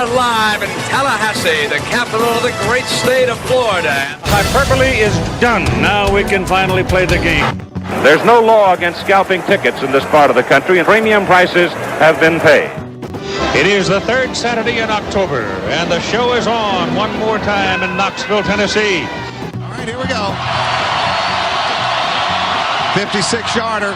are live in Tallahassee, the capital of the great state of Florida. Hyperbole is done. Now we can finally play the game. There's no law against scalping tickets in this part of the country, and premium prices have been paid. It is the third Saturday in October, and the show is on one more time in Knoxville, Tennessee. All right, here we go. 56-yarder.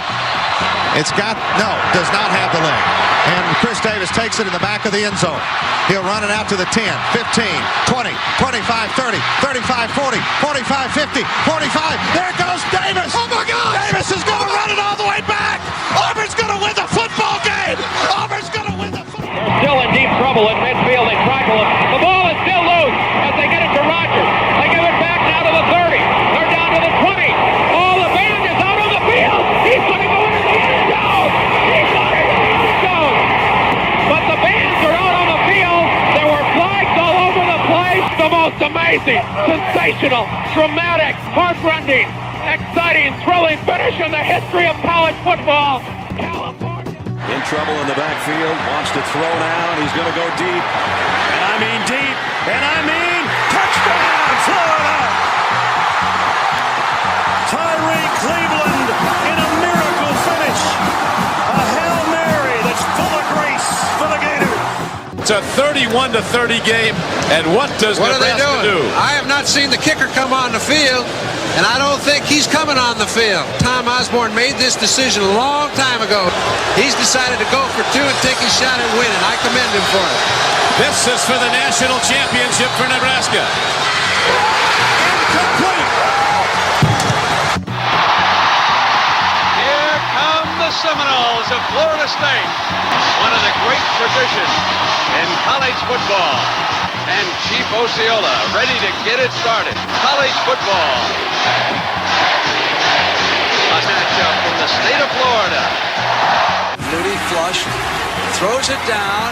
Does not have the leg. And Chris Davis takes it in the back of the end zone. He'll run it out to the 10, 15, 20, 25, 30, 35, 40, 45, 50, 45. There goes Davis. Oh, my God. Davis is going to run it all the way back. Auburn's going to win the football game. Auburn's going to win the football game. They're still in deep trouble in midfield. They tackle him. The ball is still loose as they get it to Rodgers. They give it back now to the 30. They're down to the 20. Oh, the band is out on the field. He's going to go into the end zone. He's going into the end zone. But the bands are out on the field. There were flags all over the place. The most amazing, sensational, dramatic, heartrending, exciting, thrilling finish in the history of college football. California. In trouble in the backfield, wants to throw now, and he's going to go deep. And I mean deep, and I mean touchdown, Florida! Tyree Cleveland in a miracle finish. A Hail Mary that's full of grace for the Gators. It's a 31-30 game, and what does Nebraska do? I have not seen the kicker come on the field, and I don't think he's coming on the field. Tom Osborne made this decision a long time ago. He's decided to go for two and take his shot at winning. I commend him for it. This is for the national championship for Nebraska. Incomplete. Here come the Seminoles of Florida State. One of the great traditions in college football. And Chief Osceola ready to get it started. College football. A matchup from the state of Florida. Moody flush, throws it down.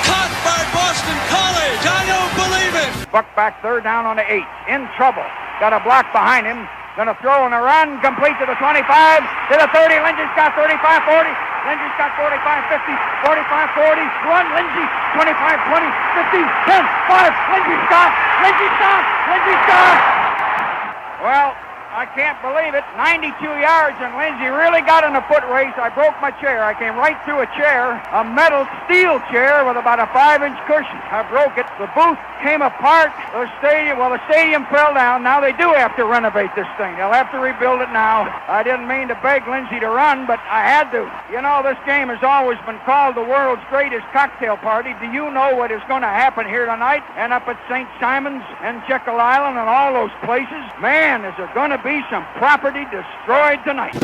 Caught by Boston College. I don't believe it. Buck back third down on the 8. In trouble. Got a block behind him. Gonna throw on a run. Complete to the 25. To the 30. Lindsey's got 35, 40. Lindsey's got 45, 50, 45, 40. Run, Lindsey. 25, 20, 50, 10, 5. Lindsey stopped. Lindsey stopped. Lindsey stopped. Well, I can't believe it. 92 yards, and Lindsey really got in a foot race. I broke my chair. I came right through a chair, a metal steel chair with about a 5-inch cushion. I broke it. The booth came apart. The stadium fell down. Now they do have to renovate this thing. They'll have to rebuild it now. I didn't mean to beg Lindsey to run, but I had to. You know, this game has always been called the world's greatest cocktail party. Do you know what is going to happen here tonight and up at St. Simon's and Jekyll Island and all those places? Man, is there going to be some property destroyed tonight.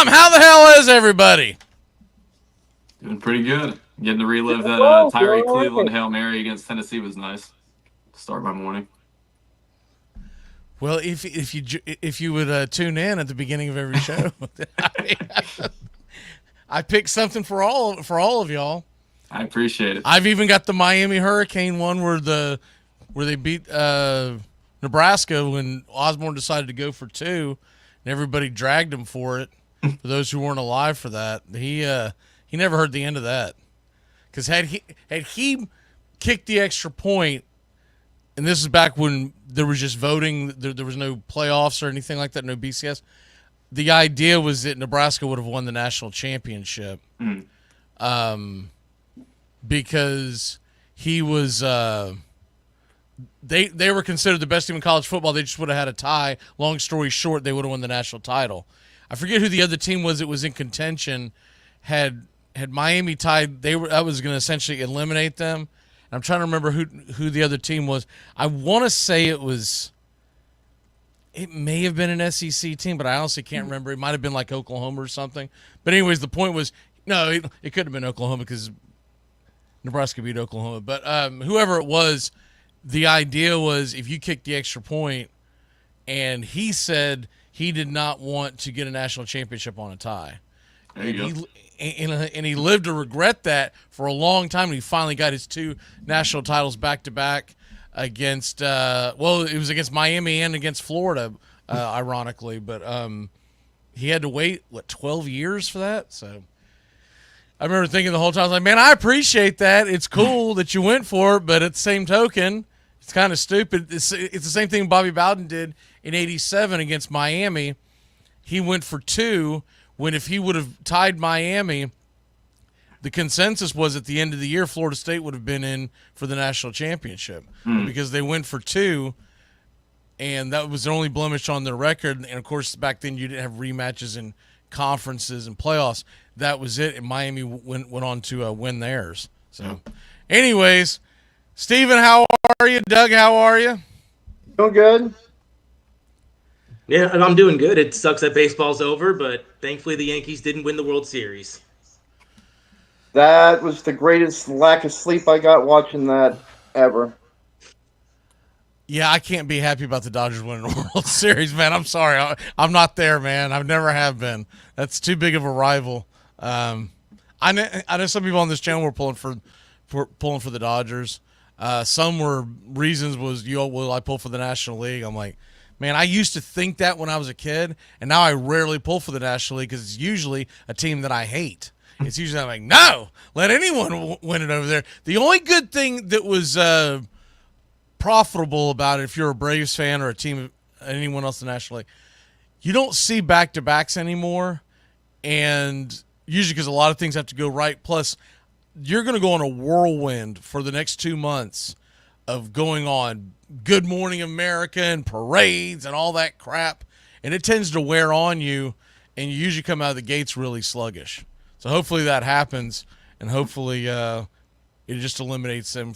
How the hell is everybody? Doing pretty good. Getting to relive that Tyree Cleveland Hail Mary against Tennessee was nice to start my morning. Well, if you would tune in at the beginning of every show, I picked something for all of y'all. I appreciate it. I've even got the Miami Hurricane one where they beat Nebraska when Osborne decided to go for two, and everybody dragged him for it. For those who weren't alive for that, he never heard the end of that. Because had he kicked the extra point, and this is back when there was just voting, there was no playoffs or anything like that, no BCS. The idea was that Nebraska would have won the national championship, because he was. They were considered the best team in college football. They just would have had a tie. Long story short, they would have won the national title. I forget who the other team was that was in contention. Had Miami tied, that was going to essentially eliminate them. And I'm trying to remember who the other team was. I want to say it may have been an SEC team, but I honestly can't remember. It might have been like Oklahoma or something. But anyways, the point was, no, it could have been Oklahoma because Nebraska beat Oklahoma. But whoever it was, the idea was if you kicked the extra point, and he said he did not want to get a national championship on a tie. And he lived to regret that for a long time. And he finally got his 2 national titles back to back against it was against Miami and against Florida, ironically. But he had to wait 12 years for that. So I remember thinking the whole time, I was like, man, I appreciate that. It's cool that you went for it, but at the same token, it's kind of stupid. It's the same thing Bobby Bowden did in '87 against Miami. He went for 2 when if he would have tied Miami, the consensus was at the end of the year Florida State would have been in for the national championship because they went for 2, and that was the only blemish on their record. And, of course, back then you didn't have rematches in conferences and playoffs. That was it, and Miami went on to win theirs. So, anyways, Steven, how are you? Doug, how are you? Doing good. Yeah, I'm doing good. It sucks that baseball's over, but thankfully the Yankees didn't win the World Series. That was the greatest lack of sleep I got watching that ever. Yeah, I can't be happy about the Dodgers winning the World Series, man. I'm sorry. I'm not there, man. I've never have been. That's too big of a rival. I know some people on this channel were pulling for the Dodgers. Some were reasons was, will I pull for the National League? I'm like, man, I used to think that when I was a kid, and now I rarely pull for the National League because it's usually a team that I hate. It's usually I'm like, no, let anyone win it over there. The only good thing that was profitable about it, if you're a Braves fan or a team, anyone else in the National League, you don't see back-to-backs anymore, and usually because a lot of things have to go right. Plus, you're going to go on a whirlwind for the next 2 months of going on Good Morning America and parades and all that crap, and it tends to wear on you, and you usually come out of the gates really sluggish. So hopefully that happens, and hopefully it just eliminates them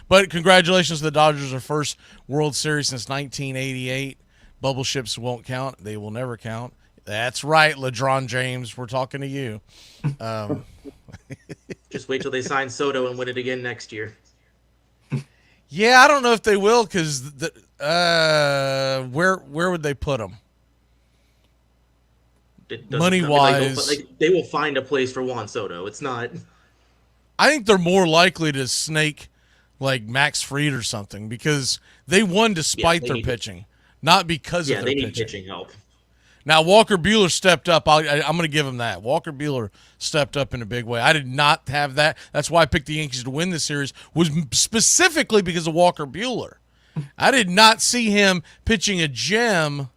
But congratulations to the Dodgers, their first World Series since 1988. Bubble ships won't count. They will never count. That's right, LeBron James. We're talking to you. Just wait till they sign Soto and win it again next year. Yeah, I don't know if they will because where would they put him? Money-wise. They will find a place for Juan Soto. It's not. I think they're more likely to snake like Max Fried or something because they won despite their pitching, not because of their pitching. Yeah, they need pitching help. Now, Walker Buehler stepped up. I'm going to give him that. Walker Buehler stepped up in a big way. I did not have that. That's why I picked the Yankees to win this series, was specifically because of Walker Buehler. I did not see him pitching a gem.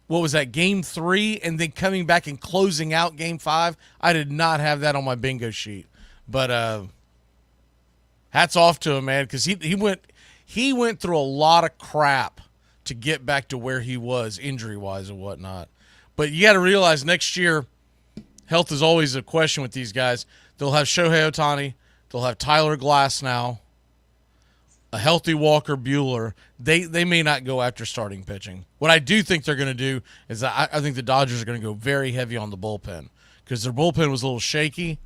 What was that, Game 3, and then coming back and closing out Game 5? I did not have that on my bingo sheet. But hats off to him, man, because he went through a lot of crap to get back to where he was injury-wise and whatnot. But you got to realize next year, health is always a question with these guys. They'll have Shohei Ohtani. They'll have Tyler Glasnow, a healthy Walker Buehler. They may not go after starting pitching. What I do think they're going to do is I think the Dodgers are going to go very heavy on the bullpen because their bullpen was a little shaky,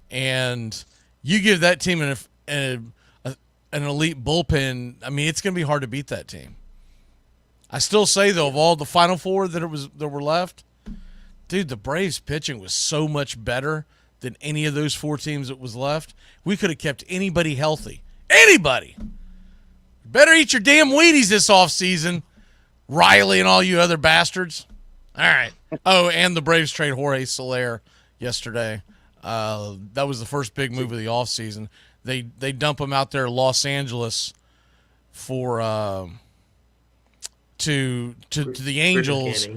and you give that team an elite bullpen, I mean, it's going to be hard to beat that team. I still say, though, of all the Final Four that were left, dude, the Braves pitching was so much better than any of those 4 teams that was left. We could have kept anybody healthy. Anybody! Better eat your damn Wheaties this offseason, Riley and all you other bastards. All right. Oh, and the Braves trade Jorge Soler yesterday. That was the first big move of the offseason. They dump him out there in Los Angeles for to the Angels.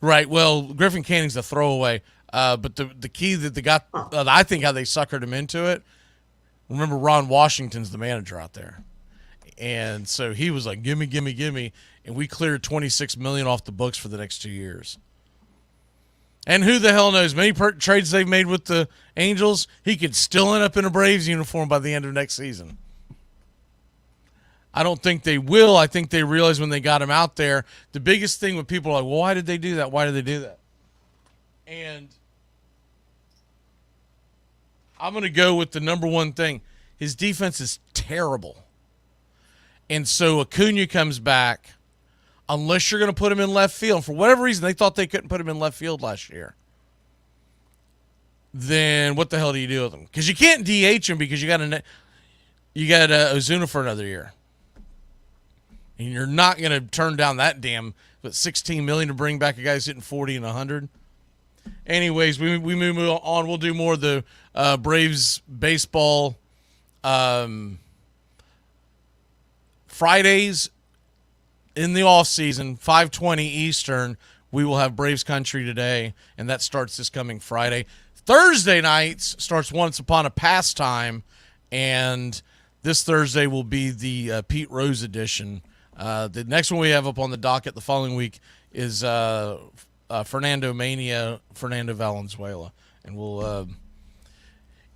Right. Well, Griffin Canning's a throwaway. But the key that they got, I think how they suckered him into it. Remember, Ron Washington's the manager out there, and so he was like, "Gimme, gimme, gimme," and we cleared $26 million off the books for the next 2 years. And who the hell knows? Many trades they've made with the Angels, he could still end up in a Braves uniform by the end of next season. I don't think they will. I think they realize when they got him out there, the biggest thing when people are like, well, why did they do that? Why did they do that? And I'm going to go with the number one thing. His defense is terrible. And so Acuna comes back, unless you're going to put him in left field. For whatever reason, they thought they couldn't put him in left field last year. Then what the hell do you do with him? Because you can't DH him because you got Ozuna for another year. And you're not going to turn down that damn $16 million to bring back a guy who's hitting 40 and 100. Anyways, we move on. We'll do more of the Braves baseball Fridays in the off season, 5:20 Eastern. We will have Braves Country today, and that starts this coming Friday. Thursday nights starts Once Upon a Pastime, and this Thursday will be the Pete Rose edition. The next one we have up on the docket the following week is Fernando Mania, Fernando Valenzuela. And we'll,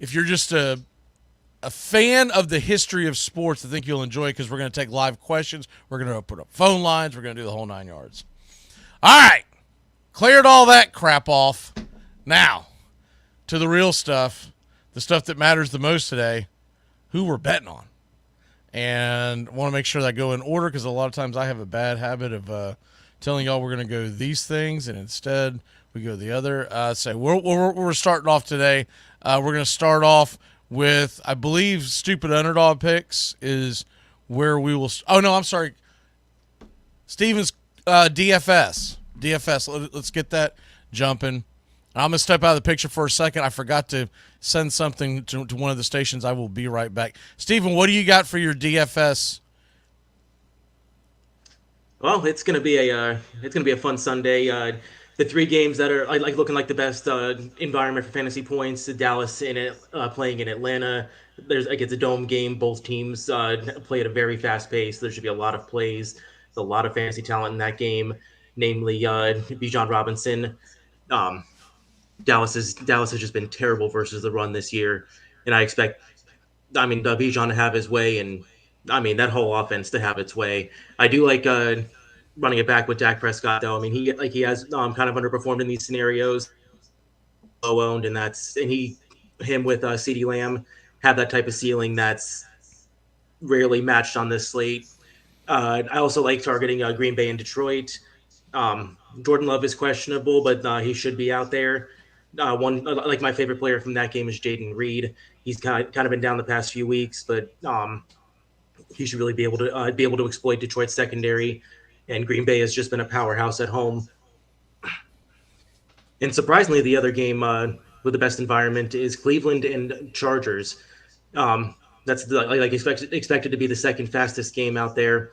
if you're just a fan of the history of sports, I think you'll enjoy it because we're going to take live questions. We're going to put up phone lines. We're going to do the whole 9 yards. All right. Cleared all that crap off. Now, to the real stuff, the stuff that matters the most today, who we're betting on. And I want to make sure that I go in order because a lot of times I have a bad habit of telling y'all we're going to go these things, and instead we go the other. So we're starting off today. We're going to start off with, I believe, Stupid Underdog Picks is where we will. Oh, no, I'm sorry. Steven's DFS. Let's get that jumping. I'm going to step out of the picture for a second. I forgot to send something to one of the stations. I will be right back. Steven, what do you got for your DFS? Well, it's going to be a fun Sunday. The three games that are looking like the best environment for fantasy points: Dallas playing in Atlanta. It's a dome game. Both teams play at a very fast pace. There should be a lot of plays, a lot of fantasy talent in that game, namely Bijan Robinson. Dallas has just been terrible versus the run this year, and I expect, Bijan to have his way, and that whole offense to have its way. I do like running it back with Dak Prescott, though. He has kind of underperformed in these scenarios, low owned, and him with CeeDee Lamb have that type of ceiling that's rarely matched on this slate. I also like targeting Green Bay and Detroit. Jordan Love is questionable, but he should be out there. My favorite player from that game is Jaden Reed. He's kind of been down the past few weeks, but he should really be able to exploit Detroit's secondary. And Green Bay has just been a powerhouse at home. And surprisingly, the other game with the best environment is Cleveland and Chargers. That's expected to be the second fastest game out there.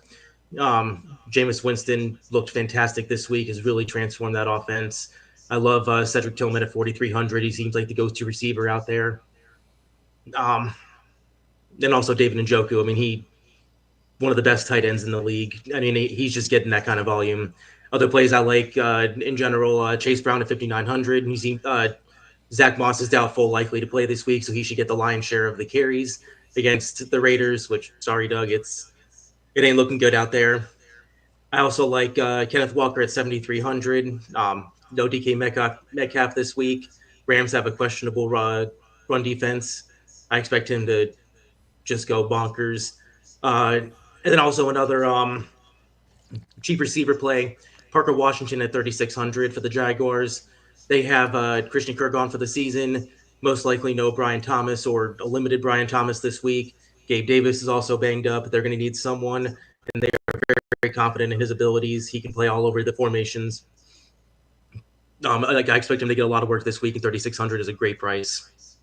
Jameis Winston looked fantastic this week, has really transformed that offense. I love Cedric Tillman at 4,300. He seems like the go-to receiver out there. Then also David Njoku. He one of the best tight ends in the league. He's just getting that kind of volume. Other plays I like in general, Chase Brown at 5,900. Zach Moss is doubtful, likely to play this week, so he should get the lion's share of the carries against the Raiders, which, sorry, Doug, it ain't looking good out there. I also like Kenneth Walker at 7,300. No DK Metcalf this week. Rams have a questionable run defense. I expect him to just go bonkers. And then also another cheap receiver play, Parker Washington at 3,600 for the Jaguars. They have Christian Kirk on for the season. Most likely no Brian Thomas or a limited Brian Thomas this week. Gabe Davis is also banged up. They're going to need someone, and they are very, very confident in his abilities. He can play all over the formations. I expect him to get a lot of work this week, and 3,600 is a great price.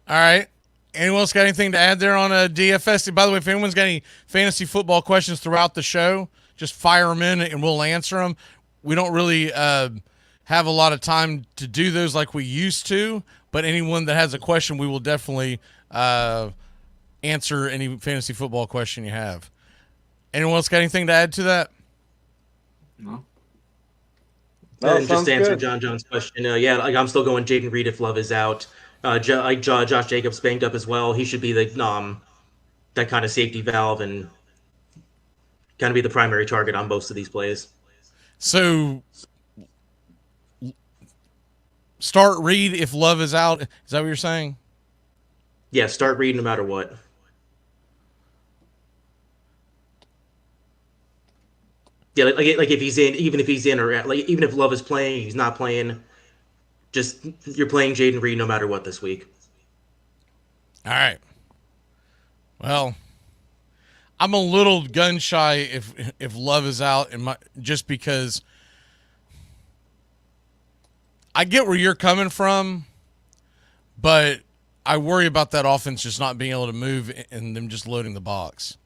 All right. Anyone else got anything to add there on a DFS? By the way, if anyone's got any fantasy football questions throughout the show, just fire them in and we'll answer them. We don't really have a lot of time to do those like we used to, but anyone that has a question, we will definitely answer any fantasy football question you have. Anyone else got anything to add to that? No. And just to answer John John's question, I'm still going Jaden Reed if Love is out. Josh Jacobs banged up as well. He should be that kind of safety valve and kind of be the primary target on most of these plays. So start Reed if Love is out. Is that what you're saying? Yeah, start Reed no matter what. Yeah, like if he's in, even if he's in, or like even if Love is playing, he's not playing. Just you're playing Jaden Reed no matter what this week. All right. Well, I'm a little gun shy if Love is out, just because I get where you're coming from, but I worry about that offense just not being able to move and them just loading the box.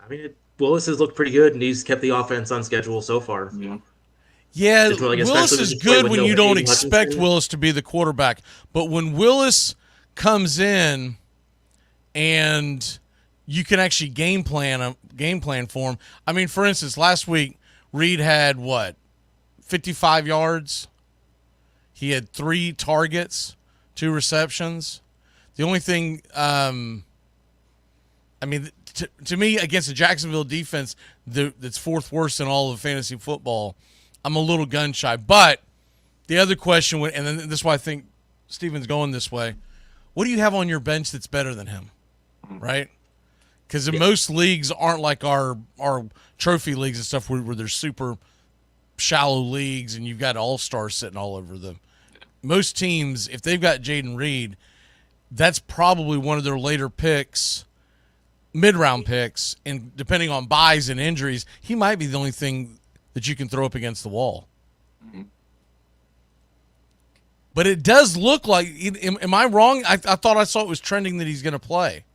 I mean, Willis has looked pretty good, and he's kept the offense on schedule so far. Yeah, Willis is good when you don't expect Willis to be the quarterback. But when Willis comes in and you can actually game plan for him. I mean, for instance, last week, Reed had, 55 yards? He had 3 targets, 2 receptions. The only thing, to me, against the Jacksonville defense that's 4th worst in all of fantasy football, I'm a little gun shy. But the other question, and then this is why I think Steven's going this way, what do you have on your bench that's better than him, right? Because in most leagues aren't like our trophy leagues and stuff where they're super shallow leagues and you've got all-stars sitting all over them. Most teams, if they've got Jaden Reed, that's probably one of their later picks, mid-round picks, and depending on buys and injuries, he might be the only thing that you can throw up against the wall. Mm-hmm. But it does look like, am I wrong? I thought I saw it was trending that he's going to play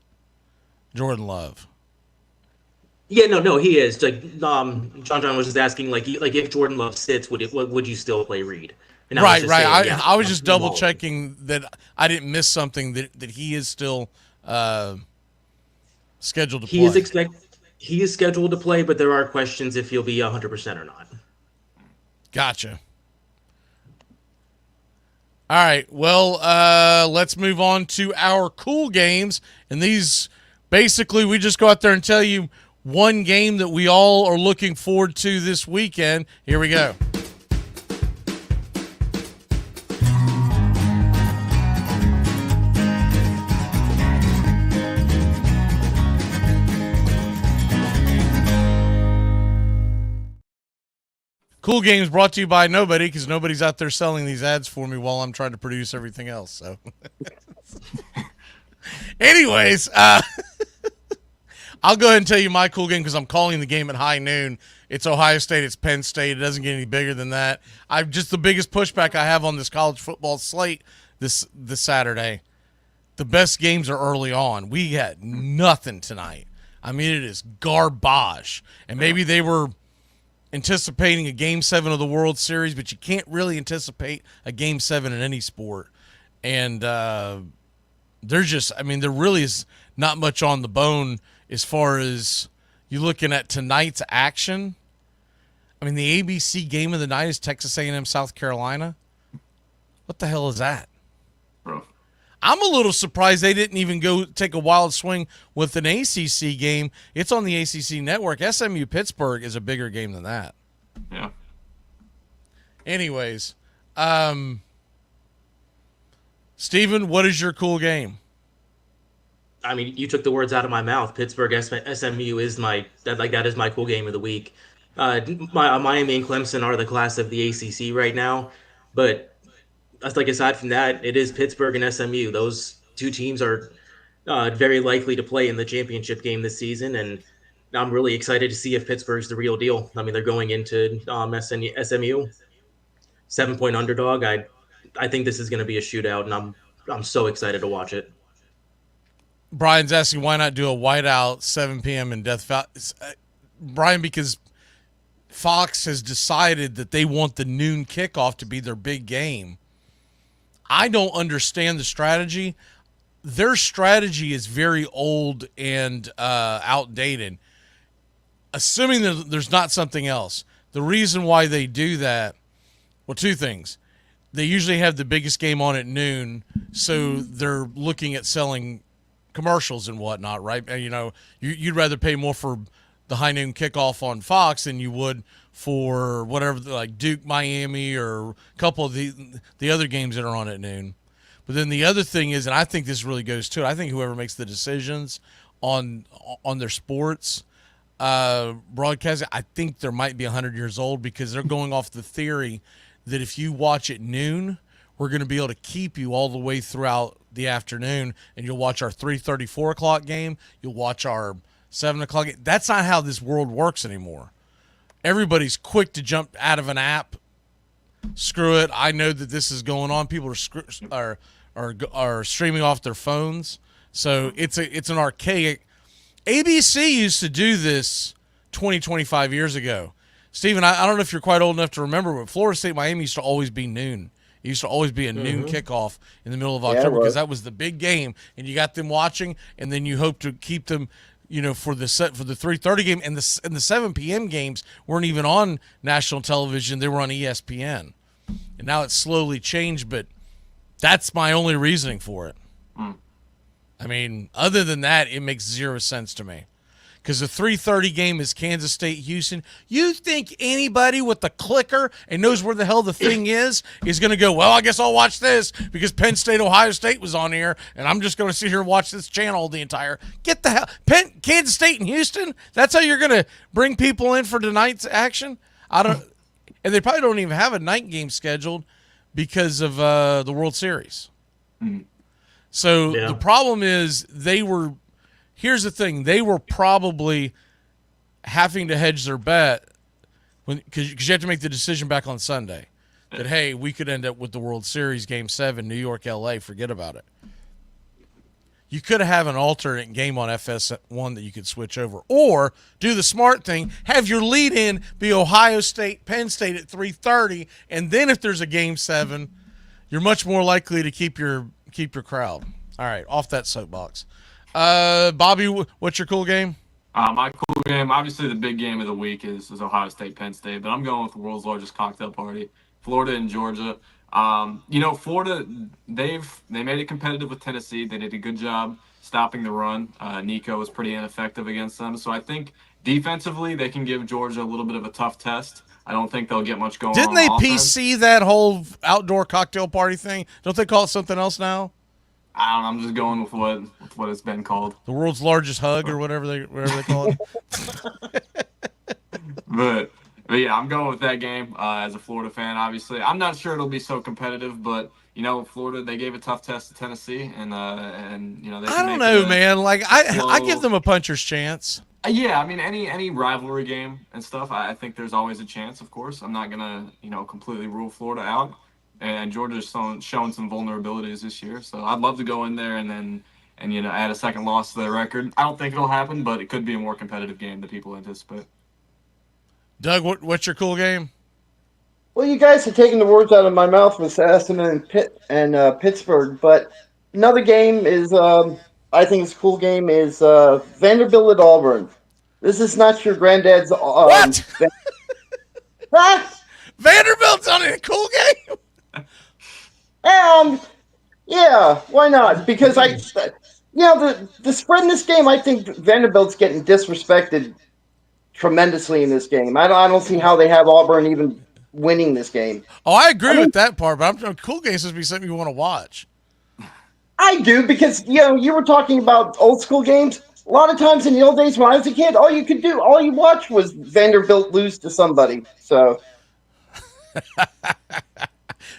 Jordan Love. Yeah, no, he is. Like John was just asking, like if Jordan Love sits, would you still play Reed? And right. I was just double checking that I didn't miss something that he is still scheduled to play. He is scheduled to play, but there are questions if he'll be 100% or not. Gotcha. All right, well, let's move on to our cool games. And these, basically, we just go out there and tell you one game that we all are looking forward to this weekend. Here we go. Cool Games brought to you by nobody, because nobody's out there selling these ads for me while I'm trying to produce everything else. So, anyways, I'll go ahead and tell you my cool game because I'm calling the game at high noon. It's Ohio State. It's Penn State. It doesn't get any bigger than that. The biggest pushback I have on this college football slate this Saturday. The best games are early on. We had nothing tonight. I mean, it is garbage. And maybe they were anticipating a Game 7 of the World Series, but you can't really anticipate a Game 7 in any sport. And there really is not much on the bone as far as you looking at tonight's action. I mean, the ABC game of the night is Texas A&M South Carolina. What the hell is that? Bro. I'm a little surprised they didn't even go take a wild swing with an ACC game. It's on the ACC network. SMU Pittsburgh is a bigger game than that. Yeah. Anyways, Steven, what is your cool game? I mean, you took the words out of my mouth. Pittsburgh SMU is that is my cool game of the week. Miami and Clemson are the class of the ACC right now, but aside from that, it is Pittsburgh and SMU. Those two teams are very likely to play in the championship game this season, and I'm really excited to see if Pittsburgh's the real deal. I mean, they're going into SMU, 7-point underdog. I think this is going to be a shootout, and I'm so excited to watch it. Brian's asking why not do a whiteout 7 p.m. in Death Valley. Brian, because Fox has decided that they want the noon kickoff to be their big game. I don't understand the strategy. Their strategy is very old and outdated. Assuming that there's not something else. The reason why they do that, well, 2 things. They usually have the biggest game on at noon, so they're looking at selling commercials and whatnot, right? And, you'd rather pay more for the high noon kickoff on Fox than you would for whatever, like Duke, Miami, or a couple of the other games that are on at noon. But then the other thing is, and I think this really goes to it, I think whoever makes the decisions on their sports, broadcasting, I think there might be 100 years old because they're going off the theory that if you watch at noon, we're going to be able to keep you all the way throughout the afternoon, and you'll watch our 3:30, 4 o'clock game. You'll watch our 7 o'clock game. That's not how this world works anymore. Everybody's quick to jump out of an app. Screw it. I know that this is going on. People are streaming off their phones. So it's an archaic. ABC used to do this 20, 25 years ago. Steven, I don't know if you're quite old enough to remember, but Florida State Miami used to always be noon. It used to always be a noon kickoff in the middle of October because that was the big game, and you got them watching, and then you hope to keep them, for the 3:30 game, and the 7 p.m. games weren't even on national television; they were on ESPN. And now it's slowly changed, but that's my only reasoning for it. I mean, other than that, it makes zero sense to me. Because the 3:30 game is Kansas State-Houston. You think anybody with a clicker and knows where the hell the thing is going to go, well, I guess I'll watch this because Penn State-Ohio State was on here, and I'm just going to sit here and watch this channel the entire. Get the hell. Kansas State and Houston? That's how you're going to bring people in for tonight's action? And they probably don't even have a night game scheduled because of the World Series. So the problem is here's the thing. They were probably having to hedge their bet because you have to make the decision back on Sunday that, hey, we could end up with the World Series Game 7, New York, L.A., forget about it. You could have an alternate game on FS1 that you could switch over. Or do the smart thing, have your lead-in be Ohio State, Penn State at 3:30, and then if there's a Game 7, you're much more likely to keep your crowd. All right, off that soapbox. Bobby, what's your cool game? My cool game, obviously the big game of the week is Ohio State, Penn State, but I'm going with the world's largest cocktail party, Florida and Georgia. Florida, they made it competitive with Tennessee. They did a good job stopping the run. Nico was pretty ineffective against them. So I think defensively they can give Georgia a little bit of a tough test. I don't think they'll get much going on. Didn't they PC that whole outdoor cocktail party thing? Don't they call it something else now? I don't know. I'm just going with what it's been called. The world's largest hug or whatever they call it. But yeah, I'm going with that game as a Florida fan, obviously. I'm not sure it'll be so competitive, but, Florida, they gave a tough test to Tennessee, and they I don't know, man. Like, I give them a puncher's chance. Yeah, I mean, any rivalry game and stuff, I think there's always a chance, of course. I'm not going to, completely rule Florida out. And Georgia's shown some vulnerabilities this year, so I'd love to go in there and add a second loss to their record. I don't think it'll happen, but it could be a more competitive game than people anticipate. Doug, what's your cool game? Well, you guys have taken the words out of my mouth with Aston and Pittsburgh, but another game is I think it's a cool game is Vanderbilt at Auburn. This is not your granddad's. What? Vanderbilt's on a cool game. Yeah, why not? Because the spread in this game, I think Vanderbilt's getting disrespected tremendously in this game. I don't see how they have Auburn even winning this game. Oh, I agree with that part, but a cool game is supposed to be something you want to watch. I do because you were talking about old school games. A lot of times in the old days when I was a kid, all you watched was Vanderbilt lose to somebody. So.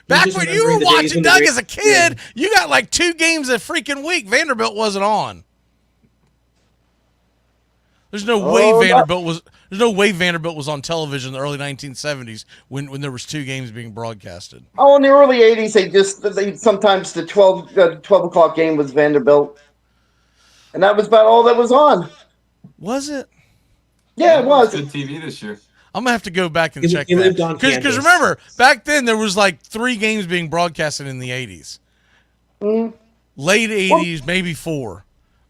Back when you were watching Doug as a kid, you got like 2 games a freaking week. Vanderbilt wasn't on. There's no way Vanderbilt was on television in the early 1970s when there was 2 games being broadcasted. Oh, in the early 80s, sometimes the 12 o'clock game was Vanderbilt, and that was about all that was on. Was it? Yeah, it was. Good TV this year. I'm going to have to go back and check that. Because remember, back then there was like 3 games being broadcasted in the 80s. Late 80s, maybe 4.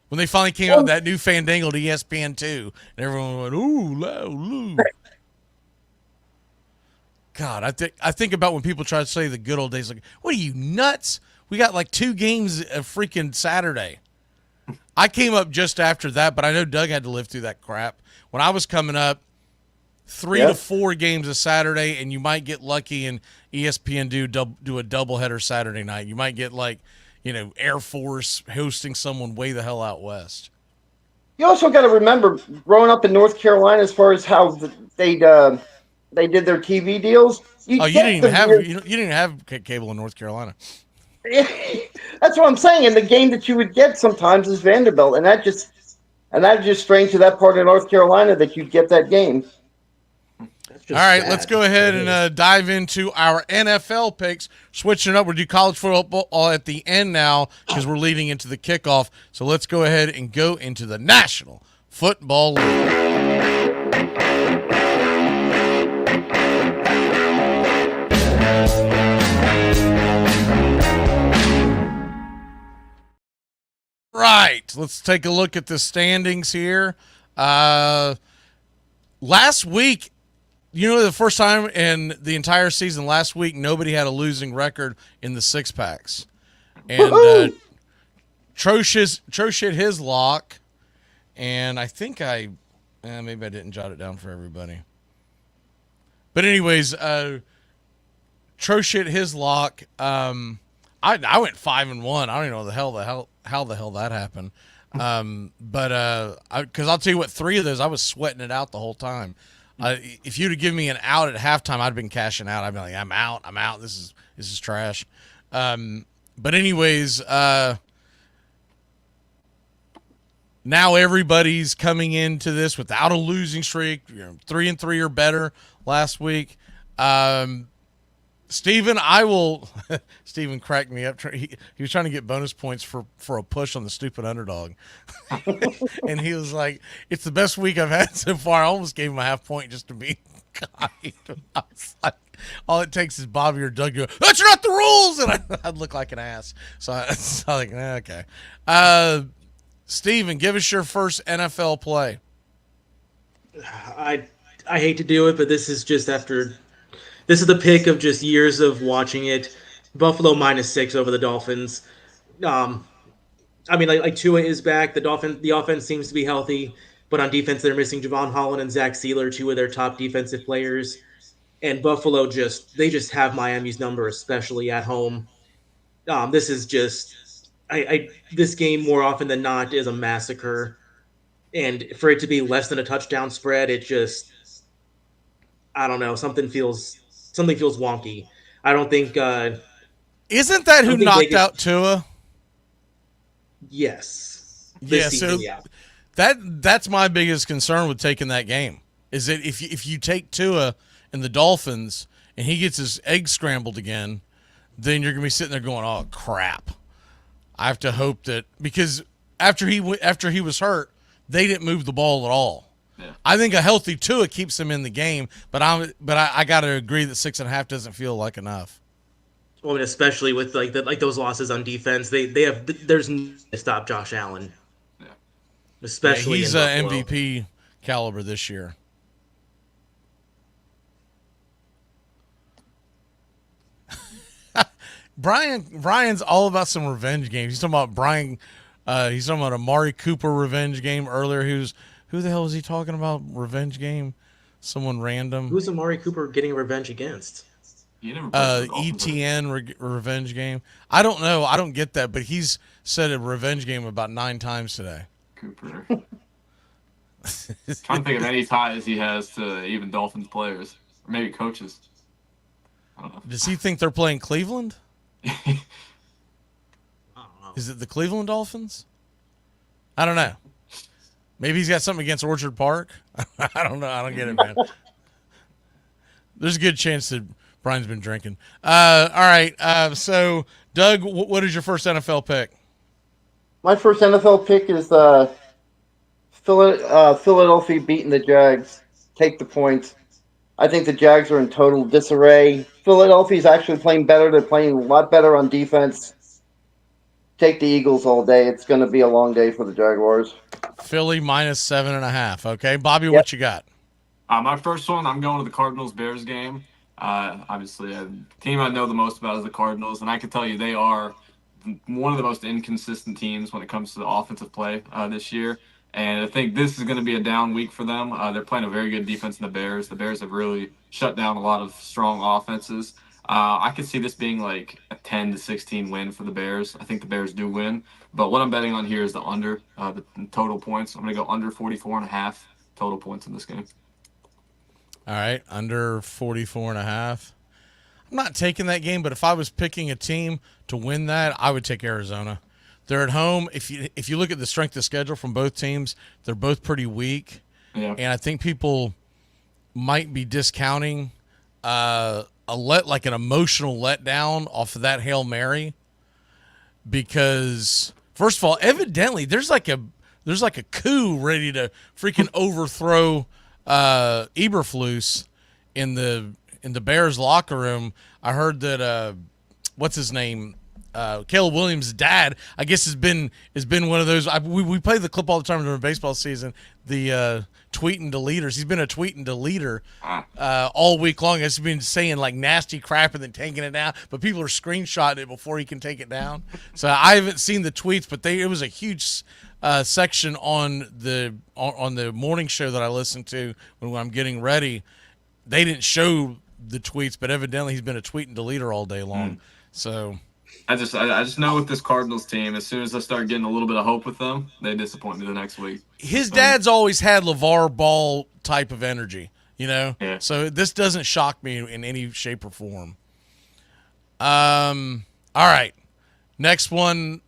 When they finally came out with that new fandangled ESPN2. And everyone went, ooh, loo. God, I think about when people try to say the good old days. Like, what are you, nuts? We got like 2 games a freaking Saturday. I came up just after that, but I know Doug had to live through that crap. When I was coming up, 3 to 4 games a Saturday, and you might get lucky and ESPN do a doubleheader Saturday night. You might get like, Air Force hosting someone way the hell out west. You also got to remember, growing up in North Carolina, as far as how they did their TV deals. You didn't even have cable in North Carolina. That's what I'm saying. And the game that you would get sometimes is Vanderbilt, and that just strange to that part of North Carolina that you'd get that game. All right, let's go ahead and dive into our NFL picks. Switching up, we'll do college football at the end now because we're leading into the kickoff. So let's go ahead and go into the National Football League. Right, let's take a look at the standings here. Last week, the first time in the entire season, last week, nobody had a losing record in the six packs. And Trosh hit his lock, and I think maybe I didn't jot it down for everybody. But anyways, Trosh hit his lock. I went 5-1. I don't even know how the hell that happened. But because I'll tell you what, 3 of those I was sweating it out the whole time. If you'd have given me an out at halftime, I'd been cashing out. I'd be like, I'm out. This is trash. But anyways, now everybody's coming into this without a losing streak. 3-3 or better last week. Steven, Steven cracked me up. He was trying to get bonus points for a push on the stupid underdog. And he was like, it's the best week I've had so far. I almost gave him a half point just to be kind. I was like, all it takes is Bobby or Doug to go, that's not the rules! And I'd look like an ass. So I was like, okay. Steven, give us your first NFL play. I hate to do it, but this is just after... This is the pick of just years of watching it. Buffalo -6 over the Dolphins. Tua is back. The offense seems to be healthy, but on defense they're missing Javon Holland and Zach Sealer, 2 of their top defensive players. And Buffalo just have Miami's number, especially at home. This is just this game more often than not is a massacre, and for it to be less than a touchdown spread, it just I don't know, something feels wonky. I don't think. Isn't that who knocked out Tua? Yes. That's my biggest concern with taking that game. Is that if you take Tua and the Dolphins and he gets his egg scrambled again, then you're gonna be sitting there going, "Oh crap!" I have to hope that because after he was hurt, they didn't move the ball at all. Yeah. I think a healthy Tua keeps him in the game, but I got to agree that 6.5 doesn't feel like enough. Well, especially with like those losses on defense, there's no to stop Josh Allen. Yeah. Especially he's an MVP caliber this year. Brian's all about some revenge games. He's talking about he's talking about Amari Cooper revenge game earlier. Who the hell was he talking about? Revenge game? Someone random. Who's Amari Cooper getting revenge against? ETN revenge game. I don't know. I don't get that, but he's said a revenge game about 9 times today. Cooper. Trying to think of any ties he has to even Dolphins players or maybe coaches. I don't know. Does he think they're playing Cleveland? I don't know. Is it the Cleveland Dolphins? I don't know. Maybe he's got something against Orchard Park. I don't know. I don't get it, man. There's a good chance that Brian's been drinking. All right. So, Doug, what is your first NFL pick? My first NFL pick is Philadelphia beating the Jags. Take the points. I think the Jags are in total disarray. Philadelphia's actually playing better. They're playing a lot better on defense. Take the Eagles all day. It's going to be a long day for the Jaguars. Philly -7.5. Okay, Bobby, what you got? My first one, I'm going to the Cardinals-Bears game. Obviously, the team I know the most about is the Cardinals, and I can tell you they are one of the most inconsistent teams when it comes to the offensive play this year. And I think this is going to be a down week for them. They're playing a very good defense in the Bears. The Bears have really shut down a lot of strong offenses. I could see this being like a 10-16 win for the Bears. I think the Bears do win. But what I'm betting on here is the under, the total points. I'm going to go under 44.5 total points in this game. All right, under 44.5. I'm not taking that game, but if I was picking a team to win that, I would take Arizona. They're at home. If you look at the strength of schedule from both teams, they're both pretty weak. Yeah. And I think people might be discounting an emotional letdown off of that Hail Mary, because first of all, evidently there's like a coup ready to freaking overthrow Eberflus in the Bears locker room. I heard that what's his name, Caleb Williams' dad, I guess has been one of those. We play the clip all the time during baseball season. The tweet and deleters. He's been a tweet and deleter all week long. He's been saying like nasty crap and then taking it down, but people are screenshotting it before he can take it down. So I haven't seen the tweets, but it was a huge section on the morning show that I listened to when I'm getting ready. They didn't show the tweets, but evidently he's been a tweet and deleter all day long. So I just know with this Cardinals team, as soon as I start getting a little bit of hope with them, they disappoint me the next week. His dad's always had LeVar Ball type of energy, you know? Yeah. So this doesn't shock me in any shape or form. All right. Next one.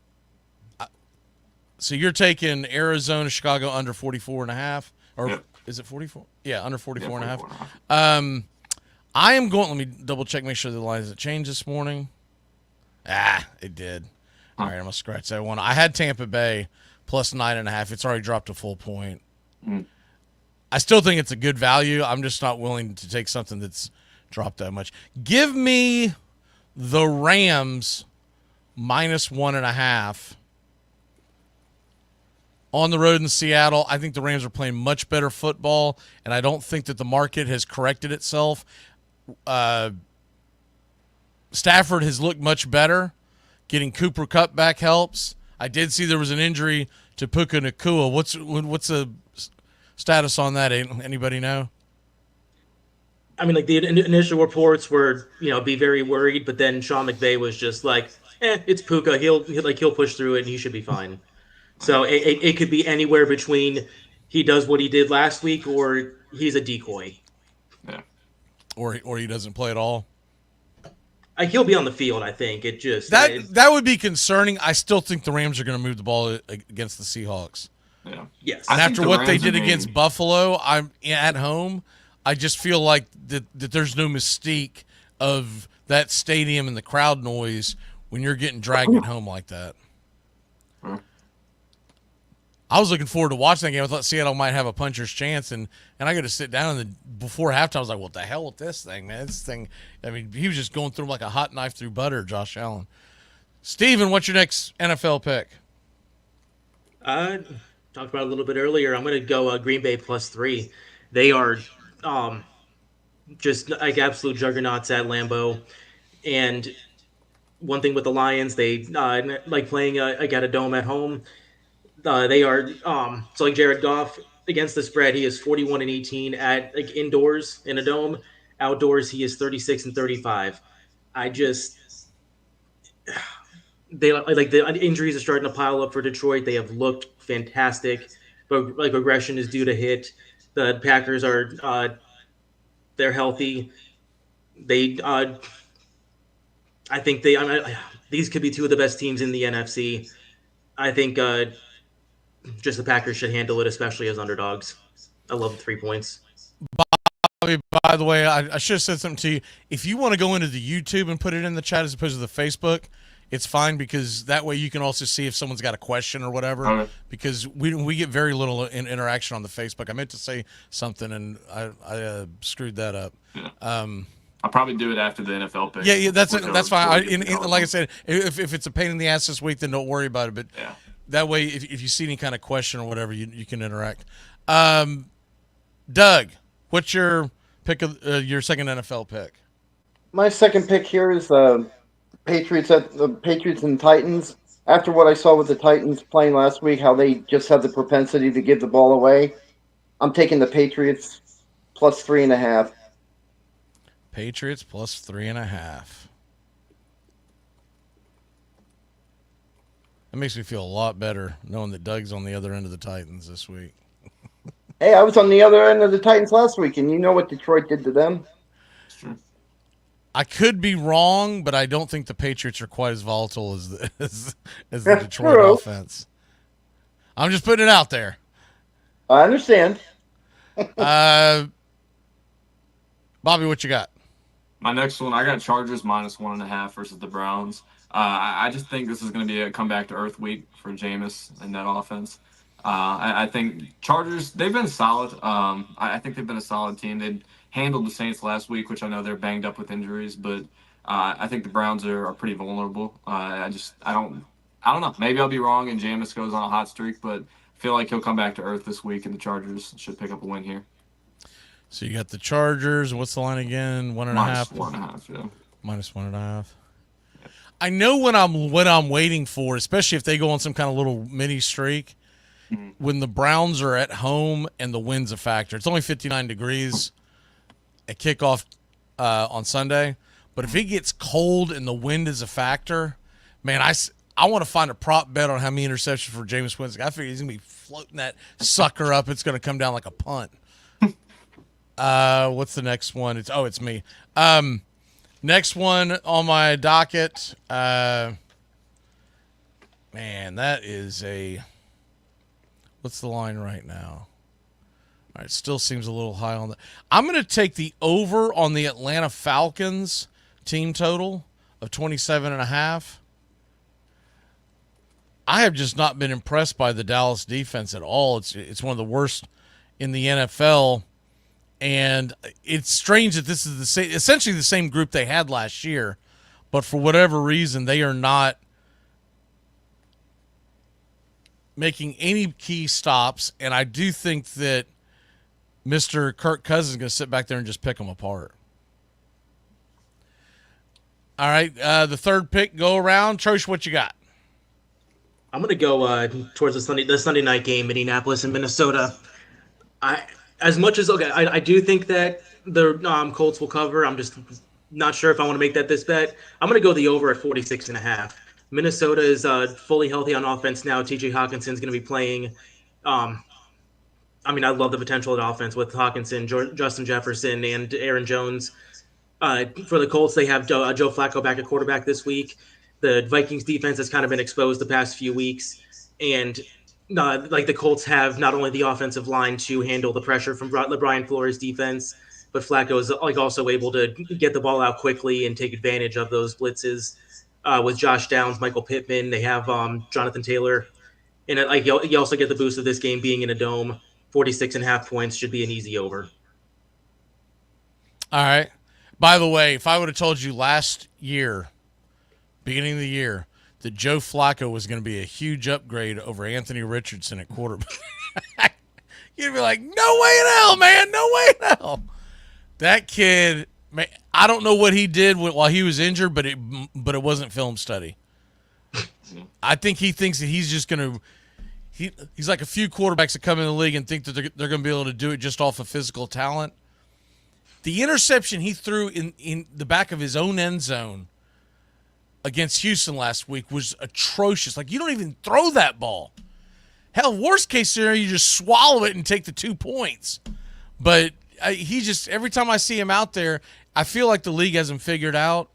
So you're taking Arizona, Chicago under 44.5? Or yep. Is it 44? Yeah, under 44.5. 44.5. I am going, let me double check, make sure the line hasn't changed this morning. It did. All right, I'm going to scratch that one. I had Tampa Bay plus 9.5. It's already dropped a full point. I still think it's a good value. I'm just not willing to take something that's dropped that much. Give me the Rams minus 1.5 on the road in Seattle. I think the Rams are playing much better football, and I don't think that the market has corrected itself. Stafford has looked much better. Getting Cooper Kupp back helps. I did see there was an injury to Puka Nacua. What's the status on that? Anybody know? I mean, like the initial reports were, be very worried, but then Sean McVay was just like, it's Puka. He'll push through it and he should be fine. So it could be anywhere between he does what he did last week or he's a decoy. Yeah. Or he doesn't play at all. He'll be on the field, I think. That would be concerning. I still think the Rams are going to move the ball against the Seahawks. Yeah. Yes. And after what they did against Buffalo, I'm at home. I just feel like that there's no mystique of that stadium and the crowd noise when you're getting dragged at home like that. I was looking forward to watching that game. I thought Seattle might have a puncher's chance, and I got to sit down, and before halftime, I was like, what the hell with this thing, man? This thing, I mean, he was just going through like a hot knife through butter, Josh Allen. Steven, what's your next NFL pick? Talked about it a little bit earlier. I'm going to go Green Bay plus 3. They are just like absolute juggernauts at Lambeau. And one thing with the Lions, they like playing at a dome at home. They are so like Jared Goff against the spread, he is 41-18 at like indoors in a dome. Outdoors, he is 36-35. They like the injuries are starting to pile up for Detroit. They have looked fantastic, but like regression is due to hit. The Packers are they're healthy. I think these could be two of the best teams in the NFC. I think just the Packers should handle it, especially as underdogs. I love the 3 points. Bobby, by the way, I should have said something to you. If you want to go into the YouTube and put it in the chat as opposed to the Facebook, it's fine, because that way you can also see if someone's got a question or whatever. Okay. Because we get very little interaction on the Facebook. I meant to say something and I screwed that up. Yeah. I'll probably do it after the NFL pick. Yeah, that's fine. Like I said, if it's a pain in the ass this week, then don't worry about it. But yeah. That way, if you see any kind of question or whatever, you can interact. Doug, what's your pick of your second NFL pick? My second pick here is Patriots and Titans. After what I saw with the Titans playing last week, how they just have the propensity to give the ball away, I'm taking the Patriots plus 3.5. Patriots plus 3.5. That makes me feel a lot better knowing that Doug's on the other end of the Titans this week. Hey, I was on the other end of the Titans last week, and you know what Detroit did to them. I could be wrong, but I don't think the Patriots are quite as volatile as the Detroit offense. I'm just putting it out there. I understand. Bobby, what you got? My next one, I got Chargers minus 1.5 versus the Browns. I just think this is going to be a comeback to earth week for Jameis and that offense. I think Chargers, they've been solid. I think they've been a solid team. They handled the Saints last week, which I know they're banged up with injuries, but I think the Browns are pretty vulnerable. I don't know. Maybe I'll be wrong and Jameis goes on a hot streak, but I feel like he'll come back to earth this week and the Chargers should pick up a win here. So you got the Chargers. What's the line again? 1.5. Minus 1.5. Yeah. Minus 1.5. I know what I'm waiting for, especially if they go on some kind of little mini streak. When the Browns are at home and the wind's a factor. It's only 59 degrees at kickoff on Sunday. But if it gets cold and the wind is a factor, man, I want to find a prop bet on how many interceptions for Jameis Winston. I figure he's going to be floating that sucker up. It's going to come down like a punt. What's the next one? It's me. Next one on my docket. Man, that is what's the line right now? All right, it still seems a little high on that. I'm going to take the over on the Atlanta Falcons team total of 27.5. I have just not been impressed by the Dallas defense at all. It's one of the worst in the NFL. And it's strange that this is essentially the same group they had last year, but for whatever reason, they are not making any key stops. And I do think that Mr. Kirk Cousins is going to sit back there and just pick them apart. All right, the third pick go around. Trosh, what you got? I'm going to go towards the Sunday night game, Indianapolis and Minnesota. I do think that the Colts will cover. I'm just not sure if I want to make this bet. I'm going to go the over at 46.5. Minnesota is fully healthy on offense now. TJ Hawkinson's going to be playing. I love the potential of the offense with Hawkinson, Justin Jefferson, and Aaron Jones. For the Colts, they have Joe Flacco back at quarterback this week. The Vikings defense has kind of been exposed the past few weeks. And the Colts have not only the offensive line to handle the pressure from Brian Flores' defense, but Flacco is also able to get the ball out quickly and take advantage of those blitzes. With Josh Downs, Michael Pittman, they have Jonathan Taylor, and you also get the boost of this game being in a dome. 46.5 points should be an easy over. All right. By the way, if I would have told you last year, beginning of the year, that Joe Flacco was going to be a huge upgrade over Anthony Richardson at quarterback, you'd be like, no way in hell, man. No way in hell. That kid, man, I don't know what he did while he was injured, but it wasn't film study. I think he thinks that he's just going to he's like a few quarterbacks that come in the league and think that they're going to be able to do it just off of physical talent. The interception he threw in the back of his own end zone against Houston last week was atrocious. Like, you don't even throw that ball. Hell, worst case scenario, you just swallow it and take the 2 points. But he just, every time I see him out there, I feel like the league has him figured out,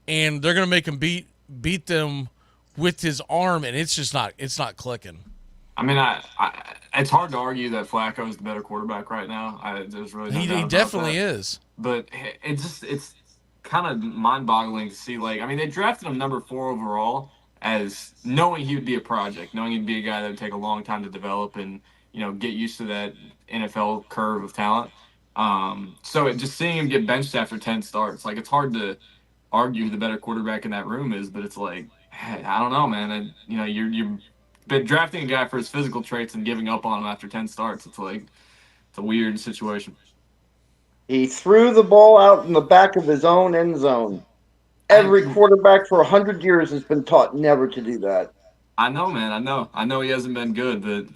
and they're going to make him beat them with his arm, and it's not clicking. I mean, it's hard to argue that Flacco is the better quarterback right now. There's really no doubt he about definitely that. is. But it's kind of mind-boggling to see. They drafted him number 4 overall as knowing he would be a project, knowing he'd be a guy that would take a long time to develop and get used to that NFL curve of talent. So just seeing him get benched after 10 starts, it's hard to argue who the better quarterback in that room is. But it's I don't know, man. You're been drafting a guy for his physical traits and giving up on him after 10 starts. It's a weird situation. He threw the ball out in the back of his own end zone. Every quarterback for 100 years has been taught never to do that. I know, man. I know he hasn't been good, but it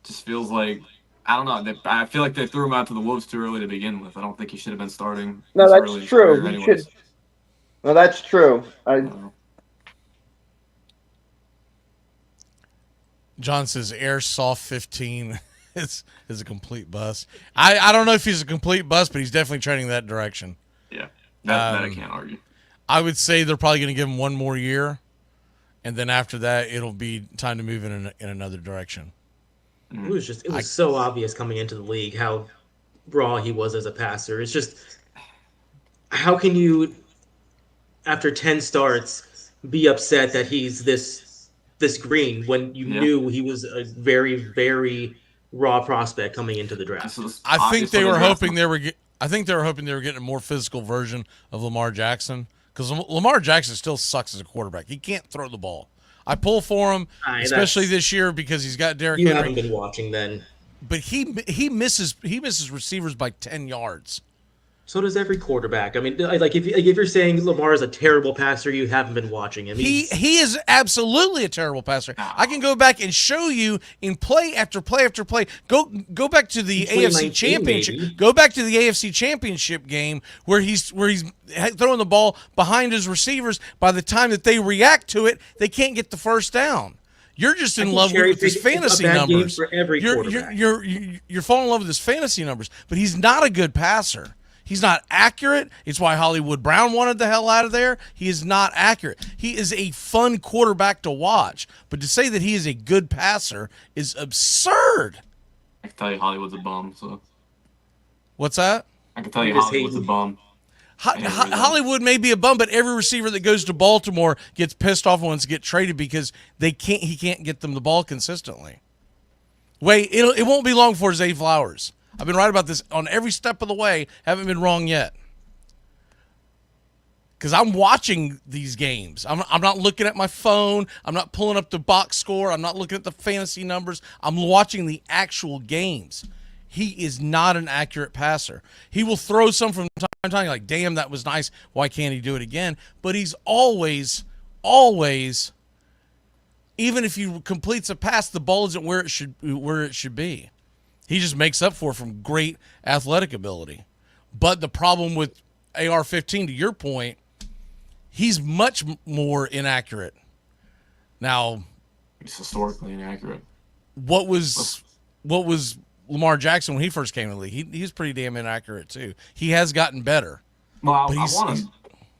just feels like I don't know. I feel like they threw him out to the Wolves too early to begin with. I don't think he should have been starting. No, this that's early in his true. career He anyways. should. No, that's true. John says Airsoft 15 is a complete bust. I don't know if he's a complete bust, but he's definitely trending that direction. Yeah, that I can't argue. I would say they're probably going to give him one more year, and then after that, it'll be time to move in another direction. It was so obvious coming into the league how raw he was as a passer. It's just, how can you, after 10 starts, be upset that he's this green when you knew he was a very, very raw prospect coming into the draft? I think they were hoping they were getting a more physical version of Lamar Jackson, because Lamar Jackson still sucks as a quarterback. He can't throw the ball. I pull for him, especially this year because he's got Derrick Henry. You haven't been watching then. But he misses receivers by 10 yards. So does every quarterback. I mean, like if you're saying Lamar is a terrible passer, you haven't been watching him. He is absolutely a terrible passer. I can go back and show you in play after play after play. Go back to the AFC Championship. Maybe. Go back to the AFC Championship game where he's throwing the ball behind his receivers. By the time that they react to it, they can't get the first down. You're just in love with his fantasy numbers. For every quarterback. You're falling in love with his fantasy numbers, but he's not a good passer. He's not accurate. It's why Hollywood Brown wanted the hell out of there. He is not accurate. He is a fun quarterback to watch, but to say that he is a good passer is absurd. I can tell you Hollywood's a bum. So what's that? I can tell you Hollywood's a bum. Hollywood may be a bum, but every receiver that goes to Baltimore gets pissed off and wants to get traded because he can't get them the ball consistently. Wait, it won't be long before Zay Flowers. I've been right about this on every step of the way. Haven't been wrong yet. Because I'm watching these games. I'm not looking at my phone. I'm not pulling up the box score. I'm not looking at the fantasy numbers. I'm watching the actual games. He is not an accurate passer. He will throw some from time to time, like, damn, that was nice. Why can't he do it again? But he's always, even if he completes a pass, the ball isn't where it should be. He just makes up for it from great athletic ability. But the problem with AR-15, to your point, he's much more inaccurate. Now, he's historically inaccurate. What was Lamar Jackson when he first came in the league? He was pretty damn inaccurate too. He has gotten better. Well,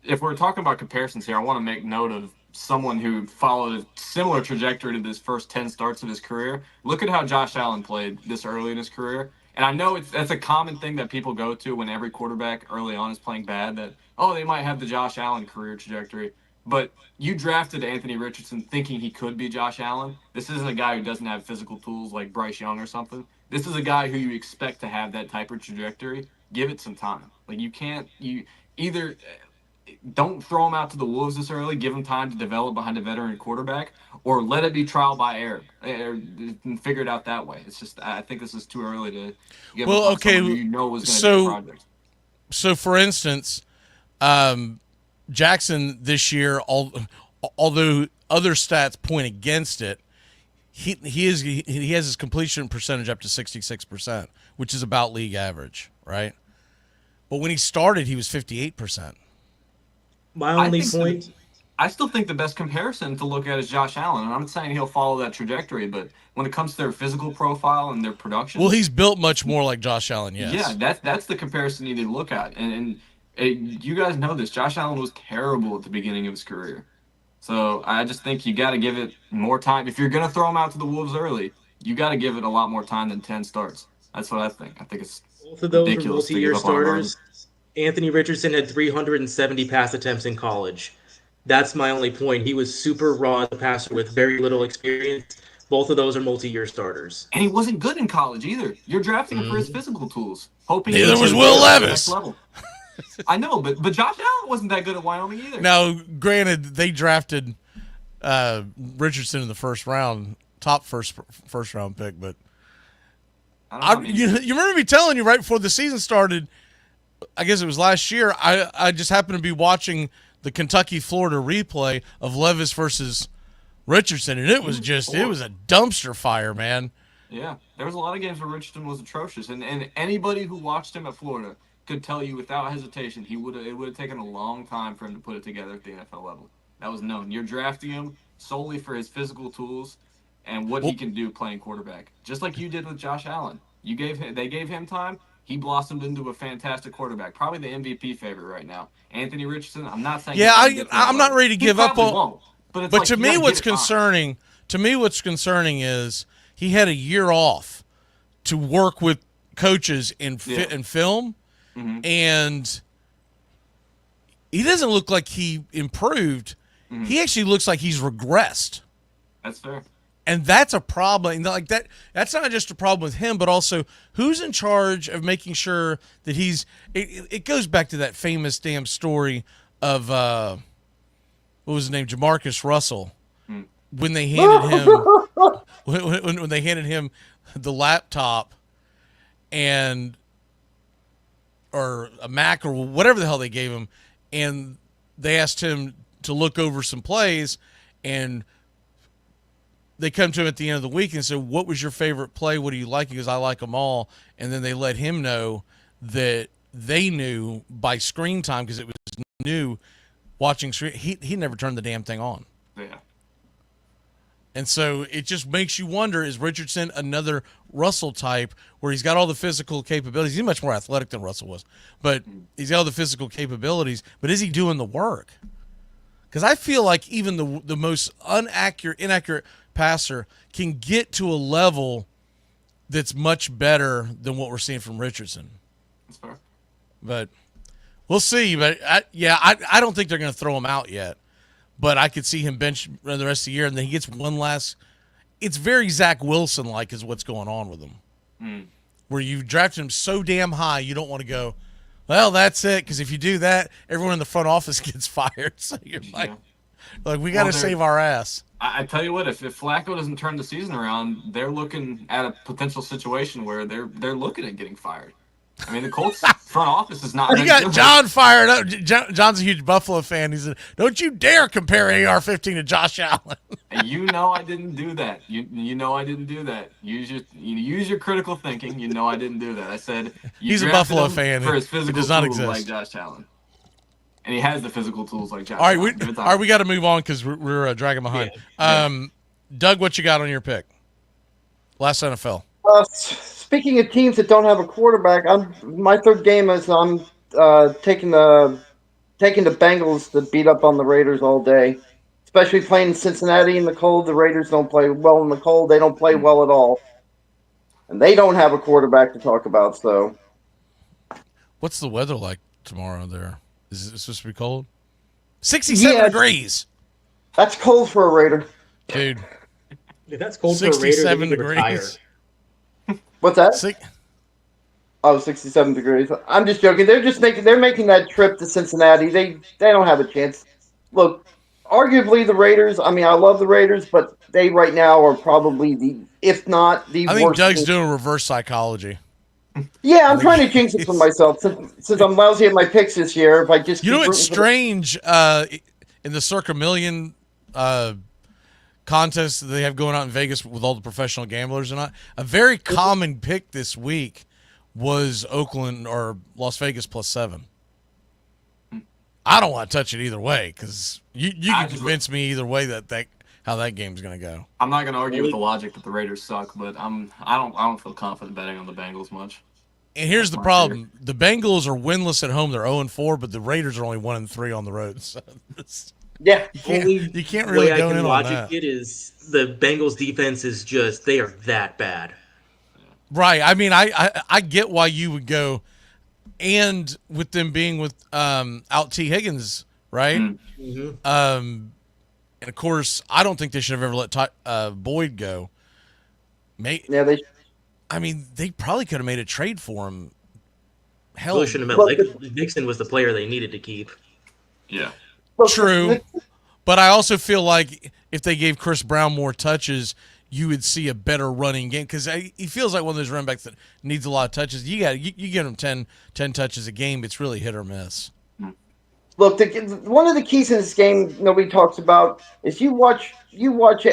if we're talking about comparisons here, I want to make note of someone who followed a similar trajectory to this first 10 starts of his career. Look at how Josh Allen played this early in his career. And I know that's a common thing that people go to when every quarterback early on is playing bad, that, oh, they might have the Josh Allen career trajectory. But you drafted Anthony Richardson thinking he could be Josh Allen. This isn't a guy who doesn't have physical tools like Bryce Young or something. This is a guy who you expect to have that type of trajectory. Give it some time. Like, you either don't throw him out to the Wolves this early, give him time to develop behind a veteran quarterback, or let it be trial by error and figure it out that way. It's just, I think this is too early to give him someone who you know was going to be a project. So, for instance, Jackson this year, although other stats point against it, he has his completion percentage up to 66%, which is about league average, right? But when he started, he was 58%. My only point. I still think the best comparison to look at is Josh Allen, and I'm not saying he'll follow that trajectory, but when it comes to their physical profile and their production, well, he's built much more like Josh Allen. Yes. Yeah, that's the comparison you need to look at, and you guys know this. Josh Allen was terrible at the beginning of his career, so I just think you got to give it more time. If you're gonna throw him out to the Wolves early, you got to give it a lot more time than 10 starts. That's what I think. I think it's both of those ridiculous are multi-year starters. Anthony Richardson had 370 pass attempts in college. That's my only point. He was super raw as a passer with very little experience. Both of those are multi-year starters. And he wasn't good in college either. You're drafting him for his physical tools, hoping. Neither was Will Levis. I know, but Josh Allen wasn't that good at Wyoming either. Now, granted, they drafted Richardson in the first round, top first round pick, but you remember me telling you right before the season started, I guess it was last year, I just happened to be watching the Kentucky-Florida replay of Levis versus Richardson, and it was a dumpster fire, man. Yeah, there was a lot of games where Richardson was atrocious, and anybody who watched him at Florida could tell you without hesitation it would have taken a long time for him to put it together at the NFL level. That was known. You're drafting him solely for his physical tools and what he can do playing quarterback, just like you did with Josh Allen. They gave him time. He blossomed into a fantastic quarterback, probably the MVP favorite right now. Anthony Richardson. I'm not saying. Yeah, I'm not ready to give up on. Won't, but like, to me, what's concerning is he had a year off to work with coaches and film, and he doesn't look like he improved. He actually looks like he's regressed. That's fair. And that's a problem. Like that's not just a problem with him, but also who's in charge of making sure that he's. It goes back to that famous damn story of what was his name, Jamarcus Russell, when they handed him when they handed him the laptop or a Mac or whatever the hell they gave him, and they asked him to look over some plays, and they come to him at the end of the week and say, what was your favorite play? What do you like? He goes, I like them all. And then they let him know that they knew by screen time, because it was new watching screen. He never turned the damn thing on. Yeah. And so it just makes you wonder, is Richardson another Russell type where he's got all the physical capabilities? He's much more athletic than Russell was, but he's got all the physical capabilities, but is he doing the work? Because I feel like even the most inaccurate passer can get to a level that's much better than what we're seeing from Richardson. That's fair. But we'll see. But I don't think they're going to throw him out yet. But I could see him bench the rest of the year, and then he gets one last. It's very Zach Wilson-like is what's going on with him, where you drafted him so damn high, you don't want to go, well, that's it, because if you do that, everyone in the front office gets fired. So you're like we got to save our ass. I tell you what, if Flacco doesn't turn the season around, they're looking at a potential situation where they're looking at getting fired. I mean, the Colts front office is not. You got John fired up. John's a huge Buffalo fan. He said, "Don't you dare compare AR-15 to Josh Allen." You know I didn't do that. You know I didn't do that. Use your critical thinking. You know I didn't do that. I said he's a Buffalo fan for his physical does not tools exist. like Josh Allen, and he has the physical tools like Josh. All right, Allen. we got to move on because we're dragging behind. Yeah. Doug, what you got on your pick? Last NFL. Speaking of teams that don't have a quarterback, my third game is I'm taking the Bengals to beat up on the Raiders all day, especially playing in Cincinnati in the cold. The Raiders don't play well in the cold. They don't play well at all, and they don't have a quarterback to talk about. So, what's the weather like tomorrow there? Is it supposed to be cold? 67 degrees. That's cold for a Raider, dude. Yeah, that's cold for a Raider. 67 degrees. What's that? 67 degrees. I'm just joking. They're making that trip to Cincinnati. They don't have a chance. Look, arguably the Raiders. I mean, I love the Raiders, but they right now are probably if not the worst. I think Doug's doing reverse psychology. Yeah, I'm trying to jinx it for myself since I'm lousy at my picks this year. If I just it's strange in the Circa Million contest that they have going on in Vegas with all the professional gamblers and a very common pick this week was Oakland or Las Vegas +7. I don't want to touch it either way because you can convince me either way that how that game's going to go. I'm not going to argue with the logic that the Raiders suck, but I don't feel confident betting on the Bengals much. And here's the problem: the Bengals are winless at home; they're 0-4, but the Raiders are only 1-3 on the road. So yeah, you can't really go in on that. Logic it is the Bengals defense is just they are that bad. Right. I mean, I get why you would go, and with them being with out T. Higgins, right? Mm-hmm. And of course, I don't think they should have ever let Boyd go. I mean, they probably could have made a trade for him. Hell, really shouldn't have meant Nixon was the player they needed to keep. Yeah. True, but I also feel like if they gave Chris Brown more touches, you would see a better running game because he feels like one of those running backs that needs a lot of touches. You give him 10 touches a game, it's really hit or miss. Look, one of the keys in this game nobody talks about is you watch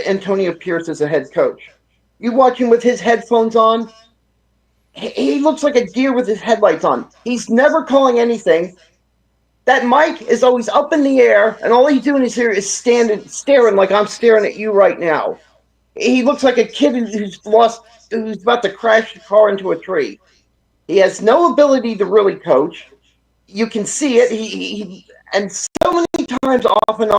Antonio Pierce as a head coach. You watch him with his headphones on. He looks like a deer with his headlights on. He's never calling anything. That mic is always up in the air, and all he's doing is staring like I'm staring at you right now. He looks like a kid who's about to crash the car into a tree. He has no ability to really coach. You can see it. And so many times off and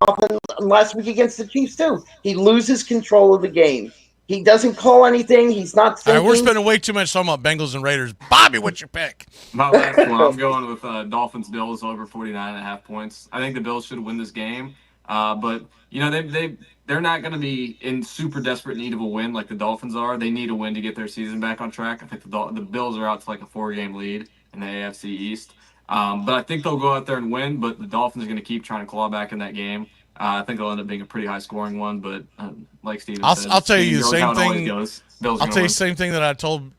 last week against the Chiefs too, he loses control of the game. He doesn't call anything. He's not thinking. All right, we're spending way too much talking about Bengals and Raiders. Bobby, what's your pick? My last one, I'm going with Dolphins-Bills over 49.5 points. I think the Bills should win this game. But, they're not going to be in super desperate need of a win like the Dolphins are. They need a win to get their season back on track. I think the Bills are out to like a 4-game lead in the AFC East. But I think they'll go out there and win, but the Dolphins are going to keep trying to claw back in that game. I think it'll end up being a pretty high-scoring one, but like Steven said, I'll tell you the same thing. I'll tell you the same thing that I told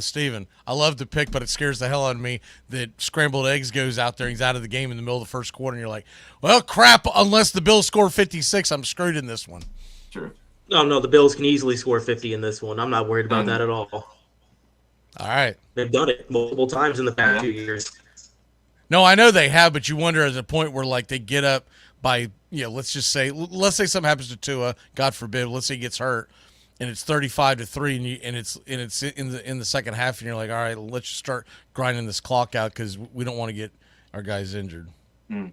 Steven. I love the pick, but it scares the hell out of me that Scrambled Eggs goes out there. He's out of the game in the middle of the first quarter, and you're like, well, crap, unless the Bills score 56, I'm screwed in this one. Sure. No, the Bills can easily score 50 in this one. I'm not worried about that at all. All right. They've done it multiple times in the past 2 years. No, I know they have, but you wonder at a point where, like, they get up by, let's say something happens to Tua, God forbid, let's say he gets hurt, and it's 35-3, and it's in the second half, and you're like, all right, let's just start grinding this clock out because we don't want to get our guys injured. Mm.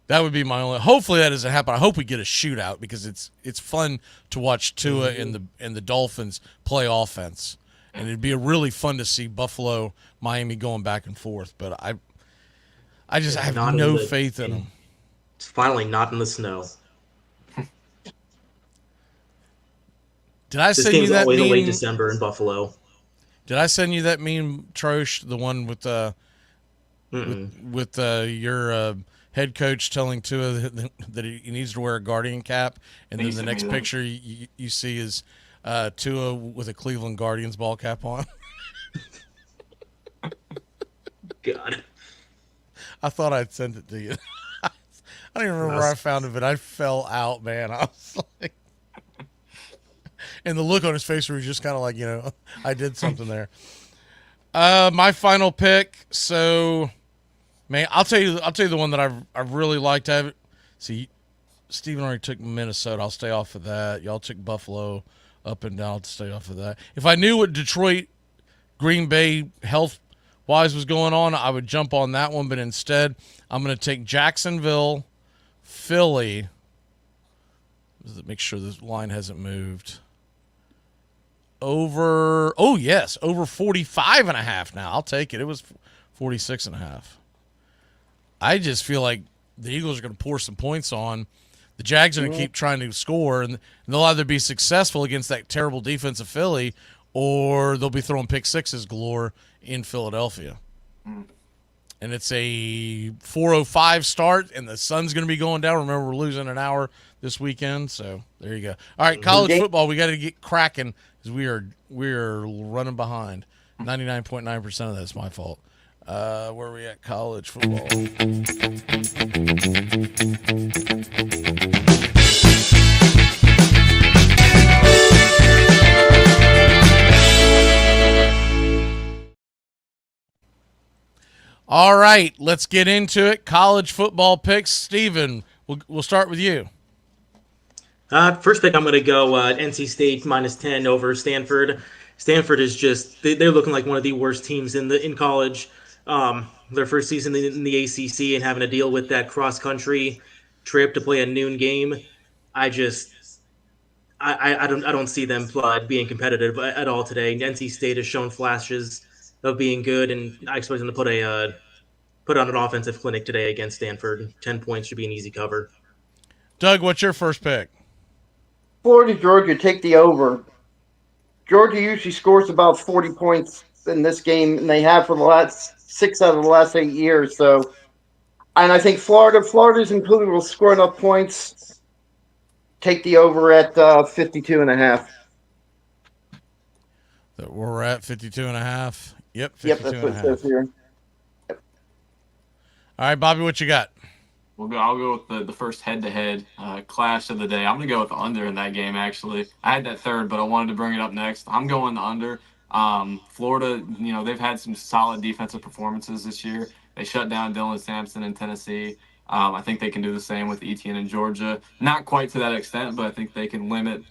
That would be my only. Hopefully that doesn't happen. I hope we get a shootout because it's fun to watch Tua and the Dolphins play offense, and it'd be really fun to see Buffalo, Miami going back and forth. But I have no faith in them. It's finally not in the snow. Did I send you that meme? This game's always in late December in Buffalo. Did I send you that meme, Trosh? The one with your head coach telling Tua that he needs to wear a Guardian cap, and then the next picture you see is Tua with a Cleveland Guardians ball cap on. God. I thought I'd send it to you. I don't even remember where I found it, but I fell out, man. I was like, and the look on his face where he's just kind of like, I did something there. My final pick. So, man, I'll tell you the one that I really liked. See, Steven already took Minnesota. I'll stay off of that. Y'all took Buffalo up and down. I'll stay off of that. If I knew what Detroit, Green Bay health-wise was going on, I would jump on that one. But instead, I'm going to take Jacksonville, Philly. Make sure this line hasn't moved. Over 45.5 now. I'll take it. It was 46.5. I just feel like the Eagles are going to pour some points on. The Jags are going to keep trying to score, and they'll either be successful against that terrible defense of Philly, or they'll be throwing pick sixes galore in Philadelphia. And it's a 4:05 start, and the sun's going to be going down. Remember, we're losing an hour this weekend, so there you go. All right, college football, we got to get cracking because we are running behind. 99.9% of that's my fault. Where are we at? College football. All right, let's get into it. College football picks. Steven, we'll start with you. First pick, I'm going to go NC State -10 over Stanford. Stanford is just they're looking like one of the worst teams in college. Their first season in the ACC and having to deal with that cross country trip to play a noon game. I don't see them being competitive at all today. NC State has shown flashes of being good, and I expect them to put on an offensive clinic today against Stanford. 10 points should be an easy cover. Doug, what's your first pick? Florida, Georgia, take the over. Georgia usually scores about 40 points in this game, and they have for the last 6 out of the last 8 years. So, and I think Florida's included will score enough points. Take the over at 52.5. We're at 52.5. Yep, 52.5. Yep, that's what it says here. All right, Bobby, what you got? I'll go with the first head-to-head clash of the day. I'm going to go with the under in that game, actually. I had that third, but I wanted to bring it up next. I'm going the under. Florida, they've had some solid defensive performances this year. They shut down Dylan Sampson in Tennessee. I think they can do the same with Etienne in Georgia. Not quite to that extent, but I think they can limit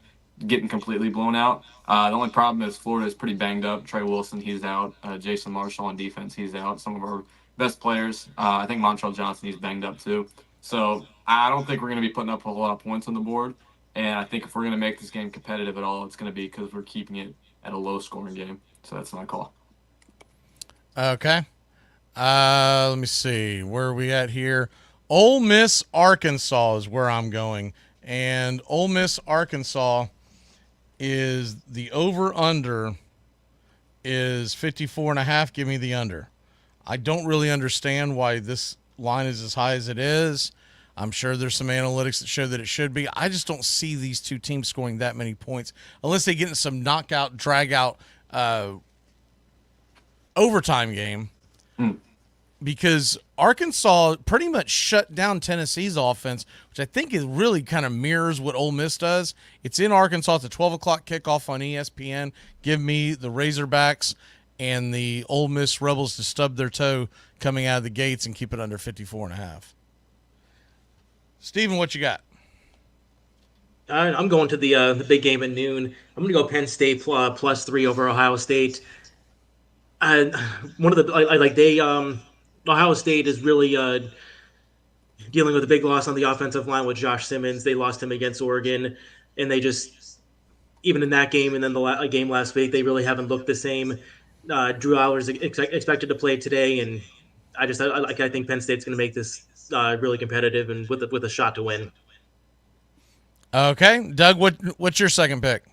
getting completely blown out. The only problem is Florida is pretty banged up. Trey Wilson, he's out. Jason Marshall on defense, he's out. Some of our best players. I think Montrell Johnson, he's banged up too. So I don't think we're going to be putting up a whole lot of points on the board. And I think if we're going to make this game competitive at all, it's going to be because we're keeping it at a low-scoring game. So that's my call. Okay. Let me see. Where are we at here? Ole Miss, Arkansas is where I'm going. And Ole Miss, Arkansas is the over-under is 54.5. Give me the under. I don't really understand why this line is as high as it is. I'm sure there's some analytics that show that it should be. I just don't see these two teams scoring that many points unless they get in some knockout, drag-out overtime game. Because Arkansas pretty much shut down Tennessee's offense, which I think is really kind of mirrors what Ole Miss does. It's in Arkansas. It's a 12 o'clock kickoff on ESPN. Give me the Razorbacks and the Ole Miss Rebels to stub their toe coming out of the gates and keep it under 54.5. Steven, what you got? I'm going to the big game at noon. I'm going to go Penn State +3 over Ohio State. Ohio State is really dealing with a big loss on the offensive line with Josh Simmons. They lost him against Oregon, and they just, even in that game and then the game last week, they really haven't looked the same. Drew Allers expected to play today, and I think Penn State's going to make this really competitive and with a shot to win. Okay, Doug, what's your second pick?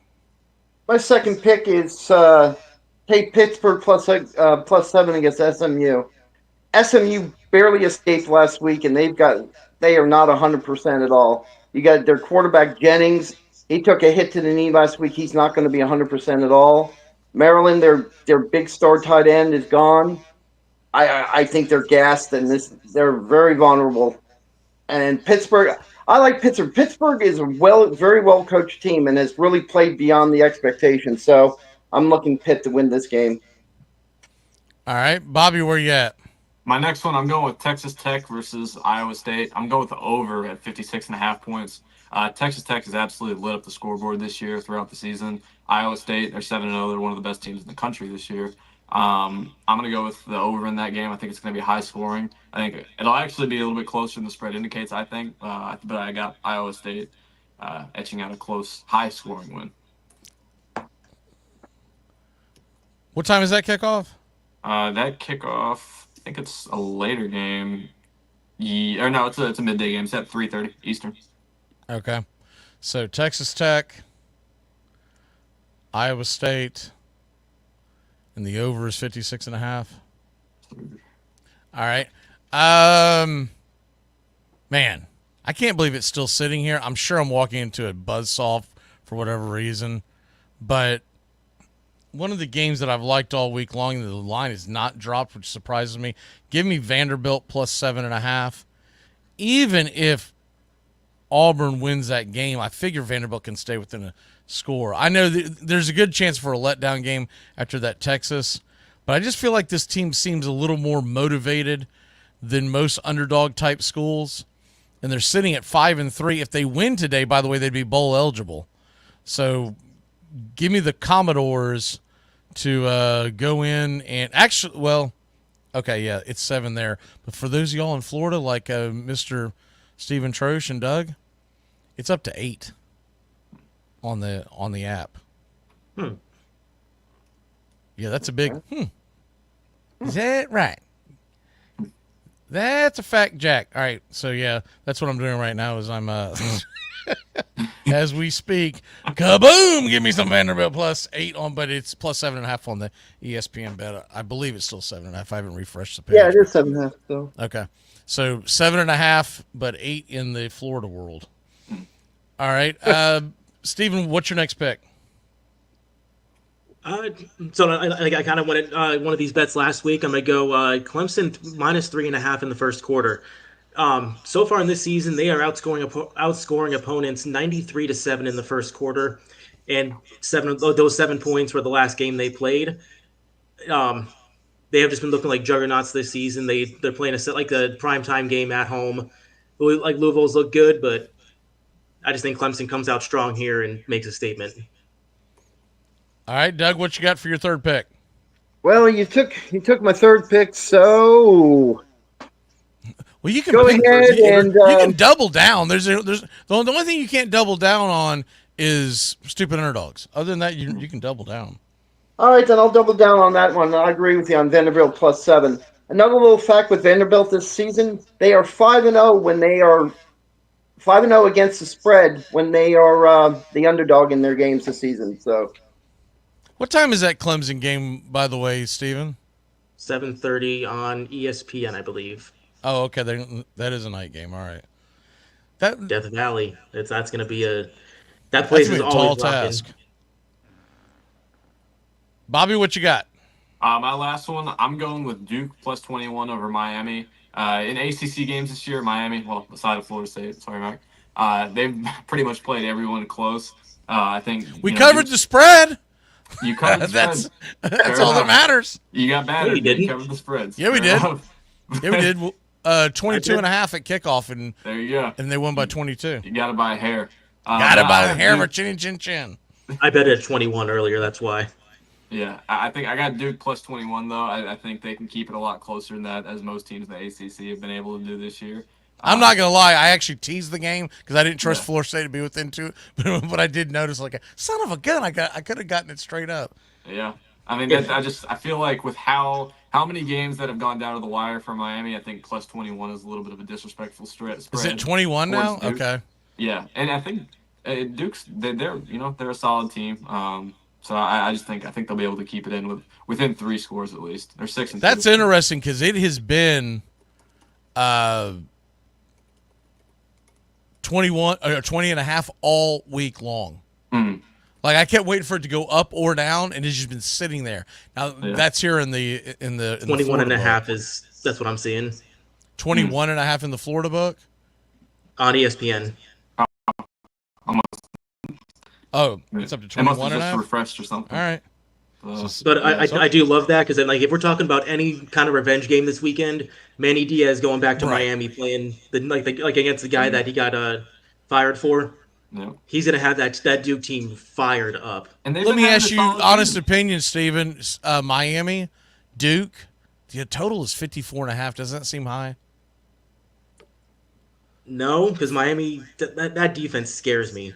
My second pick is take Pittsburgh +7 against SMU. SMU barely escaped last week, and they are not 100% at all. You got their quarterback Jennings. He took a hit to the knee last week. He's not going to be 100% at all. Maryland, their big star tight end is gone. I think they're gassed, and they're very vulnerable. And Pittsburgh, I like Pittsburgh. Pittsburgh is a very well coached team and has really played beyond the expectations. So I'm looking Pitt to win this game. All right, Bobby, where you at? My next one, I'm going with Texas Tech versus Iowa State. I'm going with the over at 56.5 points. Texas Tech has absolutely lit up the scoreboard this year throughout the season. Iowa State, they're 7-0. They're one of the best teams in the country this year. I'm going to go with the over in that game. I think it's going to be high scoring. I think it'll actually be a little bit closer than the spread indicates, I think. But I got Iowa State etching out a close, high scoring win. What time is that kickoff? That kickoff, I think it's a later game. No, it's a midday game. It's at 3:30 Eastern. Okay. So Texas Tech, Iowa State, and the over is 56.5. All right. Man, I can't believe it's still sitting here. I'm sure I'm walking into a buzzsaw for whatever reason. But one of the games that I've liked all week long, the line is not dropped, which surprises me. Give me Vanderbilt +7.5. Even if Auburn wins that game, I figure Vanderbilt can stay within a score. I know there's a good chance for a letdown game after that Texas, but I just feel like this team seems a little more motivated than most underdog-type schools, and they're sitting at 5-3. If they win today, by the way, they'd be bowl eligible. So give me the Commodores to go in and actually, well, okay, yeah, it's 7 there. But for those of y'all in Florida, like Mr. Stephen Trosh and Doug, it's up to 8 on the app. Yeah, that's a big Is that right? That's a fact, Jack. All right, so yeah, that's what I'm doing right now is I'm as we speak, kaboom! Give me some Vanderbilt +8 on, but it's +7.5 on the ESPN bet. I believe it's still 7.5. I haven't refreshed the page. Yeah, it is 7.5 still. Okay, so 7.5, but 8 in the Florida world. All right, Steven, what's your next pick? So I kind of wanted one of these bets last week. I'm going to go Clemson -3.5 in the first quarter. So far in this season, they are outscoring opponents 93-7 in the first quarter, and those 7 points were the last game they played. They have just been looking like juggernauts this season. They're playing a primetime game at home. Like Louisville's look good, but I just think Clemson comes out strong here and makes a statement. All right, Doug, what you got for your third pick? Well, you took my third pick, so well, you can go ahead and you can double down. There's the only thing you can't double down on is stupid underdogs. Other than that, you can double down. All right, then I'll double down on that one. I agree with you on Vanderbilt +7. Another little fact with Vanderbilt this season: they are 5-0 when they are 5-0 against the spread when they are the underdog in their games this season. So, what time is that Clemson game, by the way, Steven? 7:30 on ESPN, I believe. Oh, okay. That is a night game. All right. Death Valley. That's going to be that place is always tall task. Bobby, what you got? My last one, I'm going with Duke +21 over Miami. In ACC games this year, Miami, well, aside of Florida State, sorry, Mike, they've pretty much played everyone close. I think we covered the spread. You covered the spread. That's all that matters. You got battered. No, you didn't. You covered the spreads. Yeah, we did. Yeah, we did. 22.5 at kickoff, and there you go. And they won by 22. You got to buy a hair. Got to buy the hair of a chin. I bet at 21 earlier. That's why. Yeah, I think I got Duke +21 though. I think they can keep it a lot closer than that, as most teams in the ACC have been able to do this year. I'm not gonna lie, I actually teased the game because I didn't trust Florida State to be within 2, but I did notice, like, son of a gun, I could have gotten it straight up. Yeah, I mean, I feel like with how many games that have gone down to the wire for Miami, I think +21 is a little bit of a disrespectful spread. Is it 21 now? Duke. Okay. Yeah, and I think Duke's they're a solid team. So I think they'll be able to keep it within 3 scores at least. They're 6-2. That's interesting because it has been 21 or 20.5 all week long. Mm. Like, I kept waiting for it to go up or down, and it's just been sitting there. Now that's here in the 21.5 is that's what I'm seeing. 21.5 in the Florida book on ESPN. Oh, it's up to 21.5. It must have just refreshed or something. All right. But I do love that because like if we're talking about any kind of revenge game this weekend, Manny Diaz going back to Miami playing against the guy that he got fired for. Yeah. He's gonna have that Duke team fired up. And let me ask you honest opinion, Steven. Miami, Duke, the total is 54.5. Doesn't that seem high? No, because Miami that defense scares me.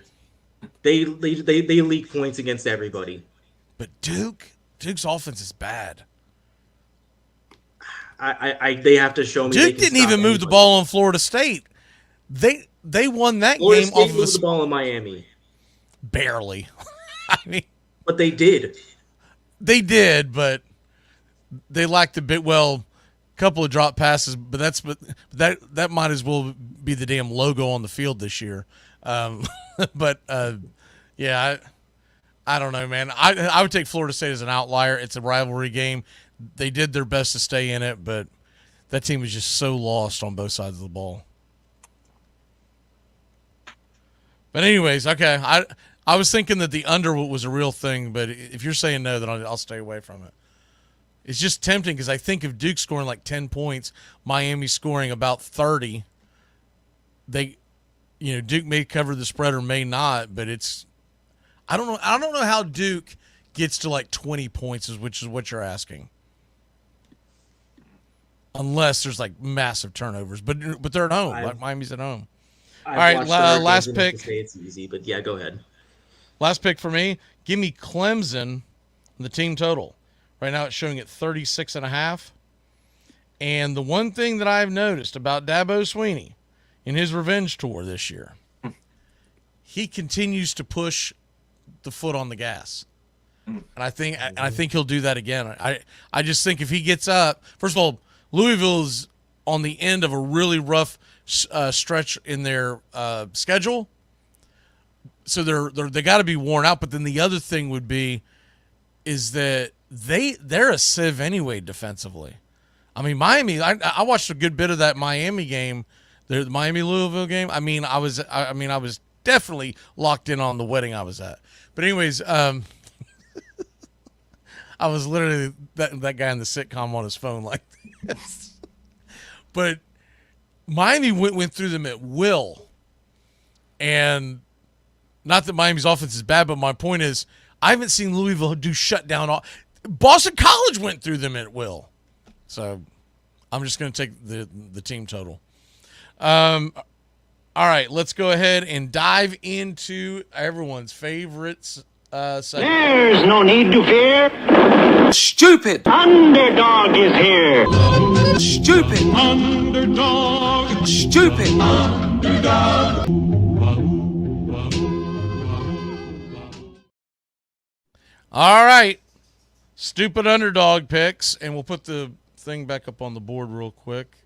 They leak points against everybody. But Duke's offense is bad. They have to show me. Duke didn't even move the ball on Florida State. They won that Florida game State off moved the ball in Miami. Barely. I mean, but they did. They did, but they lacked a bit. Well, a couple of drop passes, but that might as well be the damn logo on the field this year. But yeah, I don't know, man. I would take Florida State as an outlier. It's a rivalry game. They did their best to stay in it, but that team was just so lost on both sides of the ball. But anyways, okay. I was thinking that the under was a real thing, but if you're saying no, then I'll stay away from it. It's just tempting because I think if Duke scoring like 10 points, Miami scoring about 30, Duke may cover the spread or may not, but I don't know how Duke gets to like 20 points, which is what you're asking. Unless there's like massive turnovers, but they're at home. Miami's at home. All right, last pick. It's easy, but yeah, go ahead. Last pick for me. Give me Clemson, the team total. Right now it's showing at 36.5. And the one thing that I've noticed about Dabo Swinney in his revenge tour this year, he continues to push the foot on the gas. And I think he'll do that again. I just think if he gets up, first of all, Louisville is on the end of a really rough stretch in their schedule, so they got to be worn out. But then the other thing would be is that they're a sieve anyway defensively. I mean, Miami. I watched a good bit of that Miami game the Miami Louisville game. I mean, I was definitely locked in on the wedding I was at. But anyways, I was literally that guy in the sitcom on his phone like this. But Miami went through them at will. And not that Miami's offense is bad, but my point is I haven't seen Louisville do shutdown. Boston College went through them at will. So I'm just going to take the team total. All right, let's go ahead and dive into everyone's favorites segment. There's no need to fear. Stupid. Underdog is here. Stupid. Underdog. Stupid. Underdog. All right, stupid underdog picks, and we'll put the thing back up on the board real quick.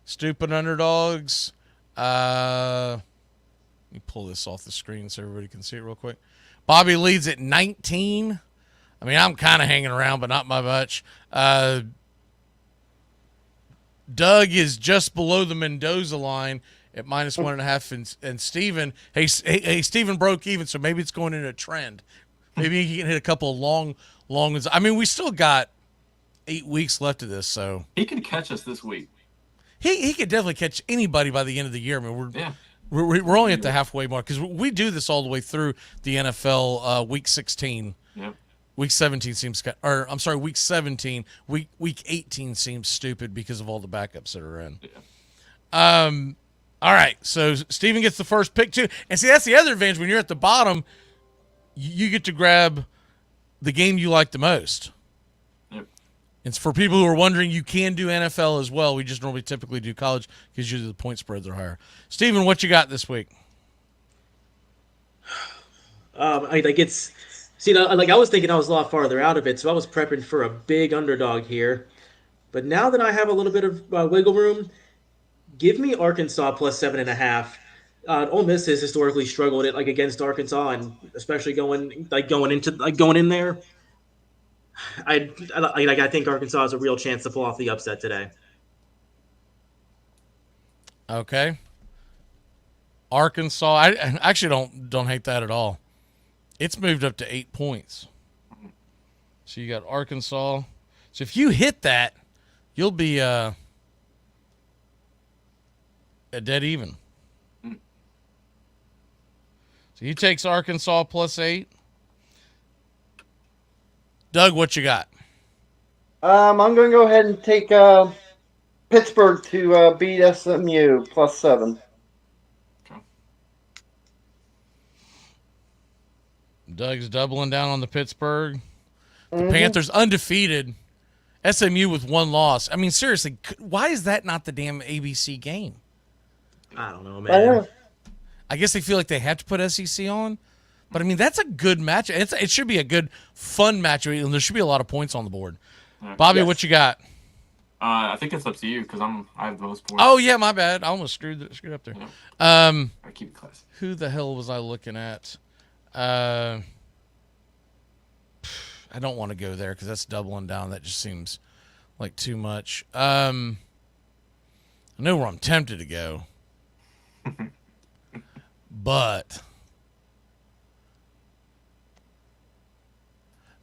Stupid underdogs. Let me pull this off the screen so everybody can see it real quick. Bobby leads at 19. I mean, I'm kind of hanging around, but not by much. Doug is just below the Mendoza line at -1.5, and Steven, hey, Steven broke even, so maybe it's going in a trend. Maybe he can hit a couple of long ones. I mean, we still got 8 weeks left of this, so He could catch us this week. he could definitely catch anybody by the end of the year. I mean, we're only at the halfway mark because we do this all the way through the NFL week 16. Yep. Week 17 seems, or I'm sorry, week 17. Week 18 seems stupid because of all the backups that are in. Yeah. All right, so Steven gets the first pick too, and see that's the other advantage when you're at the bottom. You get to grab the game you like the most. Yep. It's for people who are wondering, you can do NFL as well. We just normally typically do college because usually the point spreads are higher. Steven, what you got this week? I was thinking I was a lot farther out of it, so I was prepping for a big underdog here. But now that I have a little bit of wiggle room, give me Arkansas plus 7.5. Ole Miss has historically struggled against Arkansas, and especially going in there. I think Arkansas has a real chance to pull off the upset today. Okay. Arkansas, I actually don't hate that at all. It's moved up to 8 points. So you got Arkansas. So if you hit that, you'll be a dead even. So he takes Arkansas plus 8. Doug, what you got? I'm going to go ahead and take Pittsburgh to beat SMU plus 7. Okay. Doug's doubling down on the Pittsburgh. The Panthers undefeated. SMU with 1 loss. I mean, seriously, why is that not the damn ABC game? I don't know, man. I guess they feel like they have to put SEC on. But, I mean, that's a good match. It should be a good, fun match. And there should be a lot of points on the board. Right. Bobby, what you got? I think it's up to you because I have the most points. Oh, yeah, my bad. I almost screwed up there. Yep. I keep it classy. Who the hell was I looking at? I don't want to go there because that's doubling down. That just seems like too much. I know where I'm tempted to go. But,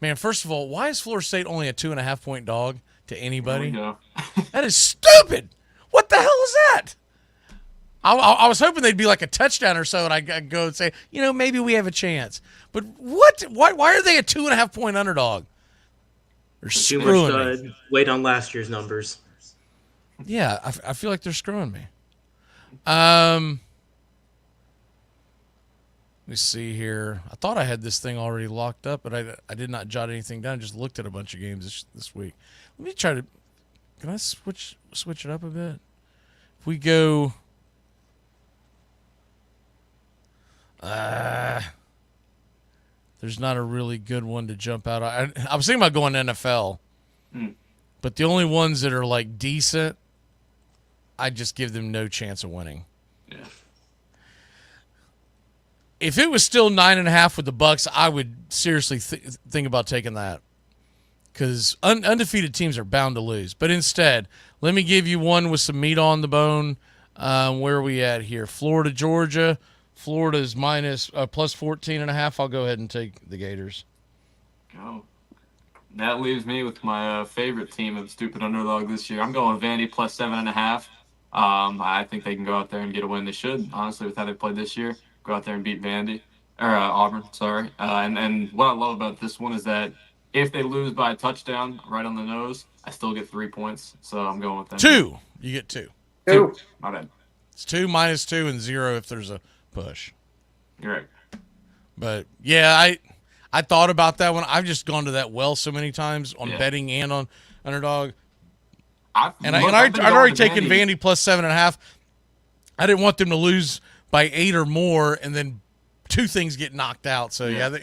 man, first of all, why is Florida State only a 2.5-point dog to anybody? That is stupid. What the hell is that? I was hoping they'd be like a touchdown or so, and I'd go and say, maybe we have a chance. But what? Why are they a 2.5-point underdog? They're Too screwing much weight on last year's numbers. Yeah, I feel like they're screwing me. Let me see here. I thought I had this thing already locked up, but I did not jot anything down. Just looked at a bunch of games this week. Let me try to. Can I switch it up a bit? If we go. There's not a really good one to jump out. I was thinking about going NFL, but the only ones that are like decent, I just give them no chance of winning. Yeah. If it was still 9.5 with the Bucks, I would seriously think about taking that because undefeated teams are bound to lose. But instead, let me give you one with some meat on the bone. Where are we at here? Florida, Georgia. Florida's minus plus 14.5. I'll go ahead and take the Gators. Go. That leaves me with my favorite team of stupid underdog this year. I'm going Vandy plus 7.5. I think they can go out there and get a win. They should, honestly, with how they played this year. Go out there and beat Auburn. Sorry. And what I love about this one is that if they lose by a touchdown, right on the nose, I still get 3 points. So I'm going with them. 2. You get 2. 2. My bad. It's 2 minus 2 and 0 if there's a push. You're right. But yeah, I thought about that one. I've just gone to that well so many times on betting and on underdog. I'd already taken Vandy plus 7.5. I didn't want them to lose by 8 or more, and then 2 things get knocked out. So yeah,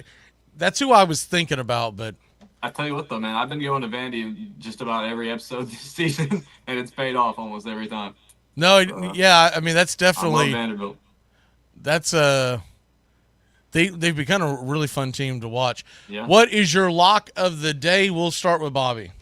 that's who I was thinking about. But I tell you what, though, man, I've been going to Vandy just about every episode this season, and it's paid off almost every time. No, yeah, I mean that's definitely I love Vanderbilt. That's they've become a really fun team to watch. Yeah. What is your lock of the day? We'll start with Bobby.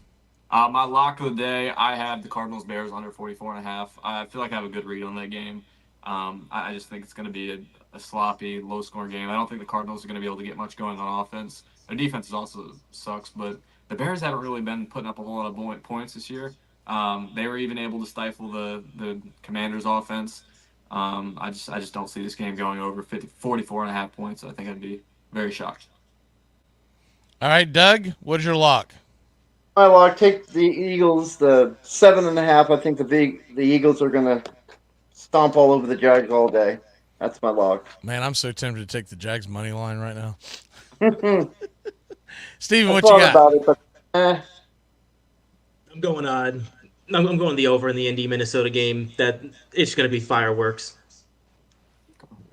My lock of the day, I have the Cardinals Bears under 44.5. I feel like I have a good read on that game. I just think it's going to be a sloppy, low-scoring game. I don't think the Cardinals are going to be able to get much going on offense. Their defense also sucks, but the Bears haven't really been putting up a whole lot of points this year. They were even able to stifle the Commanders' offense. I just don't see this game going over 44.5 points. I think I'd be very shocked. All right, Doug, what's your lock? My lock, take the Eagles, the 7.5. I think the Eagles are going to stomp all over the Jags all day. That's my lock. Man, I'm so tempted to take the Jags money line right now. Steven, what you got? About it, but, I'm going the over in the Indy Minnesota game. That it's going to be fireworks.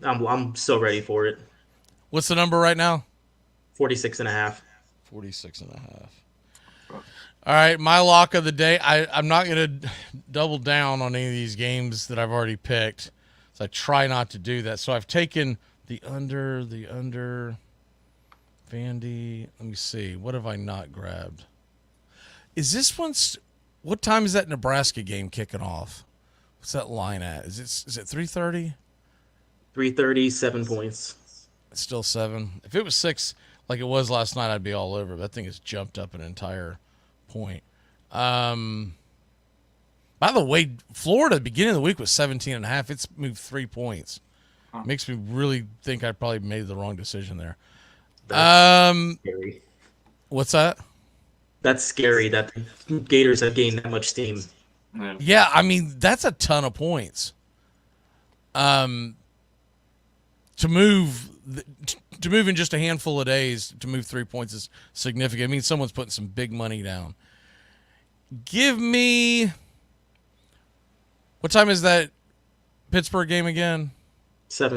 I'm so ready for it. What's the number right now? 46.5. 46.5. All right, my lock of the day. I'm not going to double down on any of these games that I've already picked. So I try not to do that. So I've taken the under, Vandy. Let me see. What have I not grabbed? Is this one? What time is that Nebraska game kicking off? What's that line at? Is it 3:30? 3:30, 7 points. It's still 7. If it was 6 like it was last night, I'd be all over. But that thing has jumped up an entire point. By the way, Florida, beginning of the week was 17.5. It's moved 3 points. Makes me really think I probably made the wrong decision there. That's scary. What's that? That's scary that the Gators have gained that much steam. Yeah, I mean, that's a ton of points. To move in just a handful of days, to move 3 points is significant. I mean, someone's putting some big money down. Give me... What time is that Pittsburgh game again? 8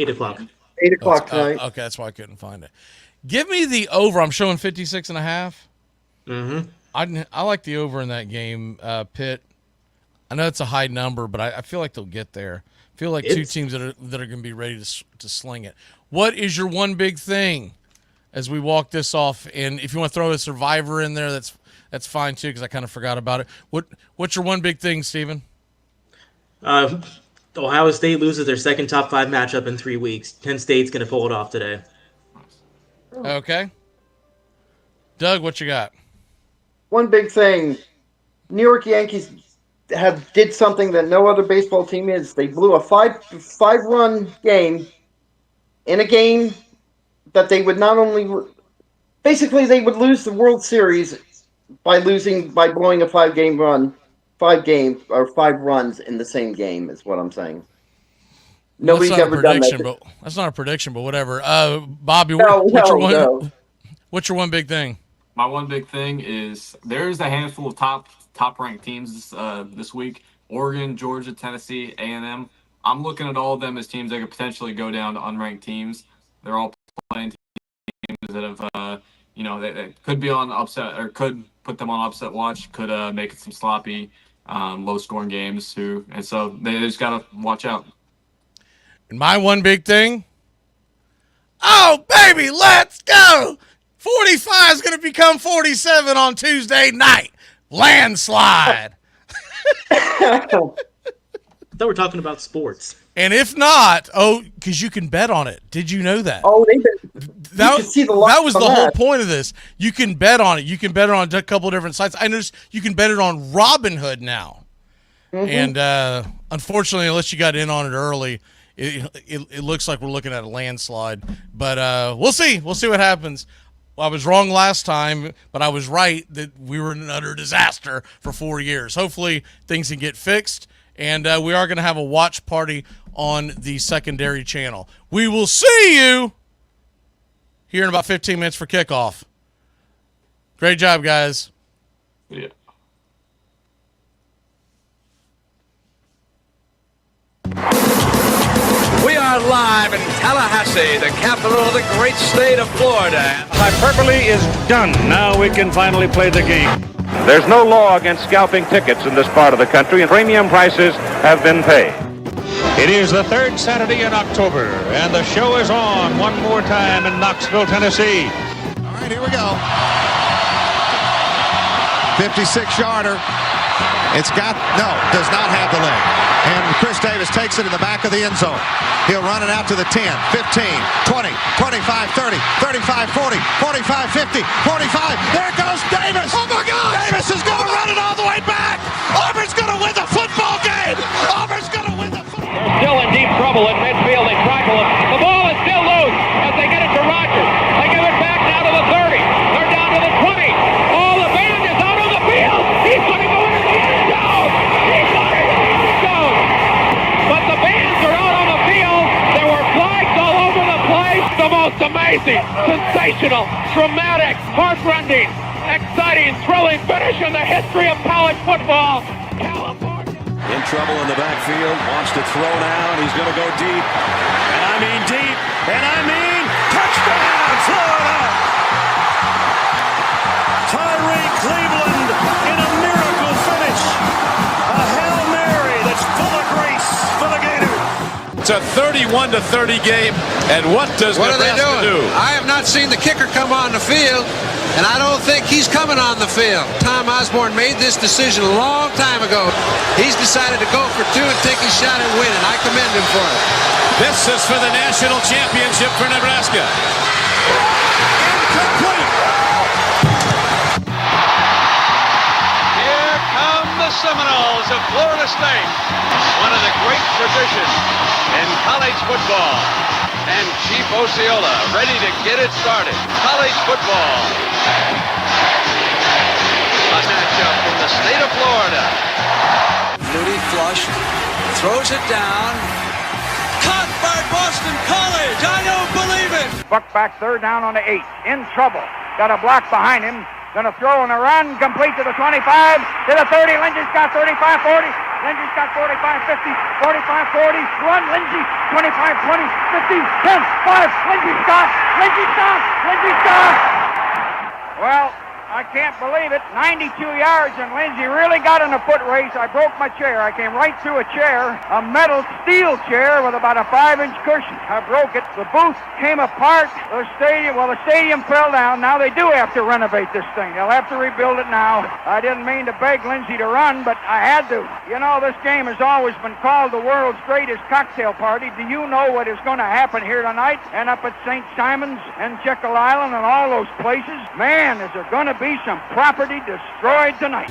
o'clock. 8 o'clock tonight. Okay, that's why I couldn't find it. Give me the over. I'm showing 56.5. Mm-hmm. I like the over in that game, Pitt. I know it's a high number, but I feel like they'll get there. I feel like two teams that are going to be ready to sling it. What is your one big thing as we walk this off? And if you want to throw a survivor in there, that's fine too, because I kind of forgot about it. What's your one big thing, Steven? Ohio State loses their second top 5 matchup in 3 weeks. Penn State's going to pull it off today. Okay. Doug, what you got? One big thing. New York Yankees did something that no other baseball team is. They blew a five-run game in a game that they would not only... Basically, they would lose the World Series by blowing a 5-game run. 5 runs in the same game is what I'm saying. Nobody's ever done that. That's not a prediction, but whatever. Bobby, what's your one big thing? My one big thing is there's a handful of top ranked teams this week: Oregon, Georgia, Tennessee, A&M. I'm looking at all of them as teams that could potentially go down to unranked teams. They're all playing teams that have, that could be on upset or could put them on upset watch. Could make it some sloppy, low-scoring games too, and so they just gotta watch out. And my one big thing. Oh baby, let's go! 45 is going to become 47 on Tuesday night. Landslide. thought we were talking about sports. And if not, because you can bet on it. Did you know that? Oh, that was the whole point of this. You can bet on it. You can bet it on a couple of different sites. I noticed you can bet it on Robinhood now. Mm-hmm. And unfortunately, unless you got in on it early, it looks like we're looking at a landslide. But we'll see. We'll see what happens. Well, I was wrong last time, but I was right that we were in an utter disaster for 4 years. Hopefully, things can get fixed, and we are going to have a watch party on the secondary channel. We will see you here in about 15 minutes for kickoff. Great job, guys. Yeah. We are live in Tallahassee, the capital of the great state of Florida. Hyperbole is done. Now we can finally play the game. There's no law against scalping tickets in this part of the country, and premium prices have been paid. It is the third Saturday in October, and the show is on one more time in Knoxville, Tennessee. All right, here we go. 56-yarder. Does not have the leg. And Chris Davis takes it in the back of the end zone. He'll run it out to the 10, 15, 20, 25, 30, 35, 40, 45, 50, 45. There goes Davis. Oh, my God. Davis is going to run it all the way back. Auburn's going to win the football game. Auburn's going to win the football game. They're still in deep trouble in midfield. They tackle him. The ball is still loose as they get it to Rogers. They give it back now to the 30. They're down to the 20. Oh, the band is out on the field. He's going to go into the end zone. He's going into the end zone. But the bands are out on the field. There were flags all over the place. The most amazing, sensational, dramatic, heartrending, exciting, thrilling finish in the history of college football. California. In trouble in the backfield, wants to throw down. He's going to go deep. And I mean deep. And I mean touchdown, Florida! Tyree Cleveland in a miracle finish. A Hail Mary that's full of grace for the Gators. It's a 31-30 game, and what does What are they Nebraska doing? do? I have not seen the kicker come on the field, and I don't think he's coming on the field. Tom Osborne made this decision a long time ago. He's decided to go for two and take his shot and win, and I commend him for it. This is for the national championship for Nebraska. Incomplete. Here come the Seminoles of Florida State. One of the great traditions in college football. And Chief Osceola ready to get it started. College football. A matchup from the state of Florida. Moody flushed, throws it down. Caught by Boston College. I don't believe it. Buck back third down on the 8. In trouble. Got a block behind him. Gonna throw and a run. Complete to the 25. To the 30. Lindsey's got 35-40. Lindsey's got 45-50. 45-40. Run Lindsey. 25, 20, 50, 10, 5. Lindsey stop. Lindsey stop. Lindsey stop. Well, I can't believe it. 92 yards, and Lindsey really got in a foot race. I broke my chair. I came right through a chair, a metal steel chair with about a 5-inch cushion. I broke it. The booth came apart. The stadium fell down. Now they do have to renovate this thing. They'll have to rebuild it now. I didn't mean to beg Lindsey to run, but I had to. You know, this game has always been called the world's greatest cocktail party. Do you know what is going to happen here tonight and up at St. Simon's and Jekyll Island and all those places? Man, is there going to be some property destroyed tonight.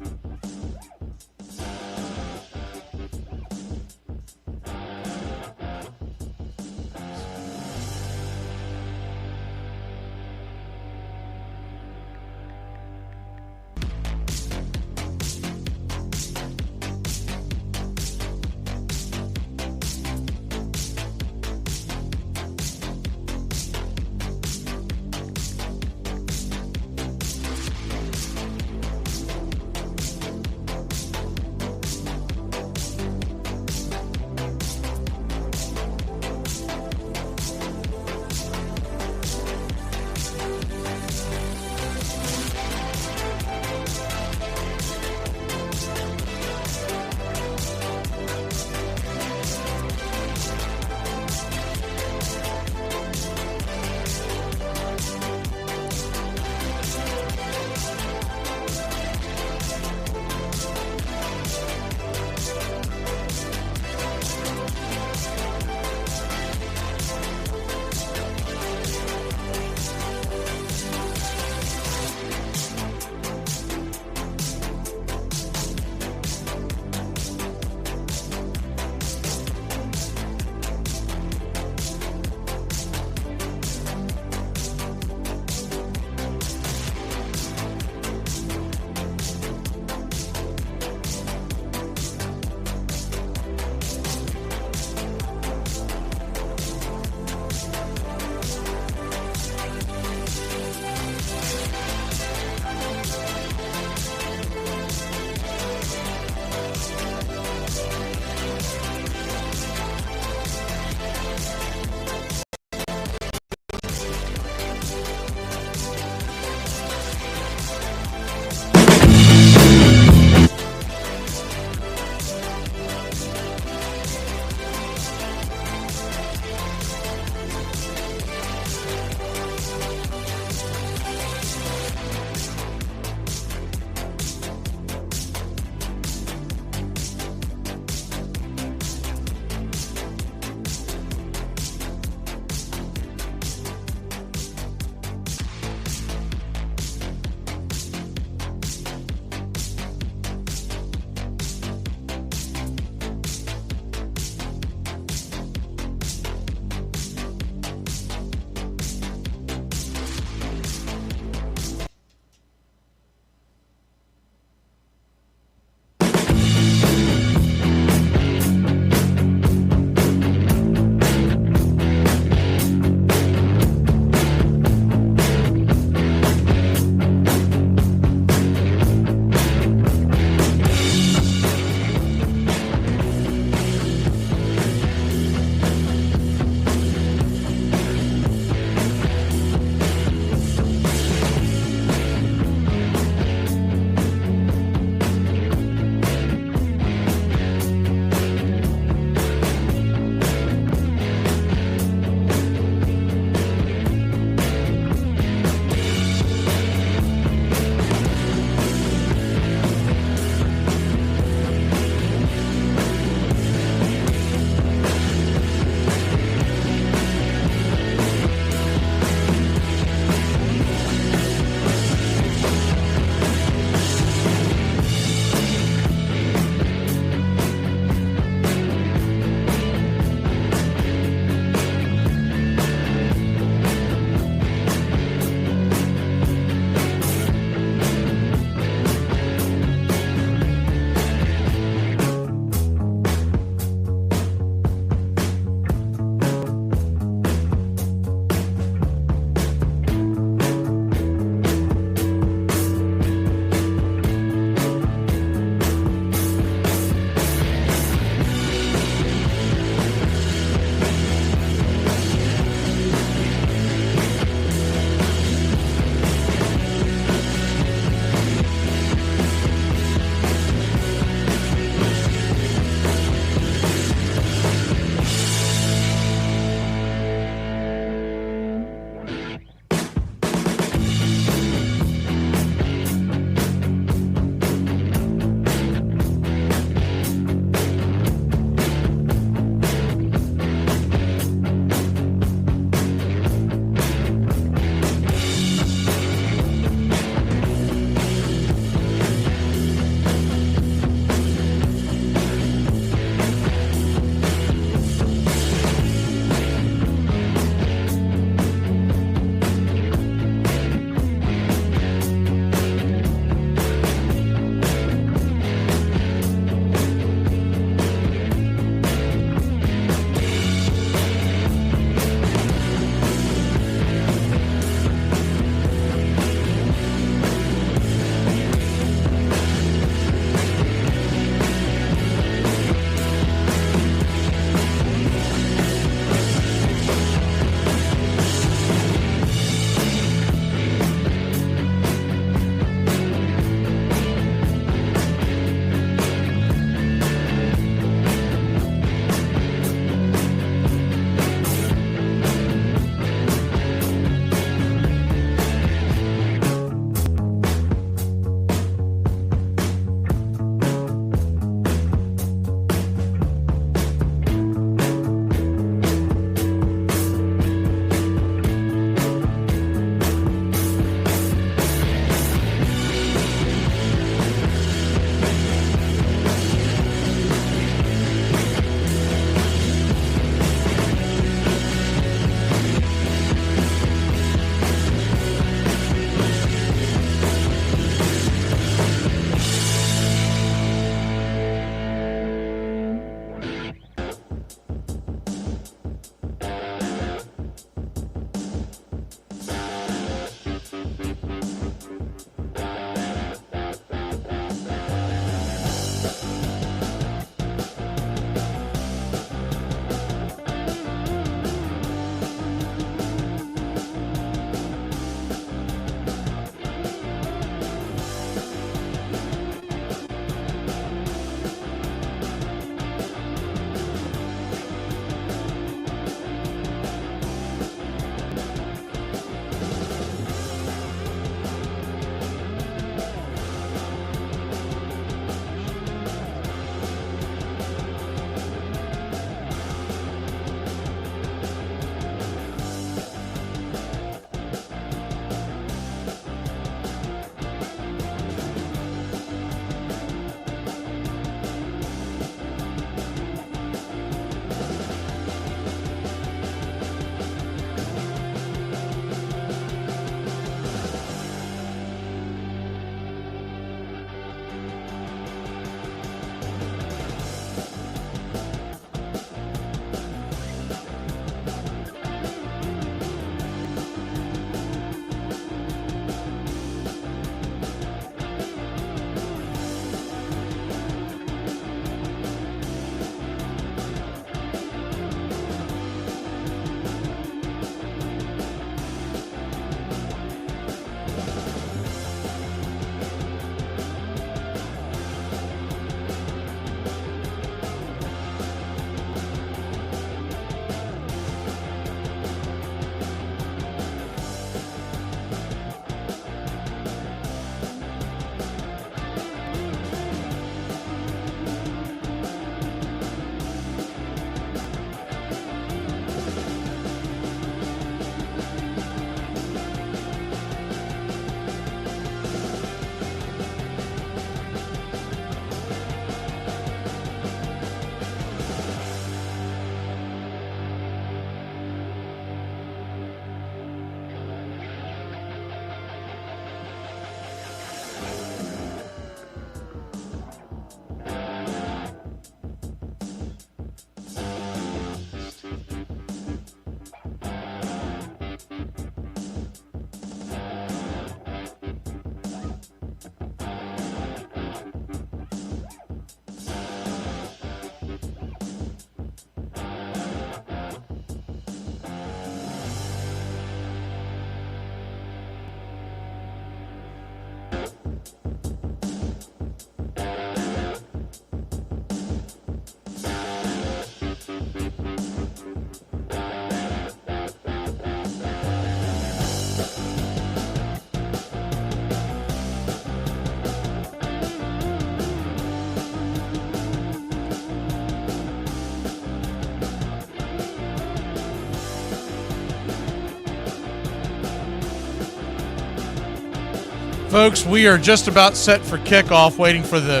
Folks, we are just about set for kickoff, waiting for the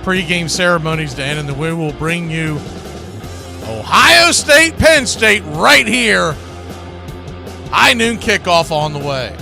pregame ceremonies to end, and then we will bring you Ohio State, Penn State right here. High Noon Kickoff on the way.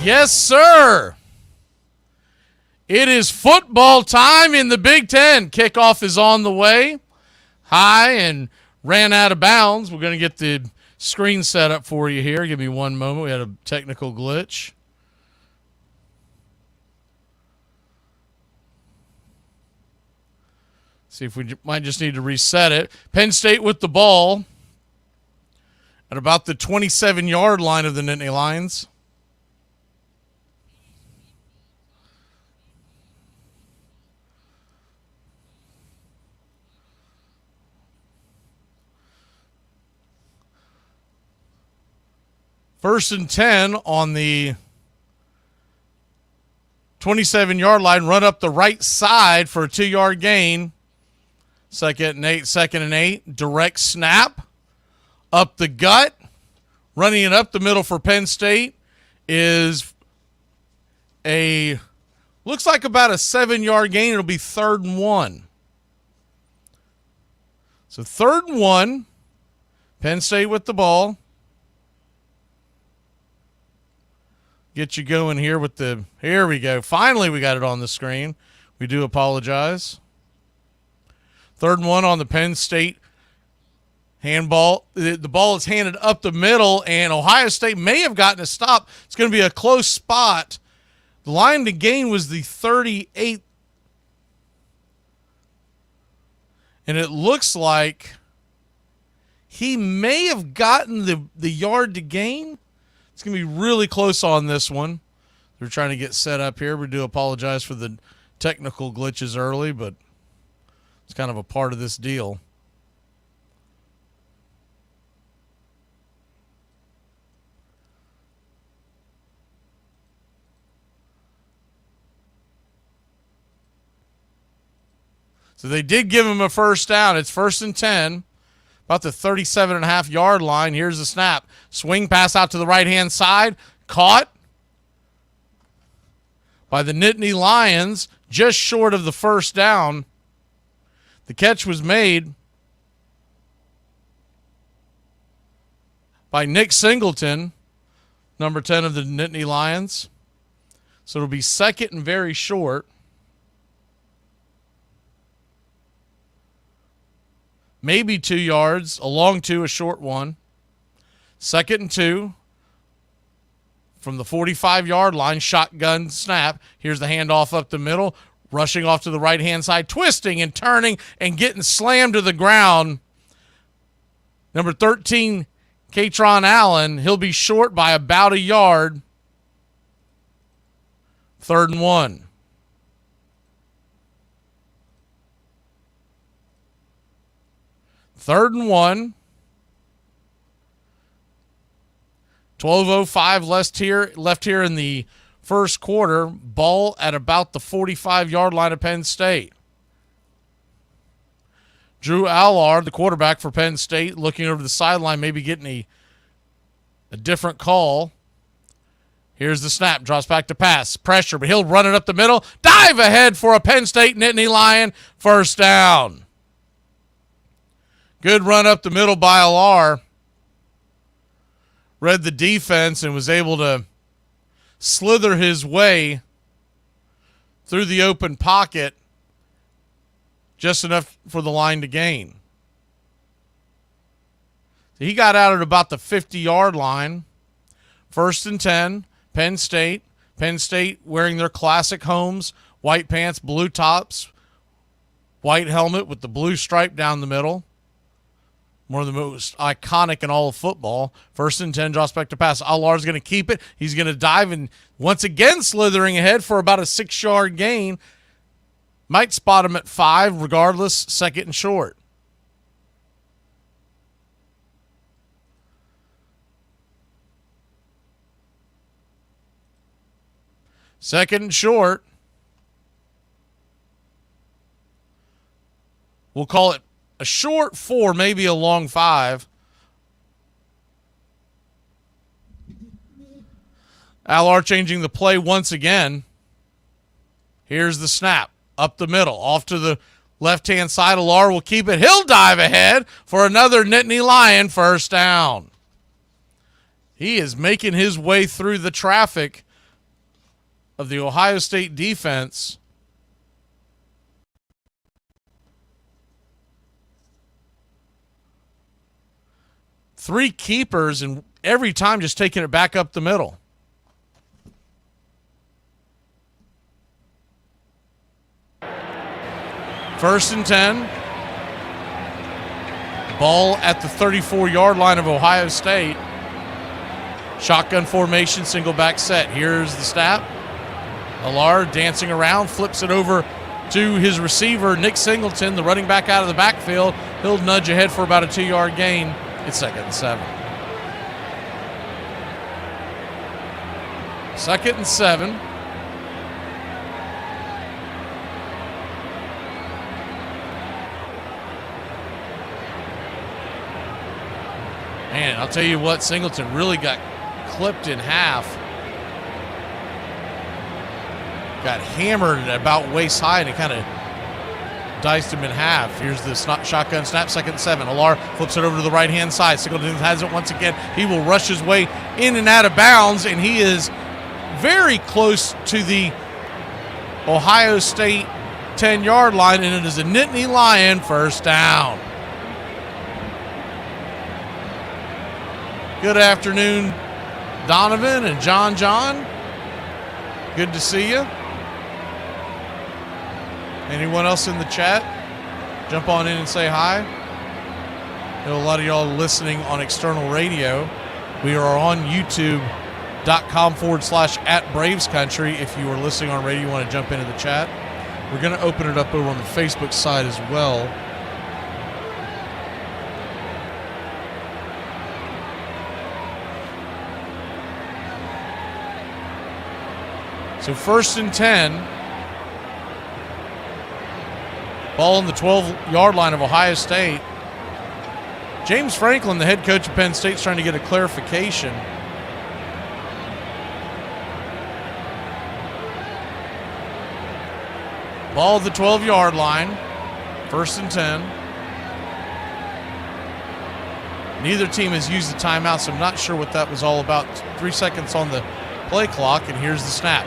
Yes, sir. It is football time in the Big Ten. Kickoff is on the way. High and ran out of bounds. We're going to get the screen set up for you here. Give me one moment. We had a technical glitch. See if we might just need to reset it. Penn State with the ball at about the 27-yard line of the Nittany-Lions. First and 10 on the 27-yard line. Run up the right side for a 2-yard gain. Second and eight. Direct snap. Up the gut. Running it up the middle for Penn State is looks like about a 7-yard gain. It'll be 3rd and 1. So 3rd and 1. Penn State with the ball. Get you going here with here we go. Finally, we got it on the screen. We do apologize. 3rd and 1 on the Penn State handball. The ball is handed up the middle, and Ohio State may have gotten a stop. It's going to be a close spot. The line to gain was the 38. And it looks like he may have gotten the yard to gain. It's going to be really close on this one. They're trying to get set up here. We do apologize for the technical glitches early, but it's kind of a part of this deal. So they did give him a first down. It's 1st and 10, about the 37.5-yard line. Here's the snap. Swing pass out to the right-hand side. Caught by the Nittany-Lions, just short of the first down. The catch was made by Nick Singleton, number 10 of the Nittany-Lions. So it'll be 2nd and very short. Maybe 2 yards, a long 2, a short 1. 2nd and 2 from the 45-yard line, shotgun snap. Here's the handoff up the middle, rushing off to the right-hand side, twisting and turning and getting slammed to the ground. Number 13, Katron Allen, he'll be short by about a yard. 3rd and 1. 3rd and 1. 12:05 left here in the first quarter. Ball at about the 45-yard line of Penn State. Drew Allard, the quarterback for Penn State, looking over the sideline, maybe getting a different call. Here's the snap. Drops back to pass. Pressure, but he'll run it up the middle. Dive ahead for a Penn State Nittany-Lion. First down. Good run up the middle by Allard. Read the defense and was able to slither his way through the open pocket just enough for the line to gain. So he got out at about the 50-yard line. 1st and 10, Penn State. Penn State wearing their classic homes, white pants, blue tops, white helmet with the blue stripe down the middle. One of the most iconic in all of football. 1st and 10, drops back to pass. Allard's going to keep it. He's going to dive and once again slithering ahead for about a 6-yard gain. Might spot him at 5, regardless, 2nd and short. Second and short. We'll call it a short 4, maybe a long 5. Allard changing the play once again. Here's the snap. Up the middle. Off to the left-hand side. Allard will keep it. He'll dive ahead for another Nittany-Lion first down. He is making his way through the traffic of the Ohio State defense. Three keepers, and every time just taking it back up the middle. First and 10. Ball at the 34-yard line of Ohio State. Shotgun formation, single back set. Here's the snap. Allard dancing around, flips it over to his receiver, Nick Singleton, the running back out of the backfield. He'll nudge ahead for about a 2-yard gain. It's 2nd and 7. 2nd and 7. Man, I'll tell you what, Singleton really got clipped in half. Got hammered at about waist high, and it kind of diced him in half. Here's the shotgun snap, 2nd and 7. Allard flips it over to the right-hand side. Singleton has it once again. He will rush his way in and out of bounds, and he is very close to the Ohio State 10-yard line, and it is a Nittany-Lion first down. Good afternoon, Donovan and John. Good to see you. Anyone else in the chat? Jump on in and say hi. I know a lot of y'all listening on external radio. We are on youtube.com/@BravesCountry. If you are listening on radio, you want to jump into the chat. We're going to open it up over on the Facebook side as well. So 1st and 10. Ball on the 12-yard line of Ohio State. James Franklin, the head coach of Penn State, is trying to get a clarification. Ball at the 12-yard line. 1st and 10. Neither team has used the timeout, so I'm not sure what that was all about. 3 seconds on the play clock, and here's the snap.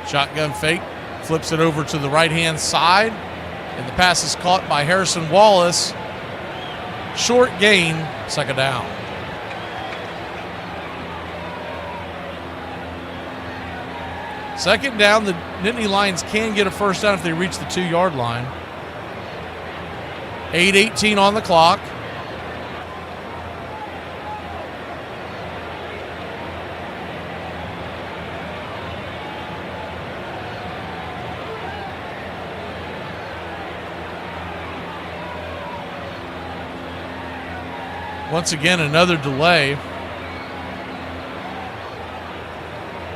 Shotgun fake. Flips it over to the right-hand side, and the pass is caught by Harrison Wallace. Short gain, 2nd down. Second down, the Nittany-Lions can get a first down if they reach the 2-yard line. 8:18 on the clock. Once again, another delay.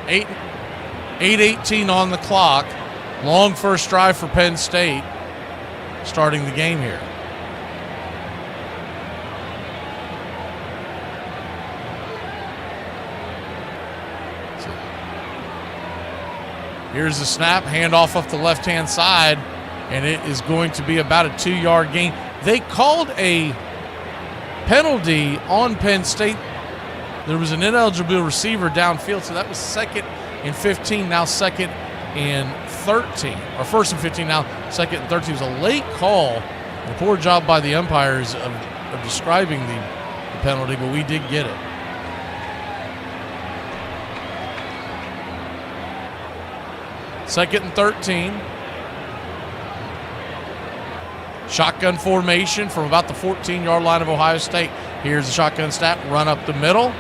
8:18 on the clock. Long first drive for Penn State, starting the game here. Here's the snap, handoff off the left-hand side, and it is going to be about a 2-yard gain. They called a penalty on Penn State. There was an ineligible receiver downfield, so that was 2nd and 15, now 2nd and 13. Or 1st and 15, now 2nd and 13. It was a late call. A poor job by the umpires of describing the penalty, but we did get it. Second and 13. Shotgun formation from about the 14-yard line of Ohio State. Here's the shotgun snap, run up the middle.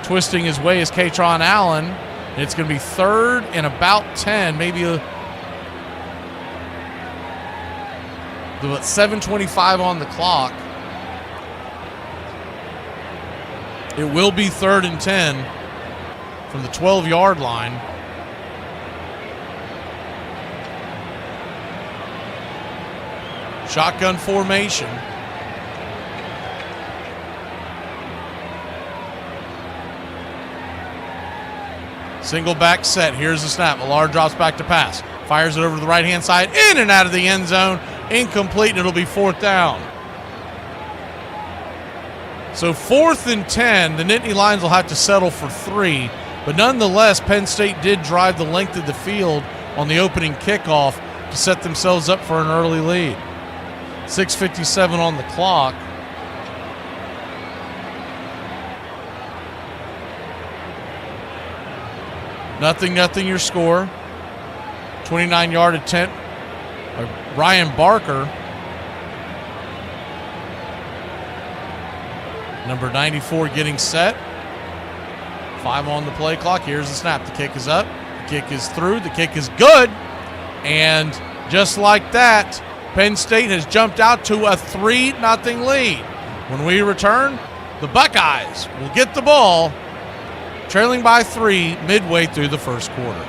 Twisting his way is Katron Allen. And it's going to be 3rd and about 10, maybe about 7:25 on the clock. It will be 3rd and 10 from the 12-yard line. Shotgun formation. Single back set. Here's the snap. Millard drops back to pass. Fires it over to the right-hand side. In and out of the end zone. Incomplete, and it'll be 4th down. So 4th and 10. The Nittany-Lions will have to settle for 3. But nonetheless, Penn State did drive the length of the field on the opening kickoff to set themselves up for an early lead. 6:57 on the clock. Nothing your score. 29-yard attempt by Ryan Barker. Number 94 getting set. 5 on the play clock. Here's the snap. The kick is up. The kick is through. The kick is good. And just like that, Penn State has jumped out to a 3-0 lead. When we return, the Buckeyes will get the ball, trailing by 3 midway through the first quarter.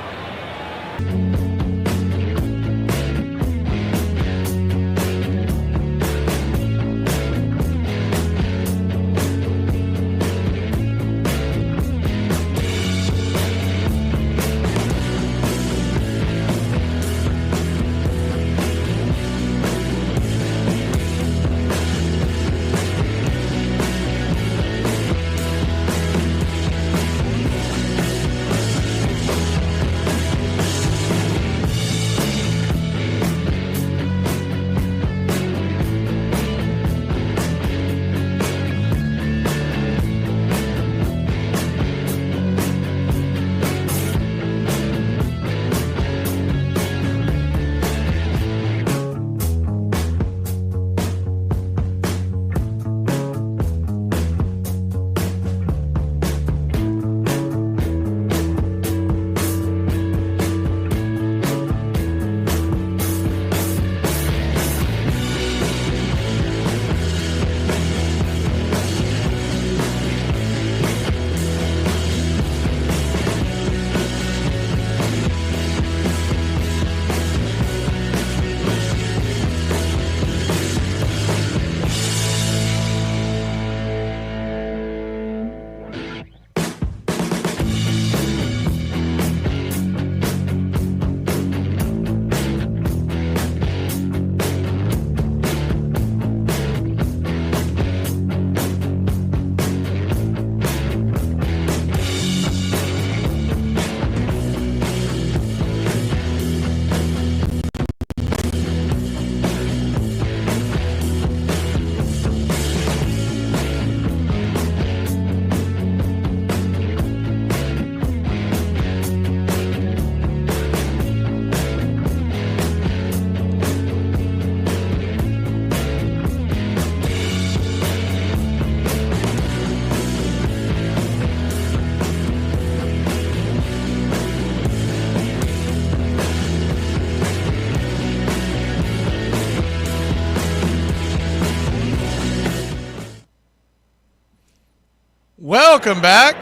Welcome back.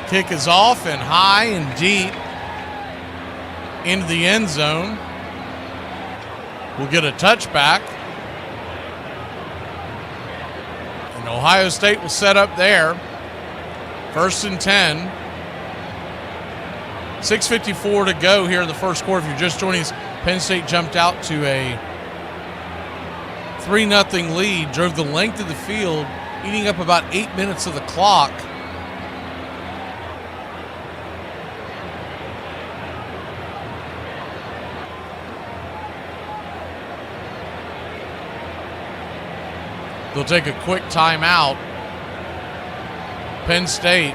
Kick is off and high and deep into the end zone. We'll get a touchback. And Ohio State will set up there. 1st and 10. 6:54 to go here in the first quarter. If you're just joining us, Penn State jumped out to a 3-0 lead, drove the length of the field, eating up about 8 minutes of the clock. They'll take a quick timeout. Penn State.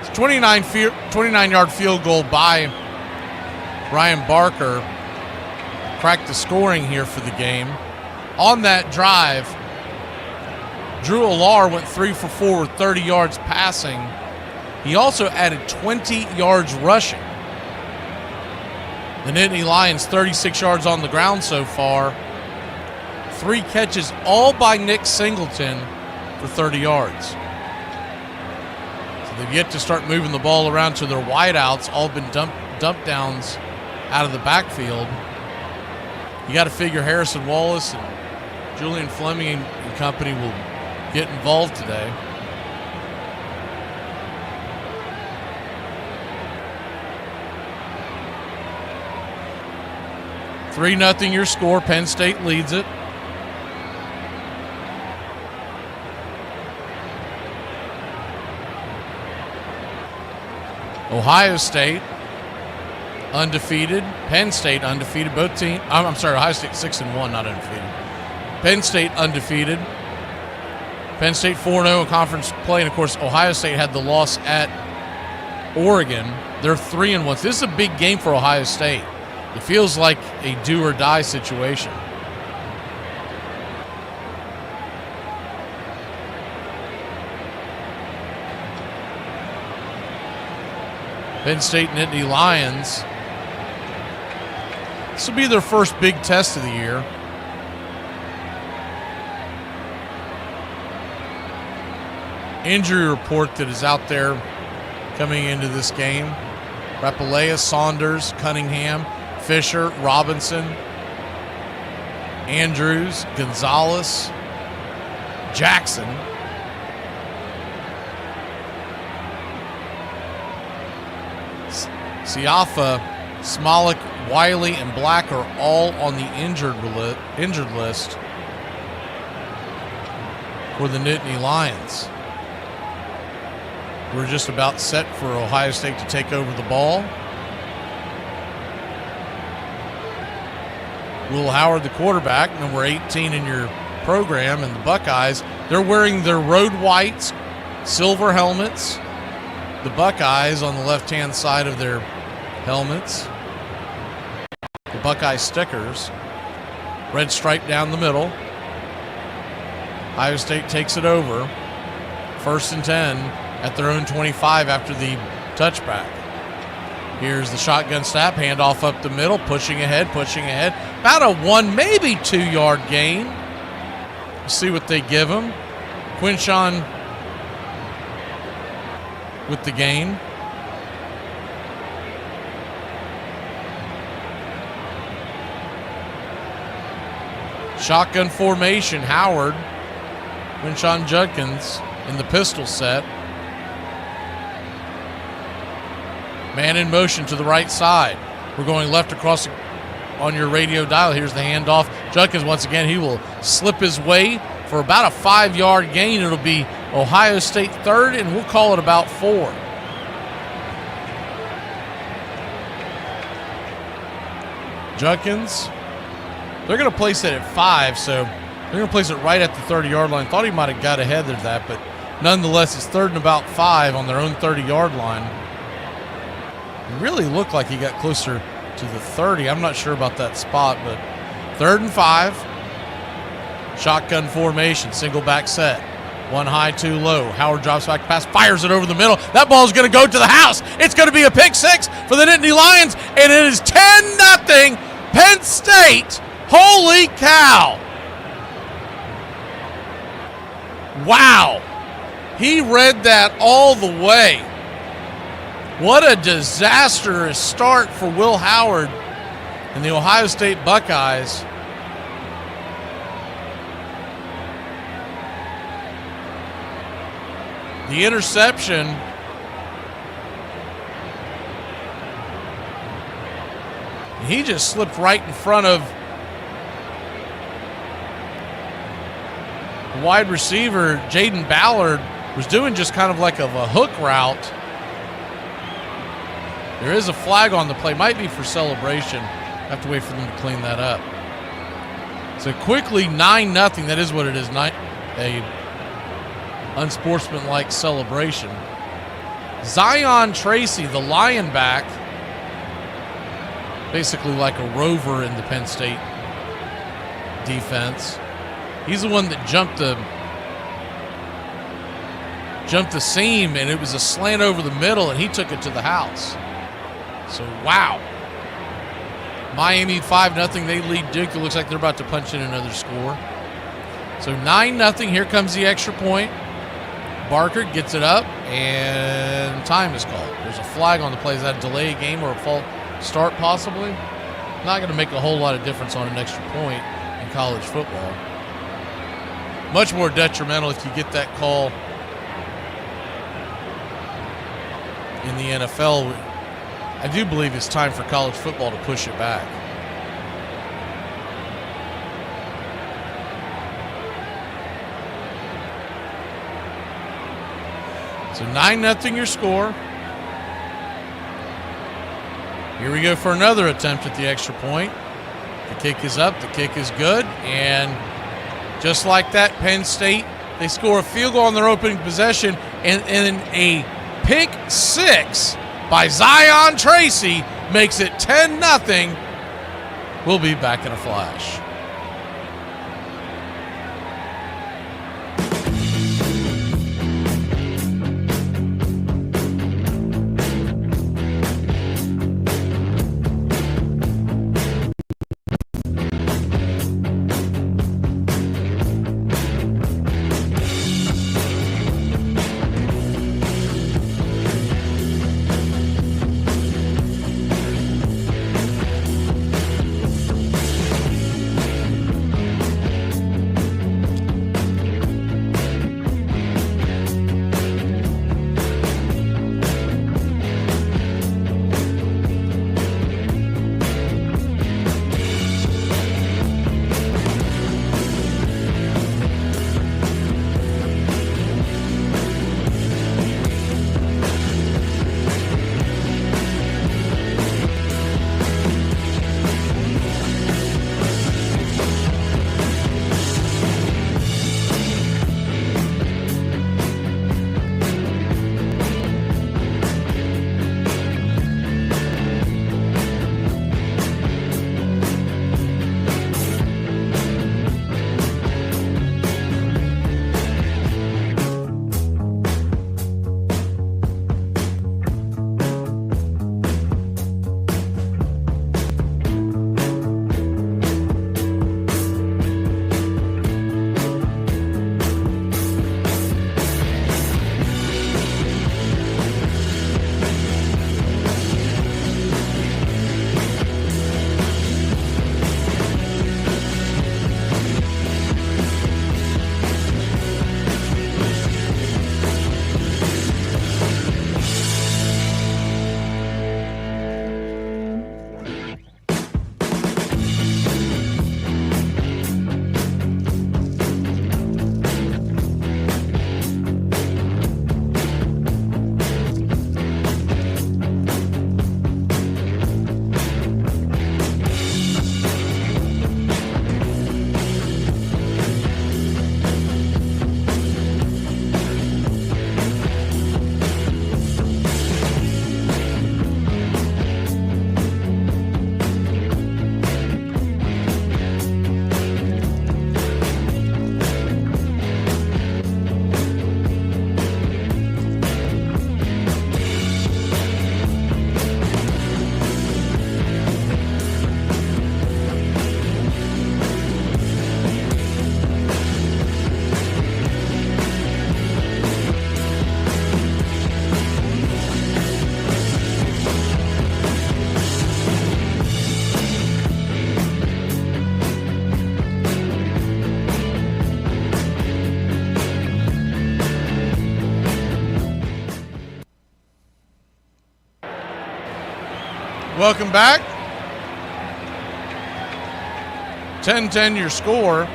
It's a 29-yard field goal by Ryan Barker. Cracked the scoring here for the game. On that drive, Drew Allar went 3 for 4 with 30 yards passing. He also added 20 yards rushing. The Nittany-Lions 36 yards on the ground so far. 3 catches, all by Nick Singleton for 30 yards. So they've yet to start moving the ball around to their wideouts, all been dump downs out of the backfield. You got to figure Harrison Wallace and Julian Fleming and company will get involved today. $3-0 your score. Penn State leads it. Ohio State undefeated. Penn State undefeated. Both teams. I'm sorry. Ohio State 6-1, not undefeated. Penn State undefeated. Penn State 4-0 in conference play, and of course Ohio State had the loss at Oregon. They're 3-1. This is a big game for Ohio State. It feels like a do or die situation. Penn State Nittany-Lions. This will be their first big test of the year. Injury report that is out there coming into this game. Rapalea, Saunders, Cunningham, Fisher, Robinson, Andrews, Gonzalez, Jackson. Siafa, Smolik, Wiley, and Black are all on the injured list for the Nittany-Lions. We're just about set for Ohio State to take over the ball. Will Howard, the quarterback, number 18 in your program, and the Buckeyes, they're wearing their road whites, silver helmets. The Buckeyes on the left-hand side of their helmets. The Buckeye stickers. Red stripe down the middle. Ohio State takes it over. 1st and 10 at their own 25 after the touchback. Here's the shotgun snap, handoff up the middle, pushing ahead. About a 1, maybe 2-yard gain. We'll see what they give him. Quinshawn with the gain. Shotgun formation, Howard, Quinshawn Judkins in the pistol set. Man in motion to the right side. We're going left across on your radio dial. Here's the handoff. Judkins, once again, he will slip his way for about a 5-yard gain. It'll be Ohio State 3rd, and we'll call it about 4. Judkins, they're going to place it at 5, so they're going to place it right at the 30-yard line. Thought he might have got ahead of that, but nonetheless, it's 3rd and about 5 on their own 30-yard line. It really looked like he got closer to the 30. I'm not sure about that spot, but 3rd and 5. Shotgun formation, single back set. 1 high, 2 low. Howard drops back pass, fires it over the middle. That ball is going to go to the house. It's going to be a pick 6 for the Nittany-Lions, and it is 10-0 Penn State. Holy cow. Wow. He read that all the way. What a disastrous start for Will Howard and the Ohio State Buckeyes. The interception. He just slipped right in front of the wide receiver. Jaden Ballard was doing just kind of like a hook route. There is a flag on the play. Might be for celebration. Have to wait for them to clean that up. So quickly, 9-0. That is what it is. A unsportsmanlike celebration. Zion Tracy, the Lion back, basically like a rover in the Penn State defense. He's the one that jumped the seam, and it was a slant over the middle, and he took it to the house. So, wow. Miami 5-0. They lead Duke. It looks like they're about to punch in another score. So 9-0. Here comes the extra point. Barker gets it up, and time is called. There's a flag on the play. Is that a delay game or a false start possibly? Not going to make a whole lot of difference on an extra point in college football. Much more detrimental if you get that call in the NFL. I do believe it's time for college football to push it back. So 9-0 your score. Here we go for another attempt at the extra point. The kick is up. The kick is good. And just like that, Penn State, they score a field goal on their opening possession. And a pick six by Zion Tracy makes it 10-0. We'll be back in a flash. welcome back. 10-10 your score.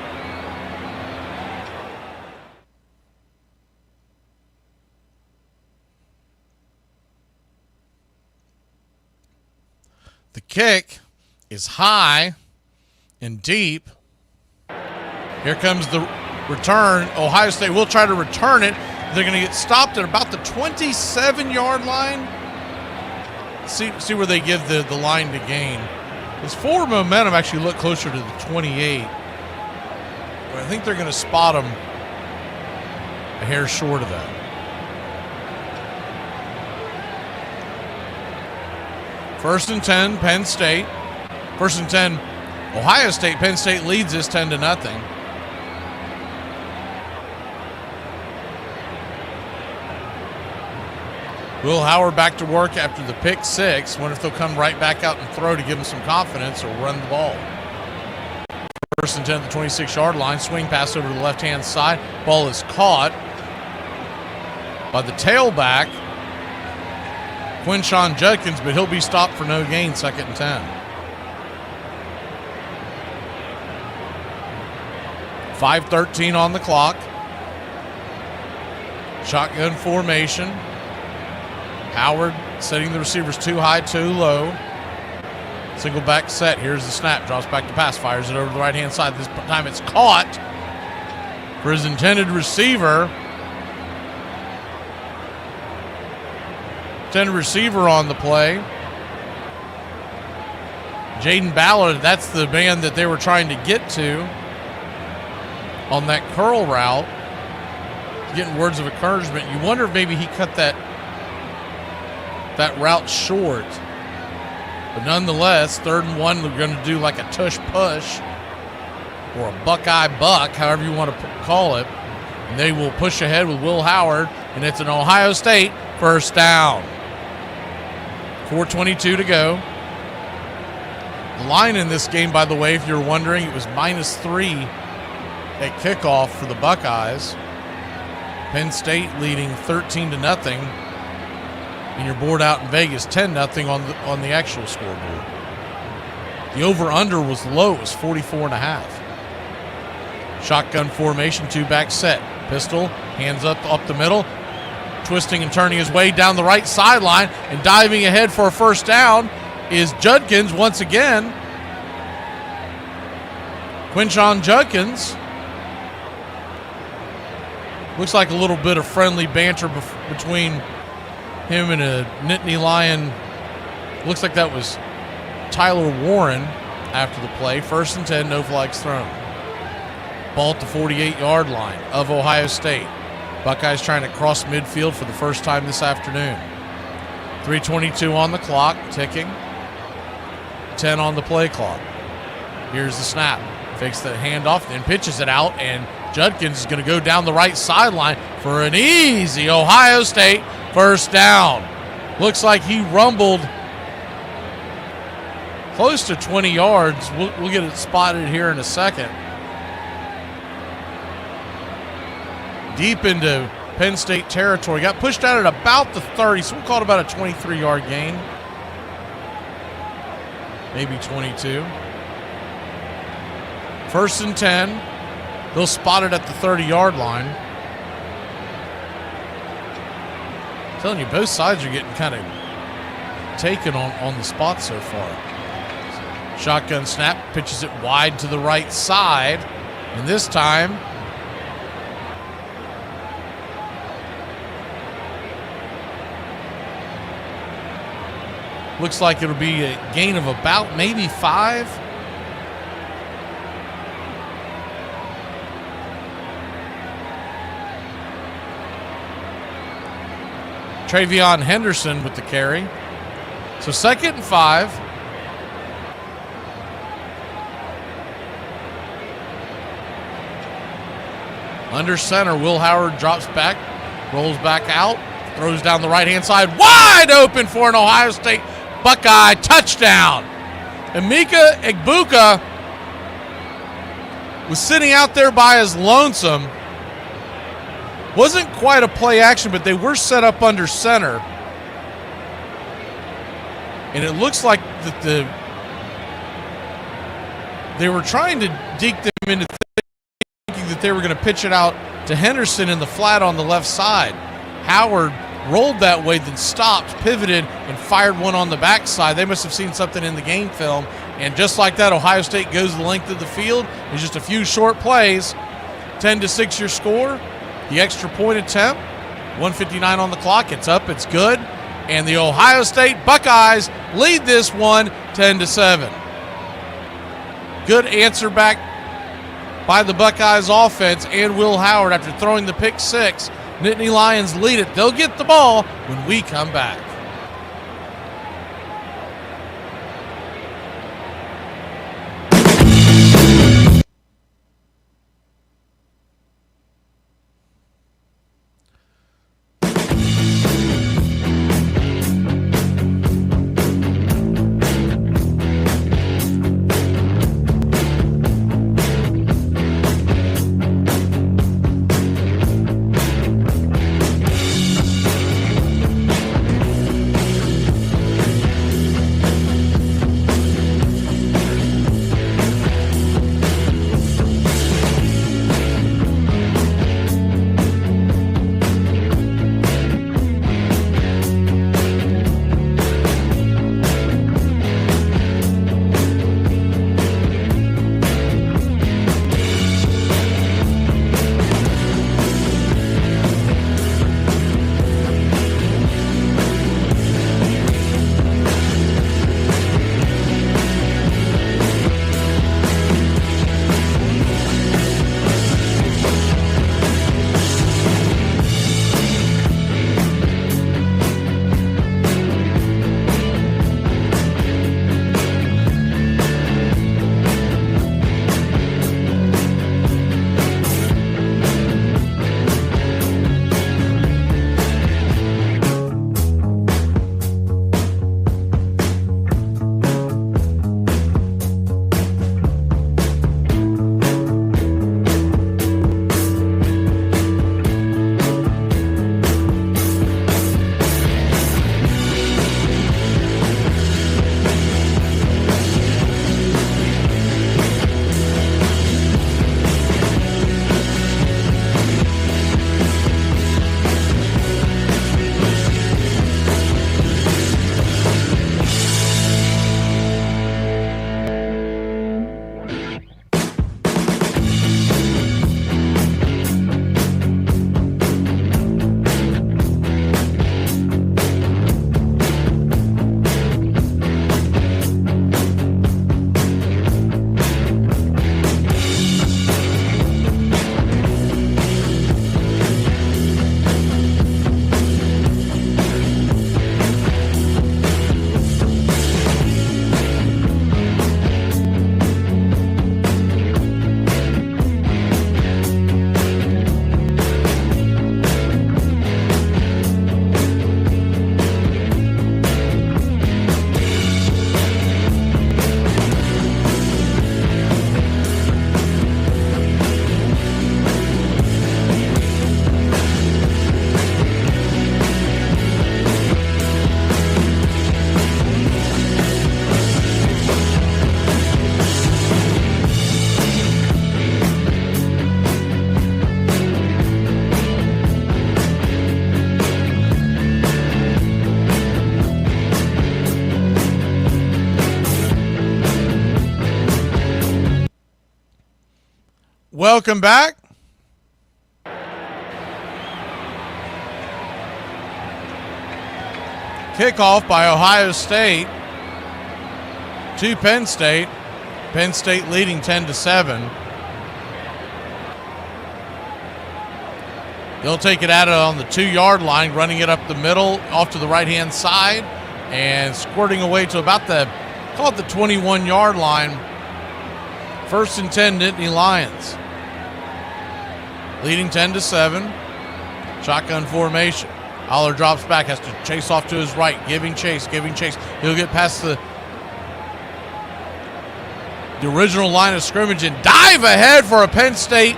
The kick is high and deep. Here comes the return. Ohio State will try to return it. They're going to get stopped at about the 27-yard line. See where they give the line to gain. This forward momentum actually look closer to the 28. But I think they're going to spot them a hair short of that. First and 10, Penn State. First and 10, Ohio State. Penn State leads this 10-0. Will Howard back to work after the pick six. Wonder if they'll come right back out and throw to give him some confidence or run the ball. First and 10 at the 26-yard line. Swing pass over to the left-hand side. Ball is caught by the tailback, Quinshon Judkins, but he'll be stopped for no gain, 2nd and 10. 5:13 on the clock. Shotgun formation. Howard setting the receivers too high, too low. Single back set. Here's the snap. Drops back to pass. Fires it over to the right-hand side. This time it's caught for his intended receiver. Intended receiver on the play. Jaden Ballard, that's the man that they were trying to get to on that curl route. Getting words of encouragement. You wonder if maybe he cut that route short. But nonetheless, 3rd and 1, they're going to do like a tush push or a Buckeye buck, however you want to call it. And they will push ahead with Will Howard, and it's an Ohio State first down. 4:22 to go. The line in this game, by the way, if you're wondering, it was -3 at kickoff for the Buckeyes. Penn State leading 13-0. And you're bored out in Vegas, 10-0 on the actual scoreboard. The over-under was low. It was 44.5. Shotgun formation, 2-back set. Pistol, hands up the middle. Twisting and turning his way down the right sideline and diving ahead for a first down is Judkins once again. Quinshon Judkins. Looks like a little bit of friendly banter between him and a Nittany-Lion. Looks like that was Tyler Warren after the play. 1st and 10, no flags thrown. Ball at the 48-yard line of Ohio State. Buckeyes trying to cross midfield for the first time this afternoon. 3:22 on the clock, ticking. 10 on the play clock. Here's the snap. Fakes the handoff, then pitches it out, and Judkins is going to go down the right sideline for an easy Ohio State first down. Looks like he rumbled close to 20 yards. We'll get it spotted here in a second. Deep into Penn State territory. Got pushed out at about the 30, so we'll call it about a 23-yard gain. Maybe 22. 1st and 10. They'll spot it at the 30-yard line. I'm telling you, both sides are getting kind of taken on the spot so far. Shotgun snap, pitches it wide to the right side. And this time, looks like it'll be a gain of about maybe 5. Travion Henderson with the carry. So 2nd and 5. Under center, Will Howard drops back, rolls back out, throws down the right-hand side, wide open for an Ohio State Buckeye touchdown. Emeka Egbuka was sitting out there by his lonesome. Wasn't quite a play action, but they were set up under center. and it looks like that they were trying to deke them into thinking that they were going to pitch it out to Henderson in the flat on the left side. Howard rolled that way, then stopped, pivoted, and fired one on the backside. They must have seen something in the game film, and just like that, Ohio State goes the length of the field. It's just a few short plays. 10-6 your score. The extra point attempt, 1:59 on the clock. It's up, it's good, and the Ohio State Buckeyes lead this one 10-7. Good answer back by the Buckeyes offense and Will Howard after throwing the pick six. Nittany-Lions lead it. They'll get the ball when we come back. Welcome back. Kickoff by Ohio State to Penn State. Penn State leading 10-7. They'll take it out on the 2-yard line, running it up the middle, off to the right-hand side, and squirting away to about the 21-yard line. 1st and 10, Nittany-Lions. Leading 10-7. Shotgun formation. Aller drops back, has to chase off to his right, giving chase. He'll get past the original line of scrimmage and dive ahead for a Penn State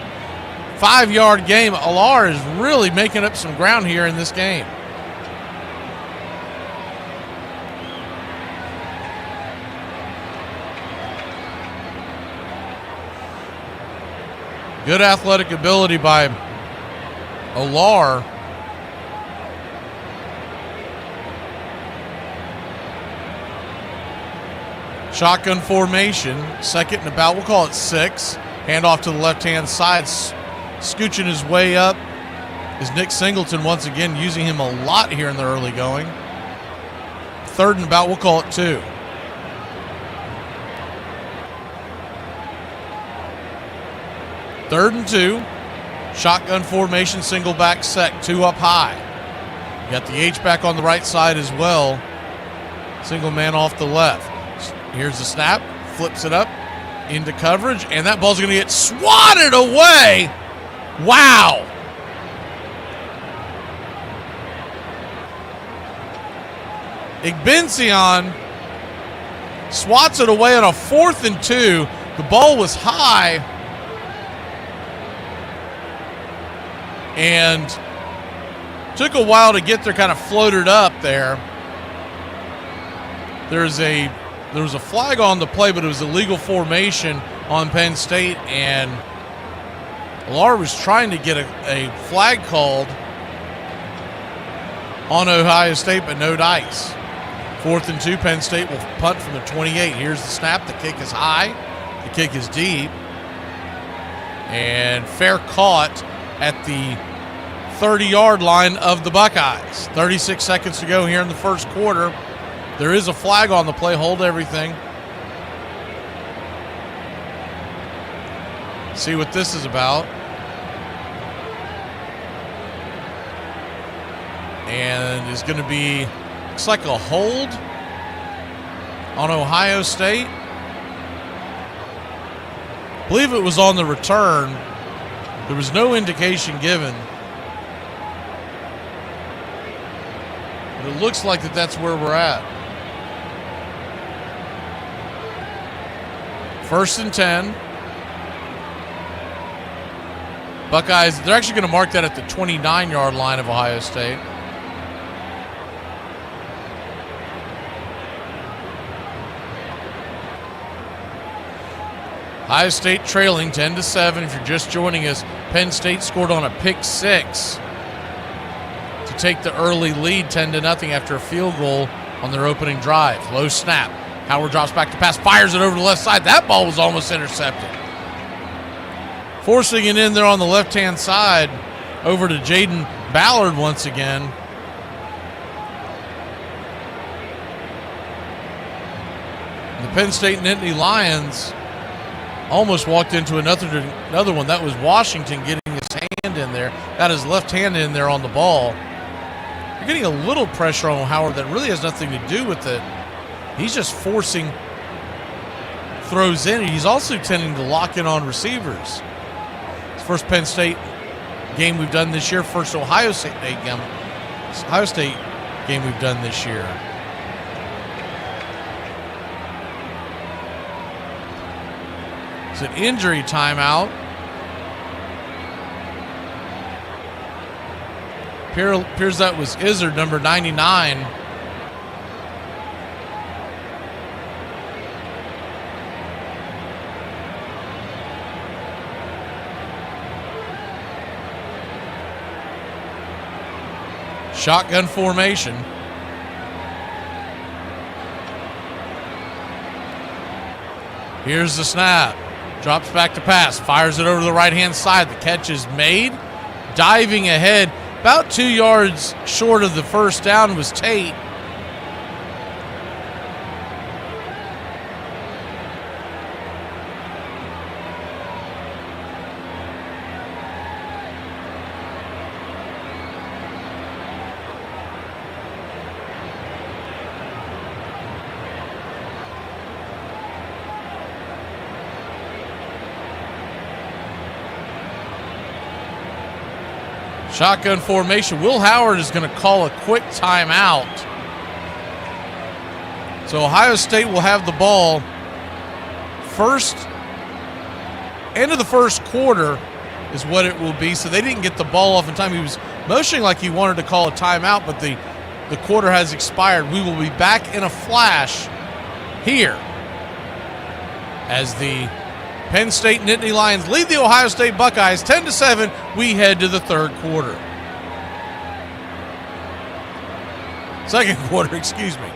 5-yard game. Aller is really making up some ground here in this game. Good athletic ability by Olar. Shotgun formation, second and about, we'll call it 6. Handoff to the left-hand side, scooching his way up is Nick Singleton once again, using him a lot here in the early going. Third and about, we'll call it 2. Third and 2, shotgun formation, single back set, 2 up high. You got the H-back on the right side as well. Single man off the left. Here's the snap, flips it up into coverage, and that ball's going to get swatted away. Wow. Igbenzion swats it away on a 4th and 2. The ball was high and took a while to get there, kind of floated up there. There was a flag on the play, but it was illegal formation on Penn State, and Olar was trying to get a flag called on Ohio State, but no dice. 4th and 2, Penn State will punt from the 28. Here's the snap. The kick is high. The kick is deep. And fair caught at the 30-yard line of the Buckeyes. 36 seconds to go here in the first quarter. There is a flag on the play. Hold everything. See what this is about. And it's going to be, looks like a hold on Ohio State. I believe it was on the return. There was no indication given. But it looks like that's where we're at. 1st and 10. Buckeyes, they're actually going to mark that at the 29-yard line of Ohio State. Ohio State trailing 10-7. If you're just joining us, Penn State scored on a pick 6 to take the early lead 10-0 after a field goal on their opening drive. Low snap. Howard drops back to pass, fires it over the left side. That ball was almost intercepted. Forcing it in there on the left-hand side over to Jaden Ballard once again. The Penn State Nittany-Lions almost walked into another one. That was Washington getting his hand in there. Got his left hand in there on the ball. You're getting a little pressure on Howard that really has nothing to do with it. He's just forcing throws in. He's also tending to lock in on receivers. It's the first Penn State game we've done this year. First Ohio State game we've done this year. It's an injury timeout. Appears that was Izzard, number 99. Shotgun formation. Here's the snap. Drops back to pass. Fires it over to the right-hand side. The catch is made. Diving ahead. About 2 yards short of the first down was Tate. Shotgun formation. Will Howard is going to call a quick timeout. So Ohio State will have the ball end of the first quarter is what it will be. So they didn't get the ball off in time. He was motioning like he wanted to call a timeout, but the quarter has expired. We will be back in a flash here as the Penn State Nittany-Lions lead the Ohio State Buckeyes 10-7. We head to the third quarter. Second quarter, excuse me.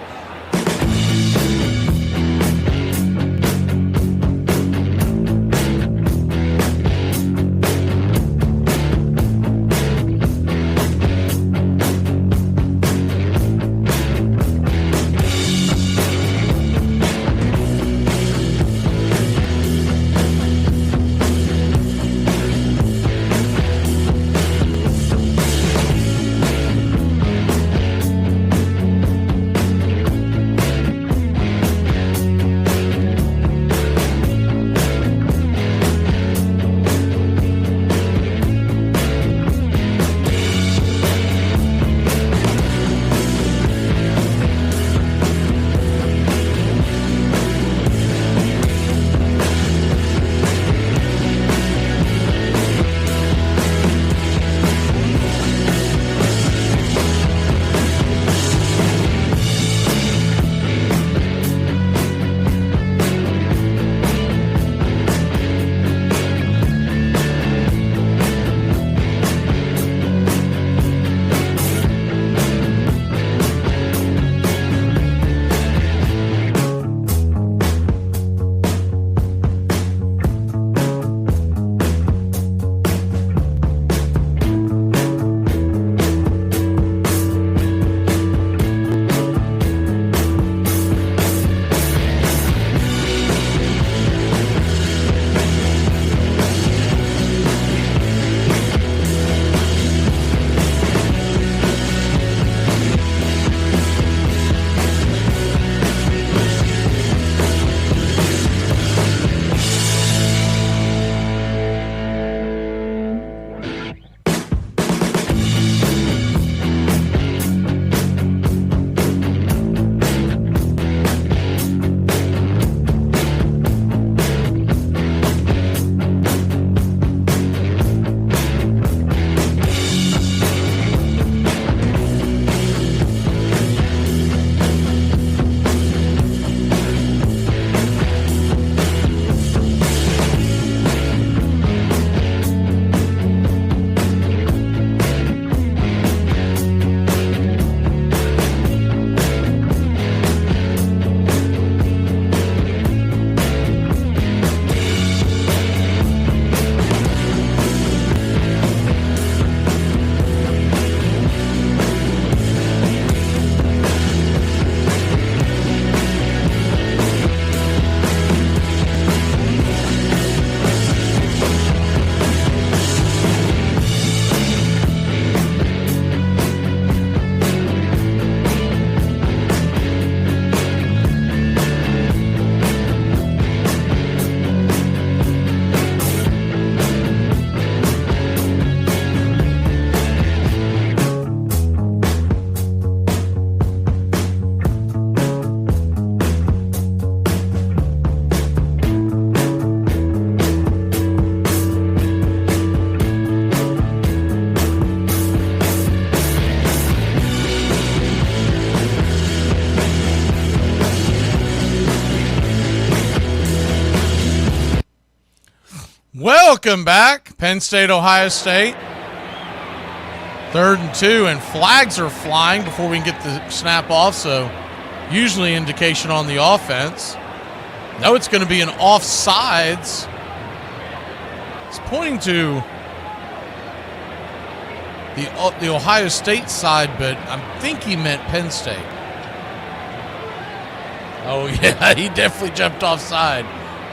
Welcome back, Penn State, Ohio State. 3rd and 2, and flags are flying before we can get the snap off, so usually indication on the offense. No, it's going to be an offsides. It's pointing to the Ohio State side, but I think he meant Penn State. Oh, yeah, he definitely jumped offside.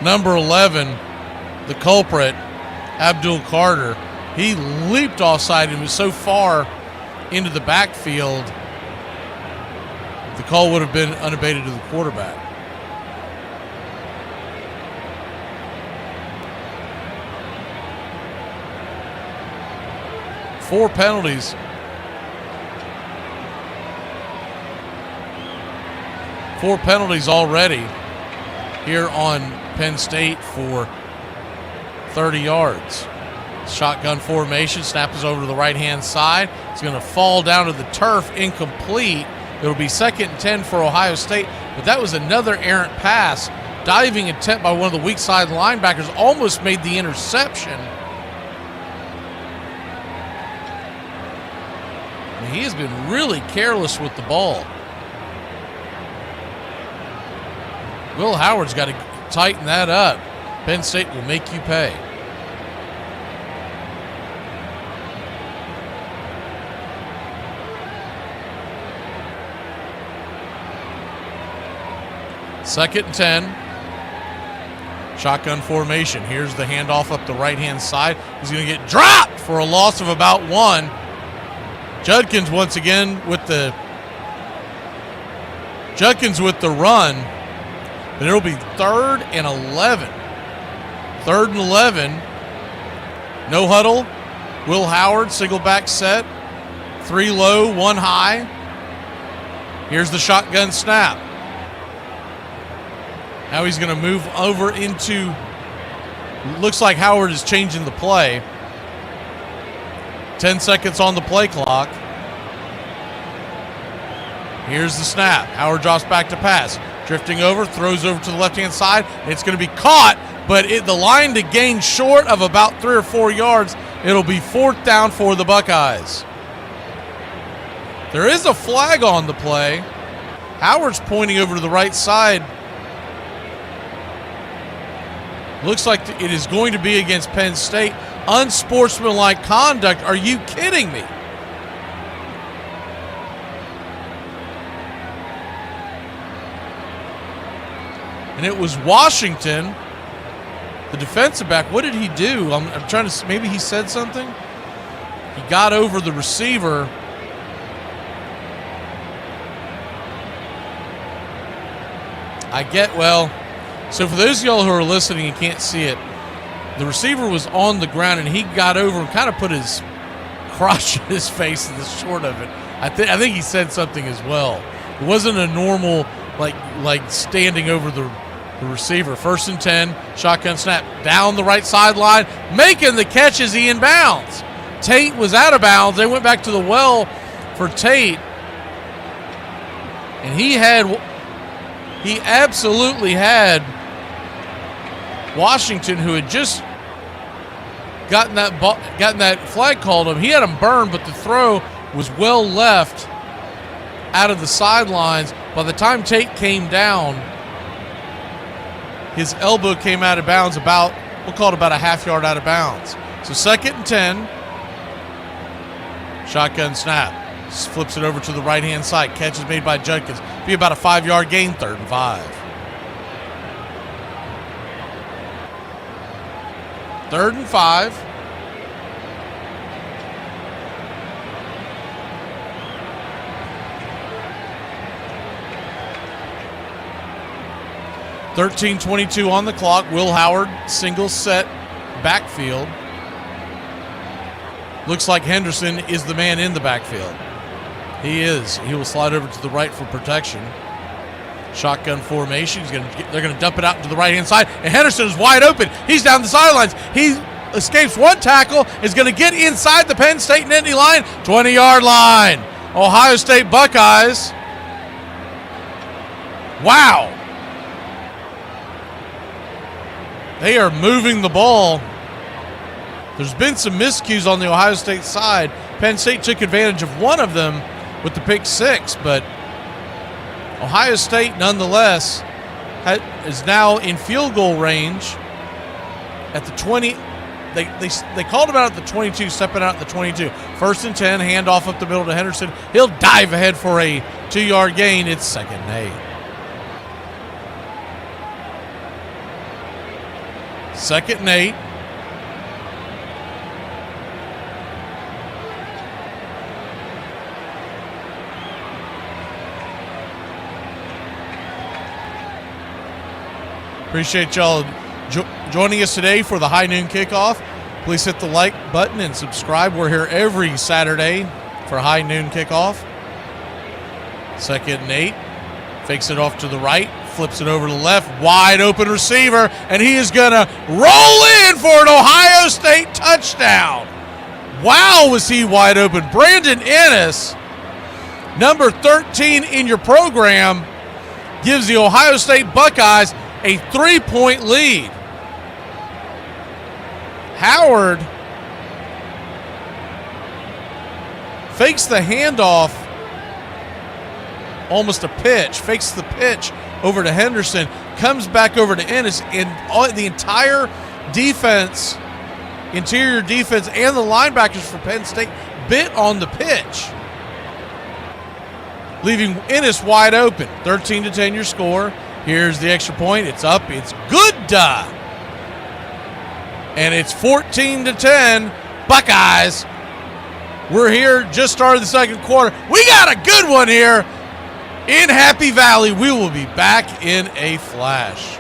Number 11, the culprit, Abdul Carter, he leaped offside and was so far into the backfield, the call would have been unabated to the quarterback. Four penalties. Four penalties already here on Penn State for 30 yards. Shotgun formation, snap is over to the right-hand side. It's going to fall down to the turf, incomplete. It'll be 2nd and 10 for Ohio State, but that was another errant pass diving attempt by one of the weak side linebackers almost made the interception. And he has been really careless with the ball. Will Howard's got to tighten that up. Penn State will make you pay. Second and 10. Shotgun formation. Here's the handoff up the right-hand side. He's going to get dropped for a loss of about 1. Judkins once again with the run. And it'll be 3rd and 11. 3rd and 11. No huddle. Will Howard, single back set. 3 low, 1 high. Here's the shotgun snap. Now he's going to move over into, looks like Howard is changing the play. 10 seconds on the play clock. Here's the snap. Howard drops back to pass. Drifting over, throws over to the left-hand side. It's going to be caught, but the line to gain short of about 3 or 4 yards. It'll be 4th down for the Buckeyes. There is a flag on the play. Howard's pointing over to the right side. Looks like it is going to be against Penn State. Unsportsmanlike conduct. Are you kidding me? And it was Washington, the defensive back. What did he do? I'm trying to, maybe he said something? He got over the receiver. So for those of y'all who are listening and can't see it, the receiver was on the ground and he got over and kind of put his crotch in his face in the short of it. I think he said something as well. It wasn't a normal like standing over the receiver. 1st and 10, shotgun snap down the right sideline, making the catch as he inbounds. Tate was out of bounds. They went back to the well for Tate, and he absolutely had Washington, who had just gotten that flag called him. He had him burned, but the throw was well left out of the sidelines. By the time Tate came down, his elbow came out of bounds we'll call it about a half yard out of bounds. So 2nd and 10. Shotgun snap. Flips it over to the right-hand side. Catch is made by Judkins. Be about a 5-yard gain, 3rd and 5. 3rd and 5. $13:22 on the clock. Will Howard, single set backfield. Looks like Henderson is the man in the backfield. He is. He will slide over to the right for protection. Shotgun formation. They're going to dump it out to the right-hand side, and Henderson is wide open. He's down the sidelines. He escapes one tackle, is going to get inside the Penn State Nittany-Lion, 20-yard line. Ohio State Buckeyes. Wow. They are moving the ball. There's been some miscues on the Ohio State side. Penn State took advantage of one of them with the pick 6, but Ohio State nonetheless is now in field goal range at the 20. They called him out at the 22, stepping out at the 22. 1st and 10, handoff up the middle to Henderson. He'll dive ahead for a 2-yard gain. It's 2nd and 8. 2nd and 8. Appreciate y'all joining us today for the High Noon Kickoff. Please hit the like button and subscribe. We're here every Saturday for High Noon Kickoff. 2nd and 8. Fakes it off to the right. Flips it over to the left. Wide open receiver. And he is going to roll in for an Ohio State touchdown. Wow, was he wide open. Brandon Ennis, number 13 in your program, gives the Ohio State Buckeyes a 3-point lead. Howard fakes the handoff, almost a pitch, fakes the pitch over to Henderson, comes back over to Ennis, and the entire defense, interior defense, and the linebackers for Penn State bit on the pitch, leaving Ennis wide open. 13-10 your score. Here's the extra point. It's up. It's good. And it's 14-10 Buckeyes. We're here, just started the second quarter. We got a good one here in Happy Valley. We will be back in a flash.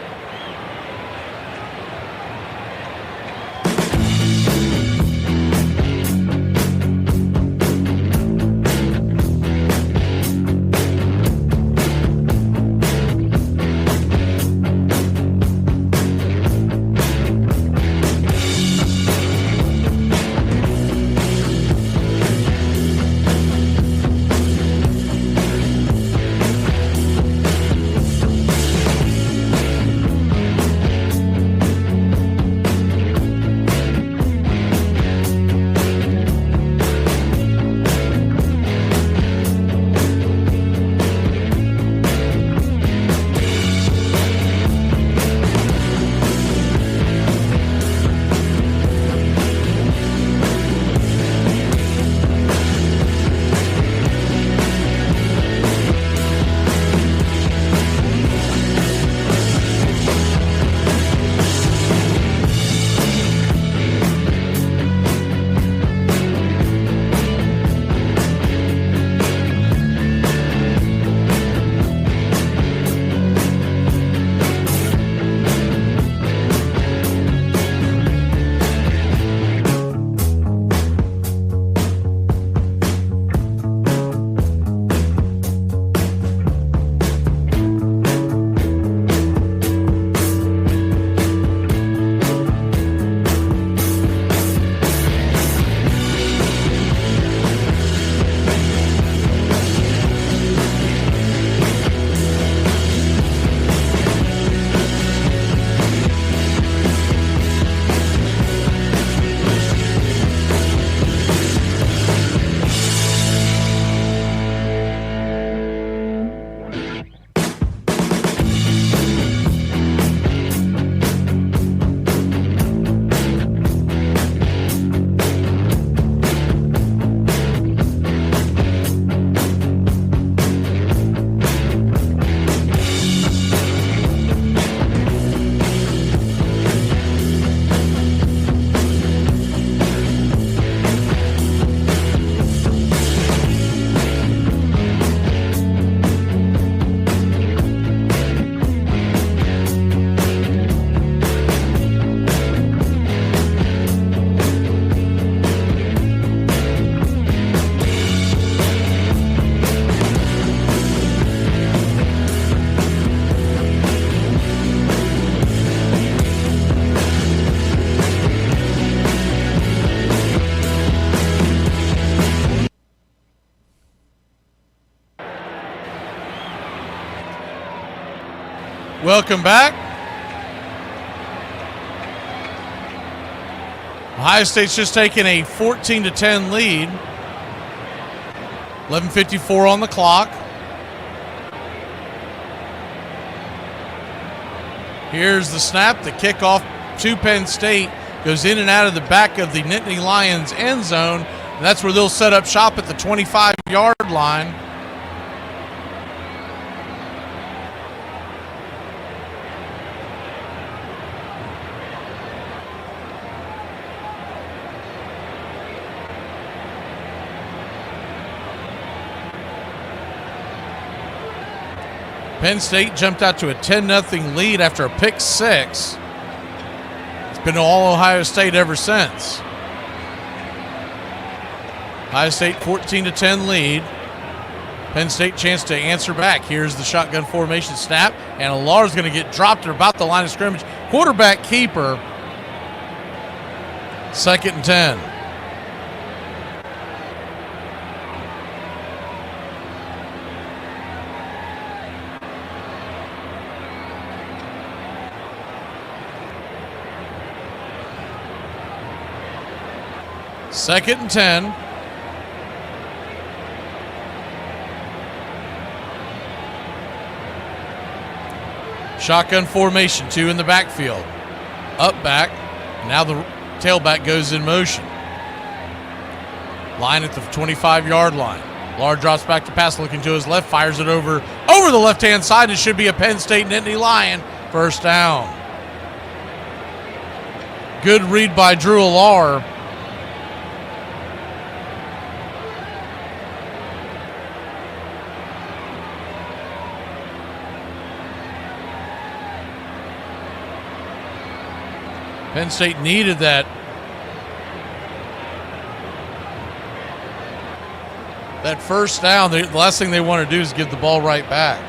Welcome back. Ohio State's just taken a 14-10 lead. 11:54 on the clock. Here's the snap. The kickoff to Penn State goes in and out of the back of the Nittany-Lions end zone. And that's where they'll set up shop at the 25-yard line. Penn State jumped out to a 10-0 lead after a pick six. It's been all Ohio State ever since. Ohio State 14-10 lead. Penn State chance to answer back. Here's the shotgun formation snap, and Alar's going to get dropped at about the line of scrimmage. Quarterback keeper. 2nd and 10. 2nd and 10. Shotgun formation, 2 in the backfield. Up back. Now the tailback goes in motion. Line at the 25-yard line. Lard drops back to pass, looking to his left, fires it over the left-hand side. It should be a Penn State Nittany-Lion first down. Good read by Drew Alar. Penn State needed that first down. The last thing they want to do is give the ball right back.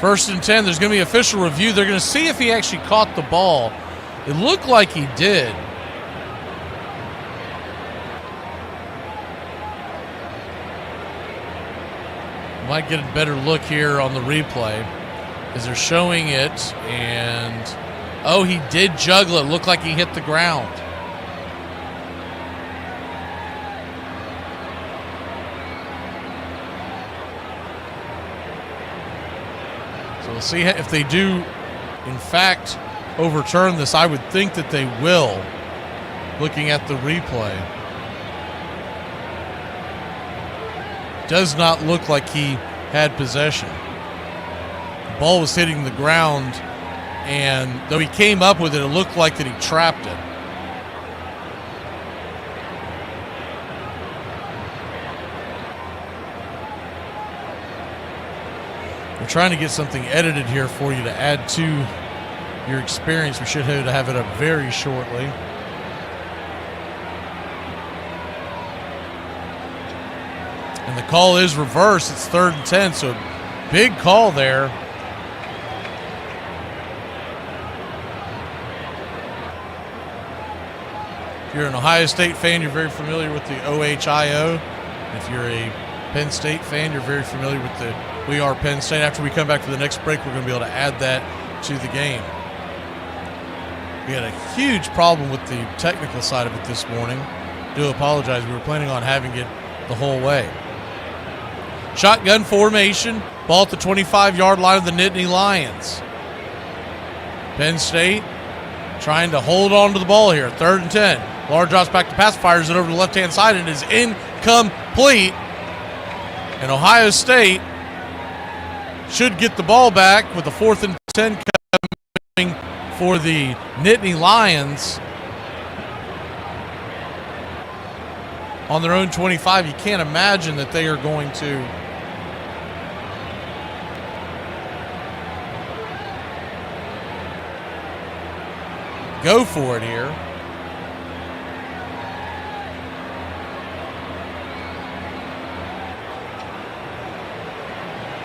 First and 10, there's going to be official review. They're going to see if he actually caught the ball. It looked like he did. Might get a better look here on the replay as they're showing it, and he did juggle it. Looked like he hit the ground. So we'll see if they do, in fact, overturn this. I would think that they will, looking at the replay. Does not look like he had possession. The ball was hitting the ground, and though he came up with it, it looked like that he trapped it. We're trying to get something edited here for you to add to your experience. We should have it up very shortly. And the call is reversed. It's 3rd and 10, so big call there. If you're an Ohio State fan, you're very familiar with the OHIO. If you're a Penn State fan, you're very familiar with the We Are Penn State. After we come back for the next break, we're going to be able to add that to the game. We had a huge problem with the technical side of it this morning. Do apologize. We were planning on having it the whole way. Shotgun formation. Ball at the 25-yard line of the Nittany-Lions. Penn State trying to hold on to the ball here. 3rd and 10. Lard drops back to pass, fires it over to the left-hand side, and is incomplete. And Ohio State should get the ball back with the 4th and 10 coming for the Nittany-Lions. On their own 25, you can't imagine that they are going to go for it here.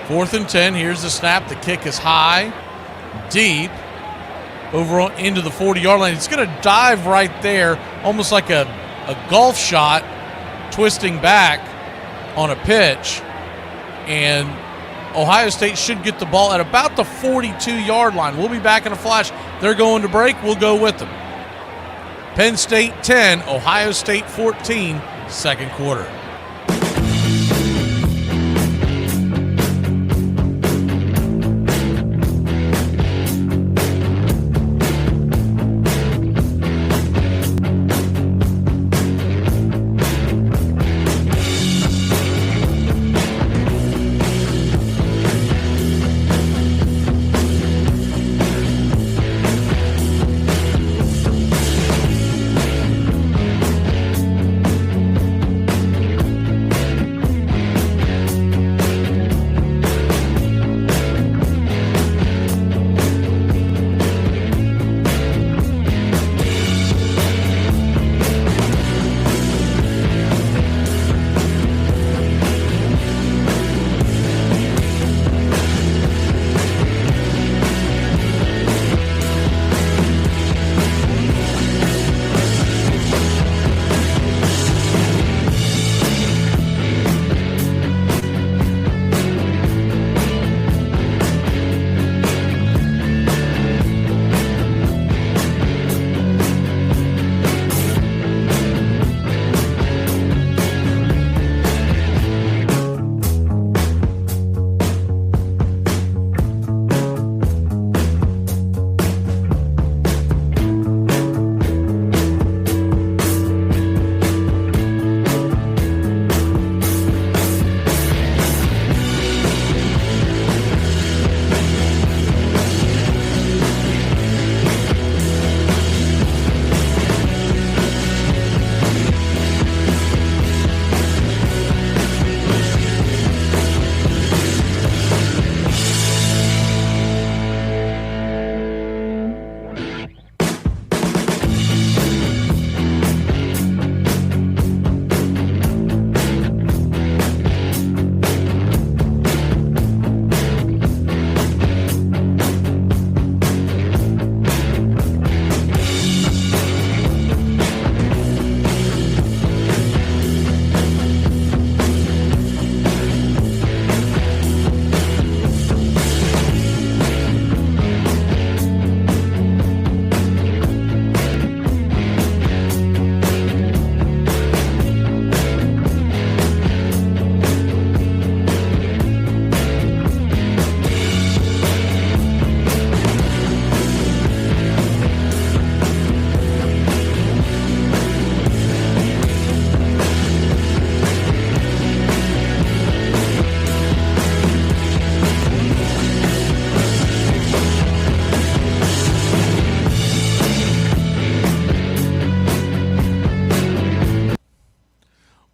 Fourth and 10. Here's the snap. The kick is high, deep, over into the 40-yard line. It's going to dive right there, almost like a golf shot, twisting back on a pitch. And Ohio State should get the ball at about the 42-yard line. We'll be back in a flash. They're going to break. We'll go with them. Penn State 10, Ohio State 14, second quarter.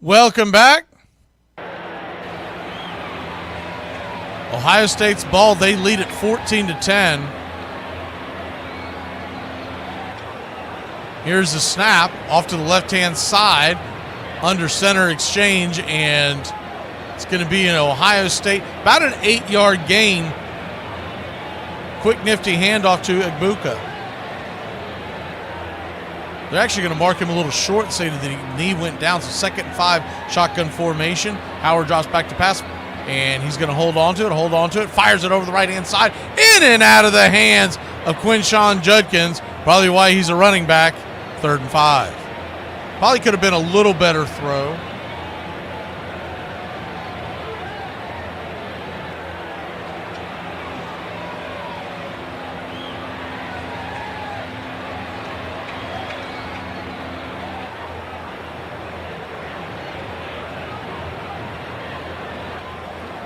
Welcome back. Ohio State's ball. They lead it 14-10. Here's the snap off to the left-hand side, under center exchange, and it's going to be an Ohio State, about an 8-yard gain. Quick, nifty handoff to Egbuka. They're actually going to mark him a little short and say that the knee went down. So 2nd and 5, shotgun formation. Howard drops back to pass, and he's going to hold on to it, fires it over the right-hand side, in and out of the hands of Quinshon Judkins. Probably why he's a running back. 3rd and 5. Probably could have been a little better throw.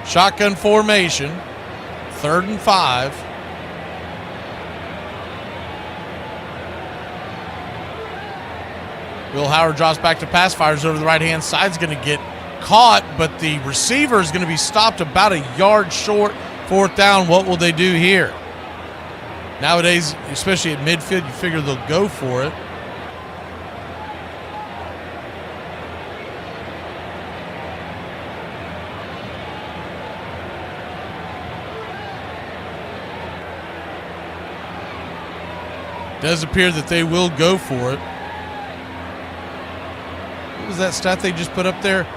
Shotgun formation, 3rd and 5. Will Howard drops back to pass, fires over the right-hand side. Is going to get caught, but the receiver is going to be stopped about a yard short. 4th down. What will they do here? Nowadays, especially at midfield, you figure they'll go for it. Does appear that they will go for it. What was that stat they just put up there?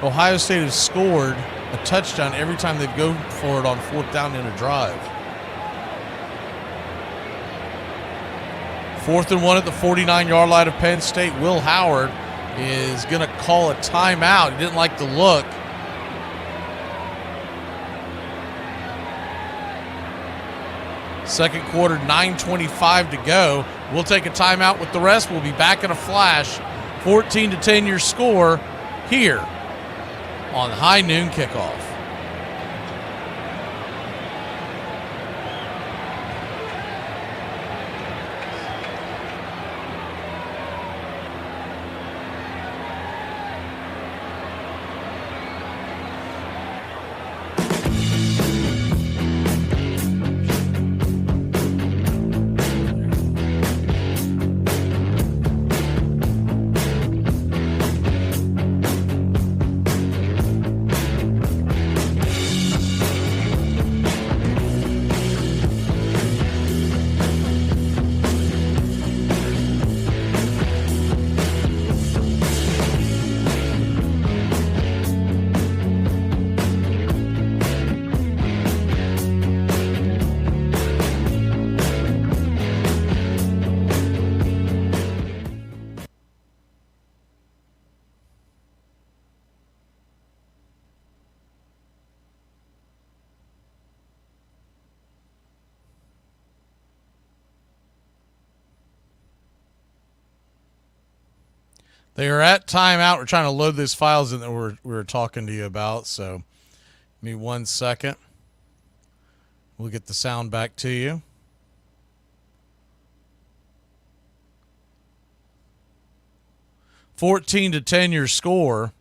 Ohio State has scored a touchdown every time they go for it on 4th down in a drive. 4th and 1 at the 49-yard line of Penn State. Will Howard is going to call a timeout. He didn't like the look. Second quarter, 9:25 to go. We'll take a timeout with the rest. We'll be back in a flash. 14-10 your score here on High Noon Kickoff. They are at timeout. We're trying to load these files in that we were talking to you about. So give me 1 second. We'll get the sound back to you. $14-10 your score.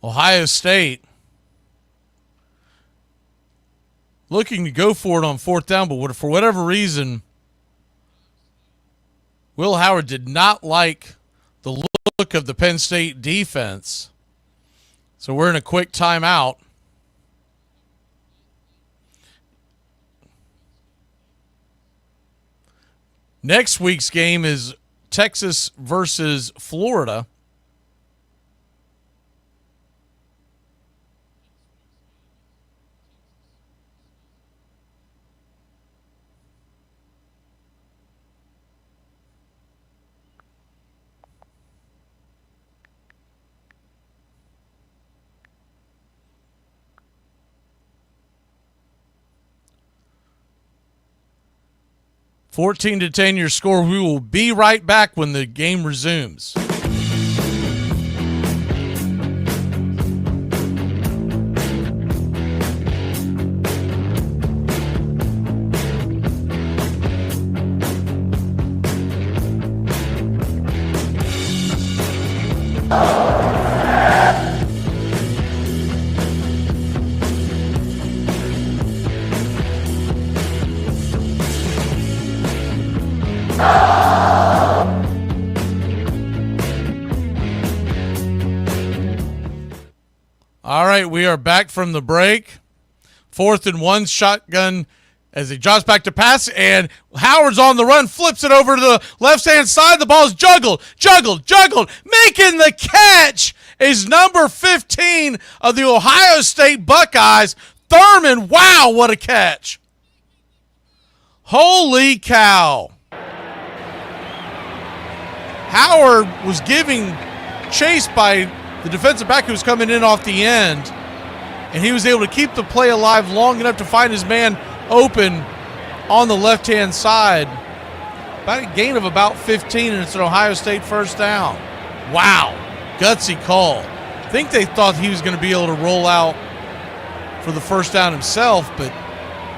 Ohio State looking to go for it on 4th down, but for whatever reason, Will Howard did not like the look of the Penn State defense. So we're in a quick timeout. Next week's game is Texas versus Florida. $14-10 your score. We will be right back when the game resumes. right, we are back from the break. 4th and 1, shotgun as he drops back to pass, and Howard's on the run, flips it over to the left-hand side. The ball's juggled. Making the catch is number 15 of the Ohio State Buckeyes, Thurman. Wow, what a catch. Holy cow. Howard was giving chase by the defensive back who was coming in off the end, and he was able to keep the play alive long enough to find his man open on the left-hand side. About a gain of about 15, and it's an Ohio State first down. Wow, gutsy call. I think they thought he was going to be able to roll out for the first down himself, but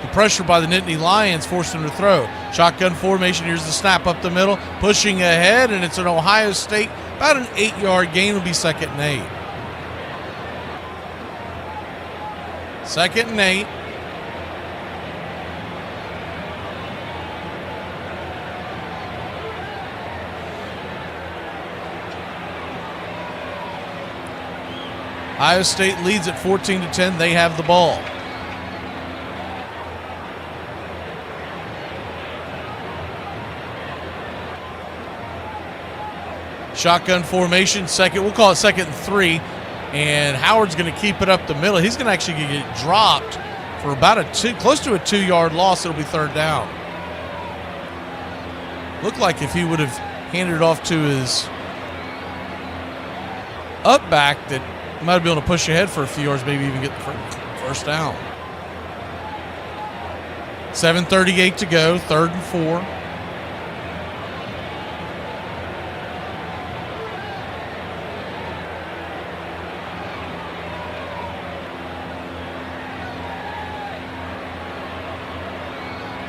the pressure by the Nittany-Lions forced him to throw. Shotgun formation, here's the snap up the middle, pushing ahead, and it's an Ohio State, about an 8-yard gain. Will be 2nd and 8. 2nd and 8. Ohio State leads at 14-10. They have the ball. Shotgun formation, we'll call it 2nd and 3. And Howard's going to keep it up the middle. He's going to actually get dropped for about close to a 2-yard loss. It'll be 3rd down. Looked like if he would have handed it off to his up back, that he might have been able to push ahead for a few yards, maybe even get the first down. 7:38 to go, 3rd and 4.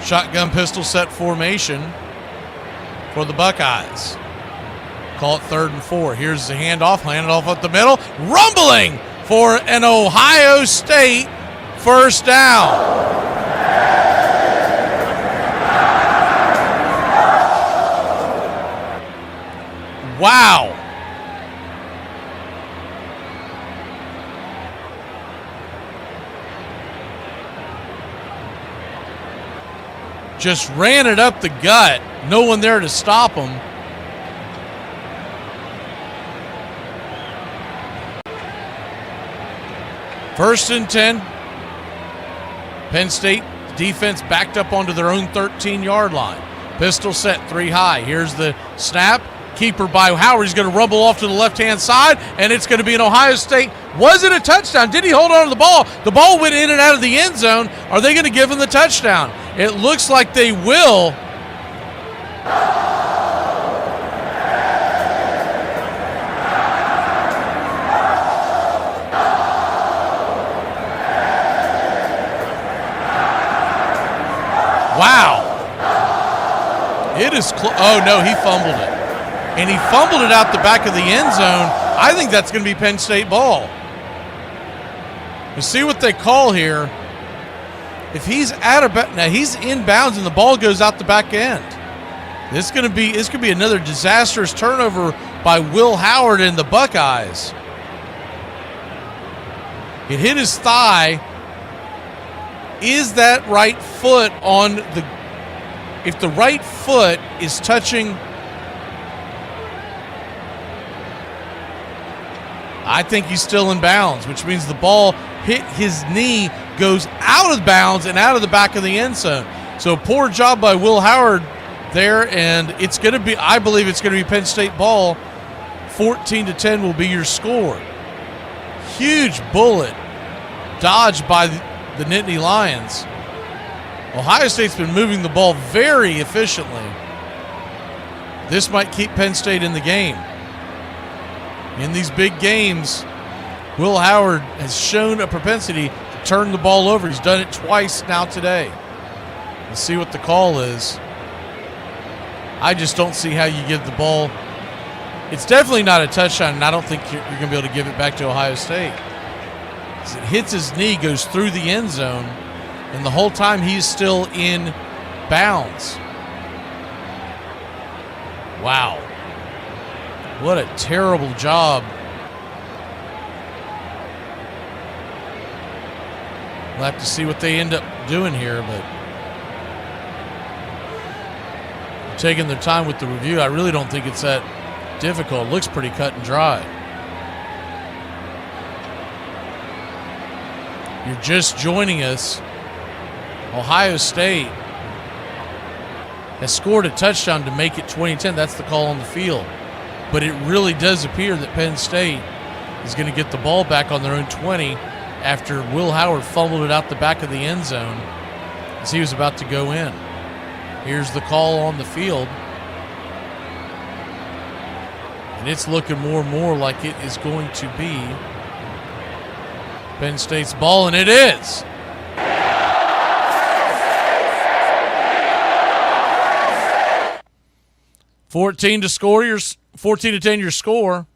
Shotgun pistol set formation for the Buckeyes. Call it 3rd and 4. Here's the handoff, handed off up the middle. Rumbling for an Ohio State first down. Wow. Just ran it up the gut. No one there to stop him. First and 10. Penn State defense backed up onto their own 13-yard line. Pistol set 3 high. Here's the snap. Keeper by Howard. He's going to rumble off to the left-hand side, and it's going to be an Ohio State. Was it a touchdown? Did he hold on to the ball? The ball went in and out of the end zone. Are they going to give him the touchdown? It looks like they will. Wow. It is oh, no, he fumbled it. And he fumbled it out the back of the end zone. I think that's going to be Penn State ball. You see what they call here. If he's now he's inbounds and the ball goes out the back end. This could be another disastrous turnover by Will Howard and the Buckeyes. It hit his thigh. Is that right foot on the... If the right foot is touching... I think he's still in bounds, which means the ball hit his knee, goes out of bounds and out of the back of the end zone. So poor job by Will Howard there, and it's going to be, I believe it's going to be Penn State ball. 14-10 will be your score. Huge bullet dodged by the Nittany-Lions. Ohio State's been moving the ball very efficiently. This might keep Penn State in the game. In these big games, Will Howard has shown a propensity to turn the ball over. He's done it twice now today. Let's see what the call is. I just don't see how you give the ball. It's definitely not a touchdown, and I don't think you're going to be able to give it back to Ohio State. As it hits his knee, goes through the end zone, and the whole time he's still in bounds. Wow. What a terrible job We'll have to see what they end up doing here, but taking their time with the review. I really don't think it's that difficult. It looks pretty cut and dry. You're just joining us. Ohio State has scored a touchdown to make it 20-10. That's the call on the field. But it really does appear that Penn State is going to get the ball back on their own 20 after Will Howard fumbled it out the back of the end zone as he was about to go in. Here's the call on the field. And it's looking more and more like it is going to be Penn State's ball, and it is. $14 to score. 14-10 your score.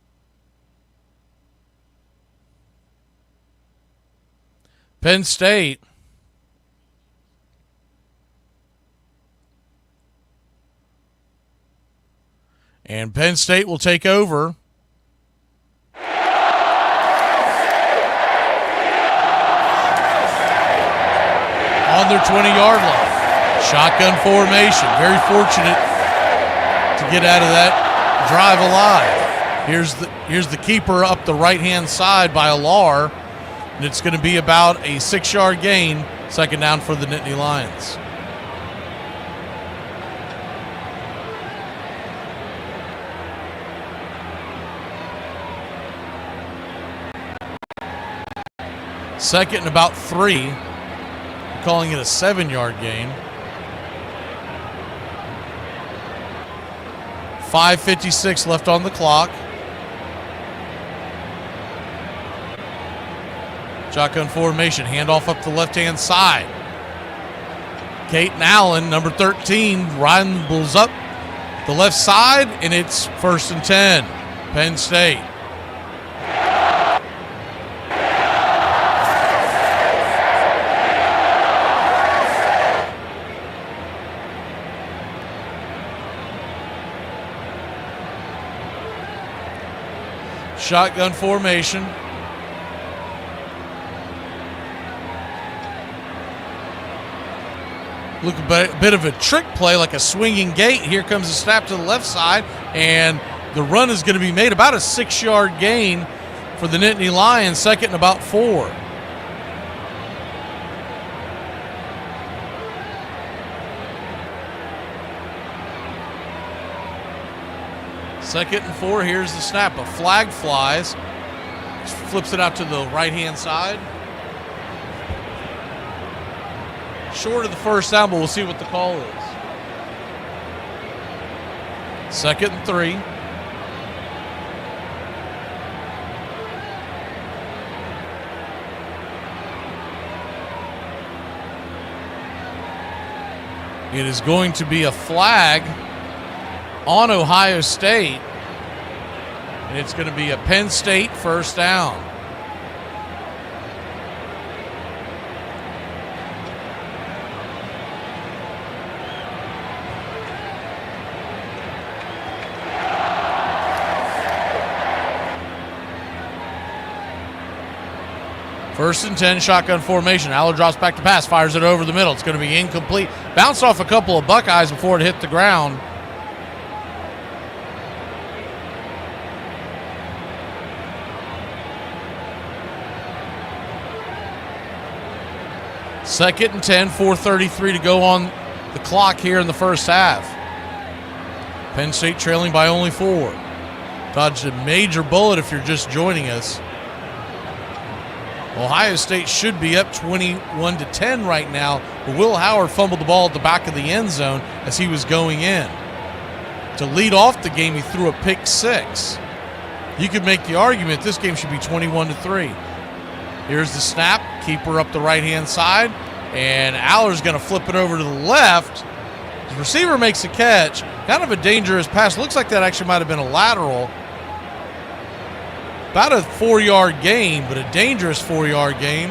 Penn State and Penn State will take over. On their 20-yard line. Shotgun formation. Very fortunate to get out of that drive alive. Here's the keeper up the right-hand side by Alar, and it's going to be about a 6-yard gain, second down for the Nittany-Lions. Second and about 3. I'm calling it a 7-yard gain. 5:56 left on the clock. Shotgun formation, handoff up the left-hand side. Caton Allen, number 13, rumbles up the left side, and it's 1st and 10. Penn State. Shotgun formation. Look, a bit of a trick play, like a swinging gate. Here comes a snap to the left side, and the run is going to be made about a 6-yard gain for the Nittany-Lions, second and about 4. Second and 4, here's the snap. A flag flies. Flips it out to the right-hand side. Short of the first down, but we'll see what the call is. Second and 3. It is going to be a flag on Ohio State, and it's going to be a Penn State first down. First and 10, shotgun formation. Aller drops back to pass, fires it over the middle. It's going to be incomplete. Bounced off a couple of Buckeyes before it hit the ground. Second and 10, 4:33 to go on the clock here in the first half. Penn State trailing by only 4. Dodged a major bullet if you're just joining us. Ohio State should be up 21-10 right now, but Will Howard fumbled the ball at the back of the end zone as he was going in. To lead off the game, he threw a pick 6. You could make the argument this game should be 21-3. Here's the snap, keeper up the right-hand side, and Aller's going to flip it over to the left. The receiver makes a catch, kind of a dangerous pass. Looks like that actually might have been a lateral. About a 4-yard gain, but a dangerous 4-yard gain.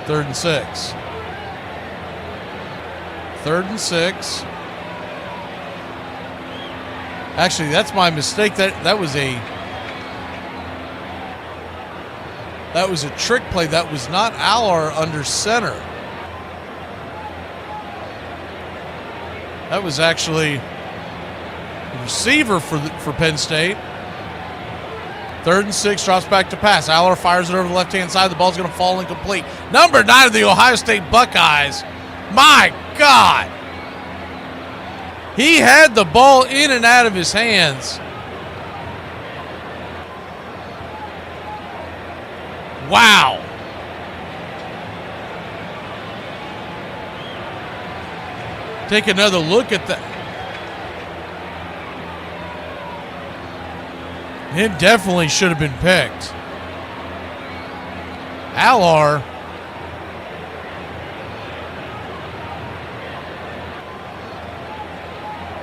3rd and 6. 3rd and 6. Actually, that's my mistake. That That was a trick play. That was not Aller under center. That was actually the receiver for Penn State. 3rd and 6, drops back to pass. Aller fires it over the left-hand side. The ball's going to fall incomplete. Number 9 of the Ohio State Buckeyes. My God. He had the ball in and out of his hands. Wow. Take another look at that. It definitely should have been picked. Aller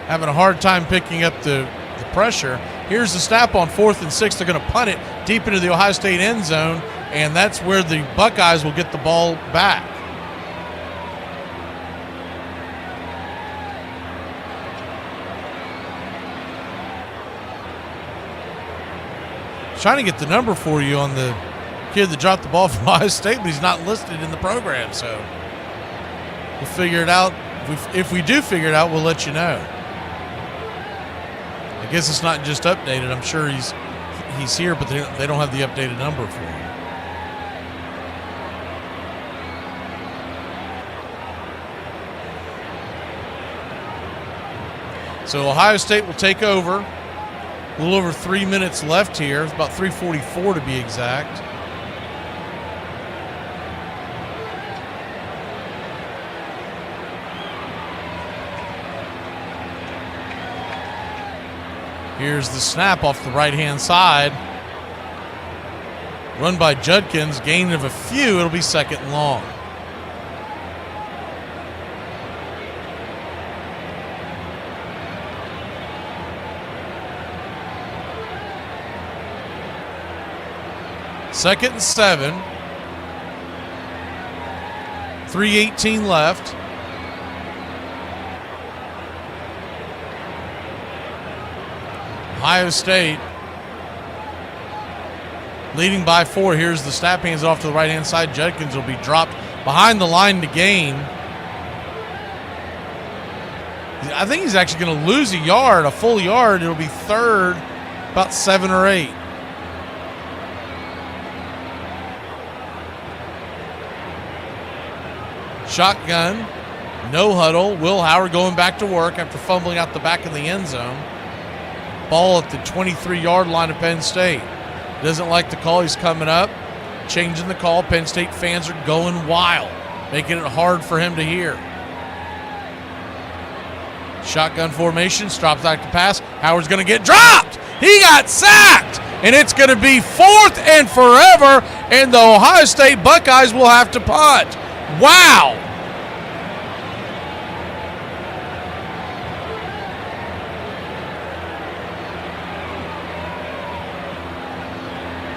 having a hard time picking up the pressure. Here's the snap on 4th and 6. They're going to punt it deep into the Ohio State end zone, and that's where the Buckeyes will get the ball back. Trying to get the number for you on the kid that dropped the ball from Ohio State, but he's not listed in the program, so we'll figure it out. If we do figure it out, we'll let you know. I guess it's not just updated. I'm sure he's here, but they don't have the updated number for him. So Ohio State will take over. A little over 3 minutes left here. It's about 3:44 to be exact. Here's the snap off the right-hand side. Run by Judkins, gain of a few. It'll be 2nd and long. Second and 7. 3:18 left. Ohio State leading by 4. Here's the snap, hands it off to the right-hand side. Judkins will be dropped behind the line to gain. I think he's actually going to lose a full yard. It'll be 3rd, about 7 or 8. Shotgun, no huddle. Will Howard going back to work after fumbling out the back of the end zone. Ball at the 23-yard line of Penn State. Doesn't like the call. He's coming up, changing the call. Penn State fans are going wild, making it hard for him to hear. Shotgun formation, drops back to pass. Howard's going to get dropped. He got sacked, and it's going to be 4th and forever, and the Ohio State Buckeyes will have to punt. Wow.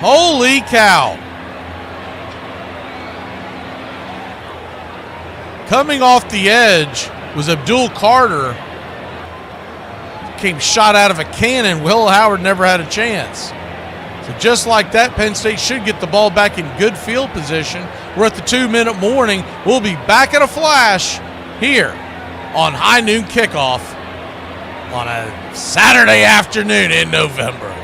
Holy cow. Coming off the edge was Abdul Carter. Came shot out of a cannon. Will Howard never had a chance. So just like that, Penn State should get the ball back in good field position. We're at the 2-minute warning. We'll be back at a flash here on High Noon Kickoff on a Saturday afternoon in November.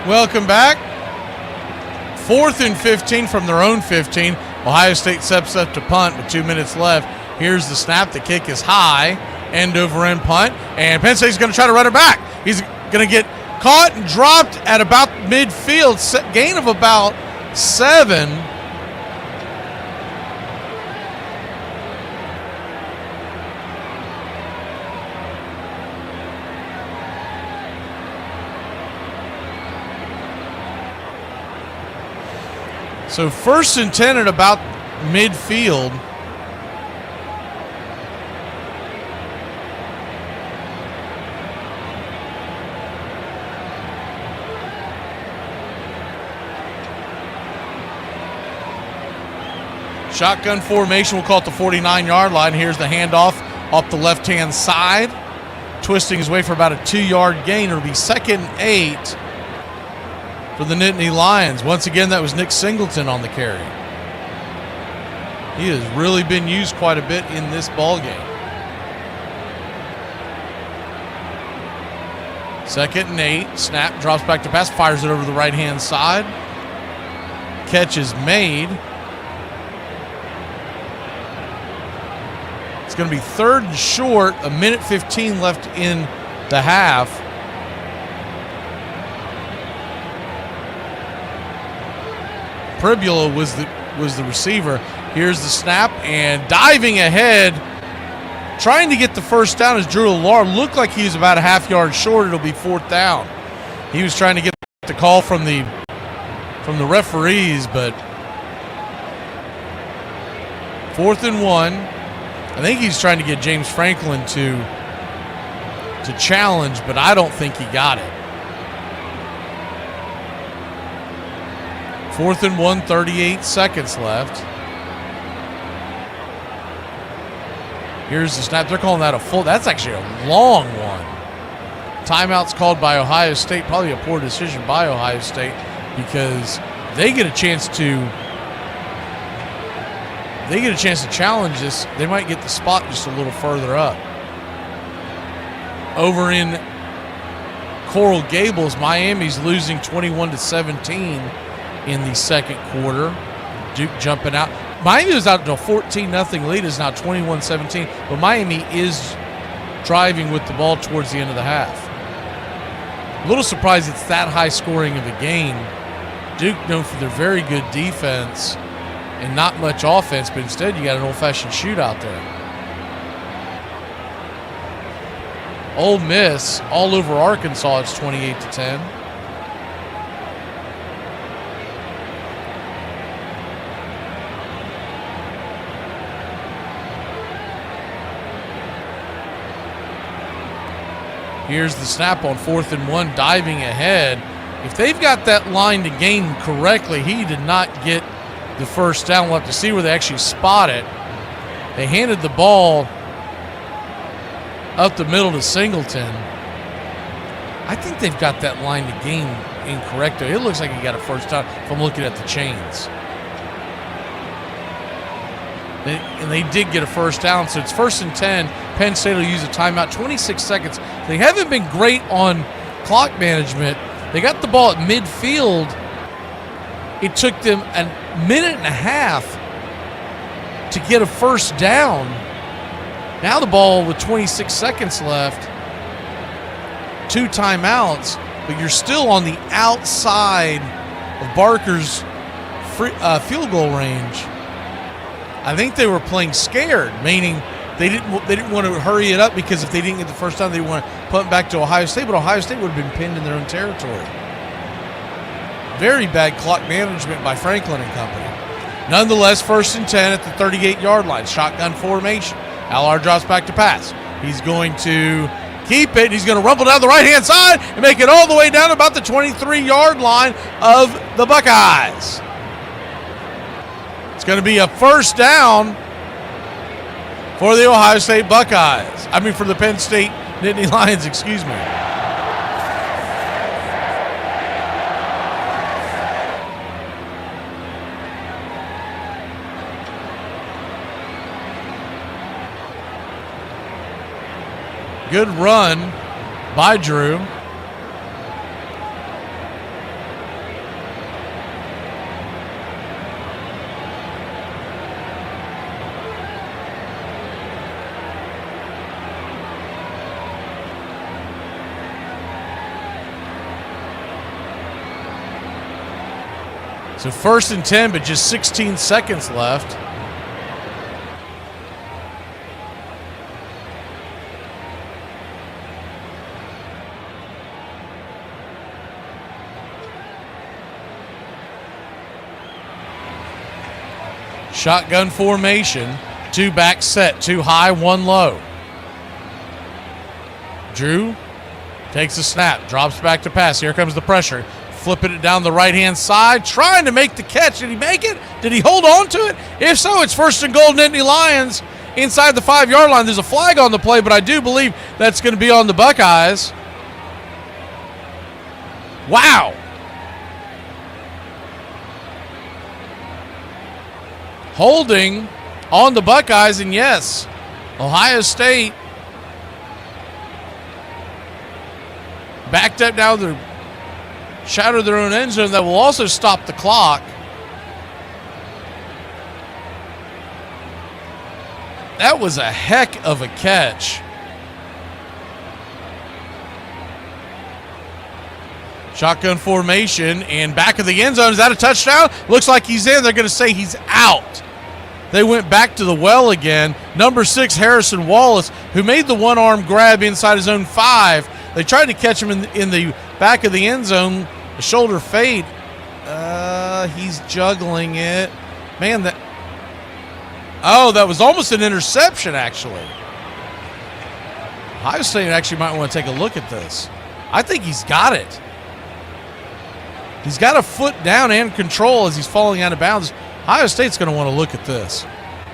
Welcome back. 4th and 15 from their own 15. Ohio State steps up to punt with 2 minutes left. Here's the snap. The kick is high. End over end punt. And Penn State's going to try to run it back. He's going to get caught and dropped at about midfield. Gain of about 7. So 1st and 10 at about midfield. Shotgun formation, we'll call it the 49-yard line. Here's the handoff off the left-hand side. Twisting his way for about a 2-yard gain. It'll be 2nd and 8 for the Nittany-Lions. Once again, that was Nick Singleton on the carry. He has really been used quite a bit in this ball game. 2nd and 8. Snap, drops back to pass, fires it over the right-hand side. Catch is made. It's going to be 3rd and short, 1:15 left in the half. Pribula was the receiver. Here's the snap, and diving ahead, trying to get the first down as Drew Allar. Looked like he was about a half yard short. It'll be 4th down. He was trying to get the call from the referees, but 4th and 1. I think he's trying to get James Franklin to challenge, but I don't think he got it. 4th and 1, 38 seconds left. Here's the snap. They're calling that a full. That's actually a long one. Timeout's called by Ohio State. Probably a poor decision by Ohio State because they get a chance to challenge this. They might get the spot just a little further up. Over in Coral Gables, Miami's losing 21-17 in the second quarter. Duke jumping out. Miami was out to a 14-0 lead. Is now 21-17, but Miami is driving with the ball towards the end of the half. A little surprised it's that high scoring of a game. Duke known for their very good defense and not much offense, but instead you got an old-fashioned shootout there. Ole Miss all over Arkansas. It's 28-10. Here's the snap on 4th and 1, diving ahead. If they've got that line to gain correctly, he did not get the first down. We'll have to see where they actually spot it. They handed the ball up the middle to Singleton. I think they've got that line to gain incorrect. It looks like he got a first down if I'm looking at the chains. And they did get a first down, so it's 1st and 10. Penn State will use a timeout. 26 seconds. They haven't been great on clock management. They got the ball at midfield. It took them a minute and a half to get a first down. Now the ball with 26 seconds left. 2 timeouts, but you're still on the outside of Barker's field goal range. I think they were playing scared, meaning they didn't want to hurry it up because if they didn't get the first down, they want to punt back to Ohio State, but Ohio State would have been pinned in their own territory. Very bad clock management by Franklin and company. Nonetheless, 1st and 10 at the 38-yard line. Shotgun formation. Allar drops back to pass. He's going to keep it. He's going to rumble down the right-hand side and make it all the way down about the 23-yard line of the Buckeyes. It's going to be a first down for the Ohio State Buckeyes. I mean, for the Penn State Nittany-Lions, excuse me. Good run by Drew. So 1st and 10, but just 16 seconds left. Shotgun formation, 2 back set, 2 high, 1 low. Drew takes a snap, drops back to pass. Here comes the pressure. Flipping it down the right-hand side, trying to make the catch. Did he make it? Did he hold on to it? If so, it's 1st and goal, Nittany-Lions inside the 5-yard line. There's a flag on the play, but I do believe that's going to be on the Buckeyes. Wow. Holding on the Buckeyes, and yes, Ohio State backed up now. They're shattered their own end zone. That will also stop the clock. That was a heck of a catch. Shotgun formation and back of the end zone. Is that a touchdown? Looks like he's in. They're going to say he's out. They went back to the well again. Number 6, Harrison Wallace, who made the one-arm grab inside his own 5. They tried to catch him in the back of the end zone. The shoulder fade. He's juggling it. Man, that was almost an interception, actually. Ohio State actually might want to take a look at this. I think he's got it. He's got a foot down and control as he's falling out of bounds. Ohio State's going to want to look at this.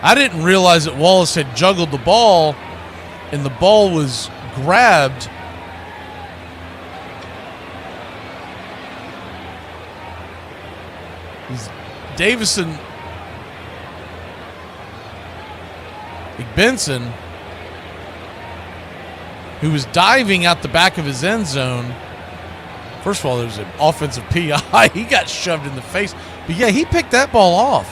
I didn't realize that Wallace had juggled the ball and the ball was grabbed. Davison Benson, who was diving out the back of his end zone. First of all, there was an offensive PI. He got shoved in the face. But yeah, he picked that ball off.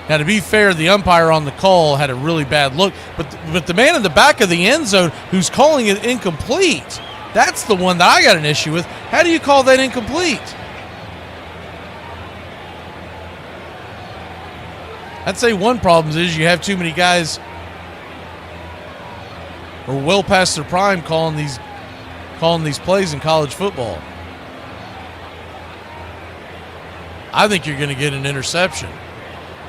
Now, to be fair, the umpire on the call had a really bad look. But the man in the back of the end zone who's calling it incomplete, that's the one that I got an issue with. How do you call that incomplete? I'd say one problem is you have too many guys who are well past their prime calling these plays in college football. I think you're going to get an interception,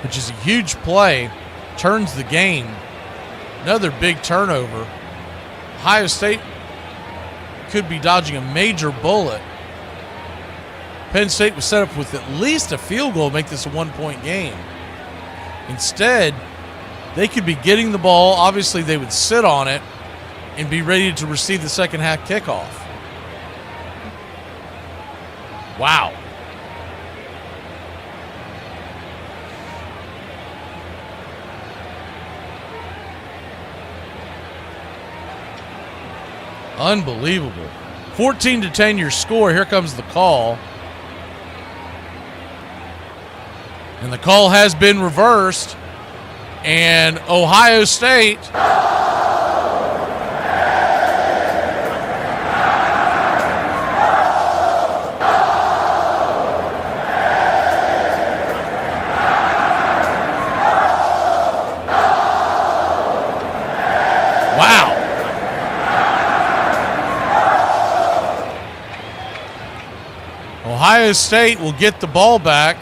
which is a huge play, turns the game. Another big turnover. Ohio State could be dodging a major bullet. Penn State was set up with at least a field goal to make this a 1-point game. Instead, they could be getting the ball. Obviously, they would sit on it and be ready to receive the second half kickoff. Wow. Unbelievable. 14-10 your score. Here comes the call. And the call has been reversed. And Ohio State Ohio State will get the ball back.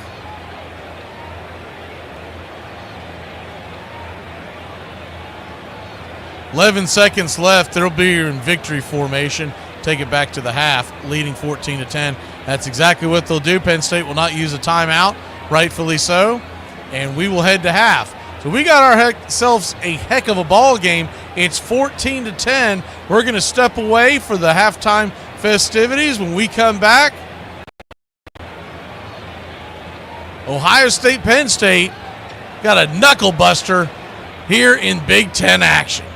.11 seconds left. They'll be in victory formation. Take it back to the half, leading 14-10. That's exactly what they'll do. Penn State will not use a timeout, rightfully so, and we will head to half. So we got ourselves a heck of a ball game. It's 14-10. We're going to step away for the halftime festivities. When we come back, Ohio State, Penn State got a knuckle buster here in Big Ten action.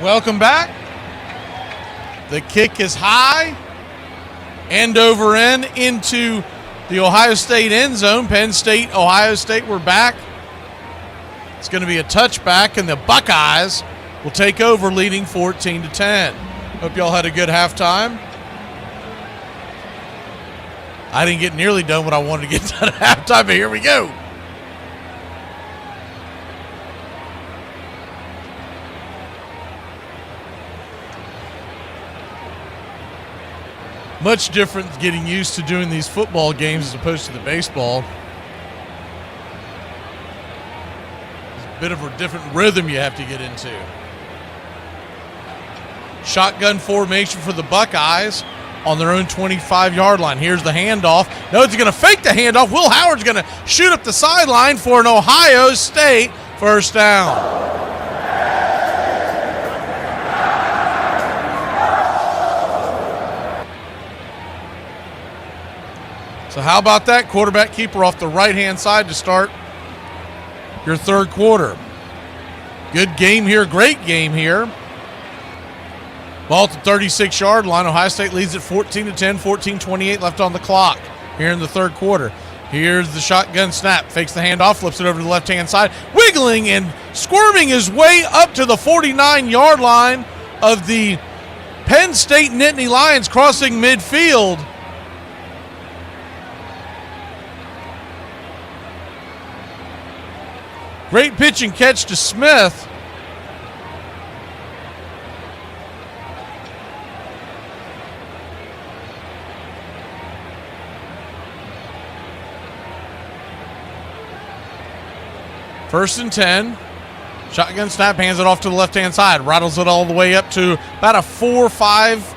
Welcome back. The kick is high. End over end into the Ohio State end zone. Penn State, Ohio State, we're back. It's going to be a touchback, and the Buckeyes will take over, leading 14-10. Hope y'all had a good halftime. I didn't get nearly done what I wanted to get done at halftime, but here we go. Much different getting used to doing these football games as opposed to the baseball. It's a bit of a different rhythm you have to get into. Shotgun formation for the Buckeyes on their own 25-yard line. Here's the handoff. No, it's going to fake the handoff. Will Howard's going to shoot up the sideline for an Ohio State first down. So how about that? Quarterback keeper off the right-hand side to start your third quarter. Good game here. Great game here. Ball at the 36-yard line. Ohio State leads at 14-10, 14:28 left on the clock here in the third quarter. Here's the shotgun snap. Fakes the handoff, flips it over to the left-hand side. Wiggling and squirming his way up to the 49-yard line of the Penn State Nittany-Lions, crossing midfield. Great pitch and catch to Smith. First and 10. Shotgun snap, hands it off to the left-hand side. Rattles it all the way up to about a 4 or 5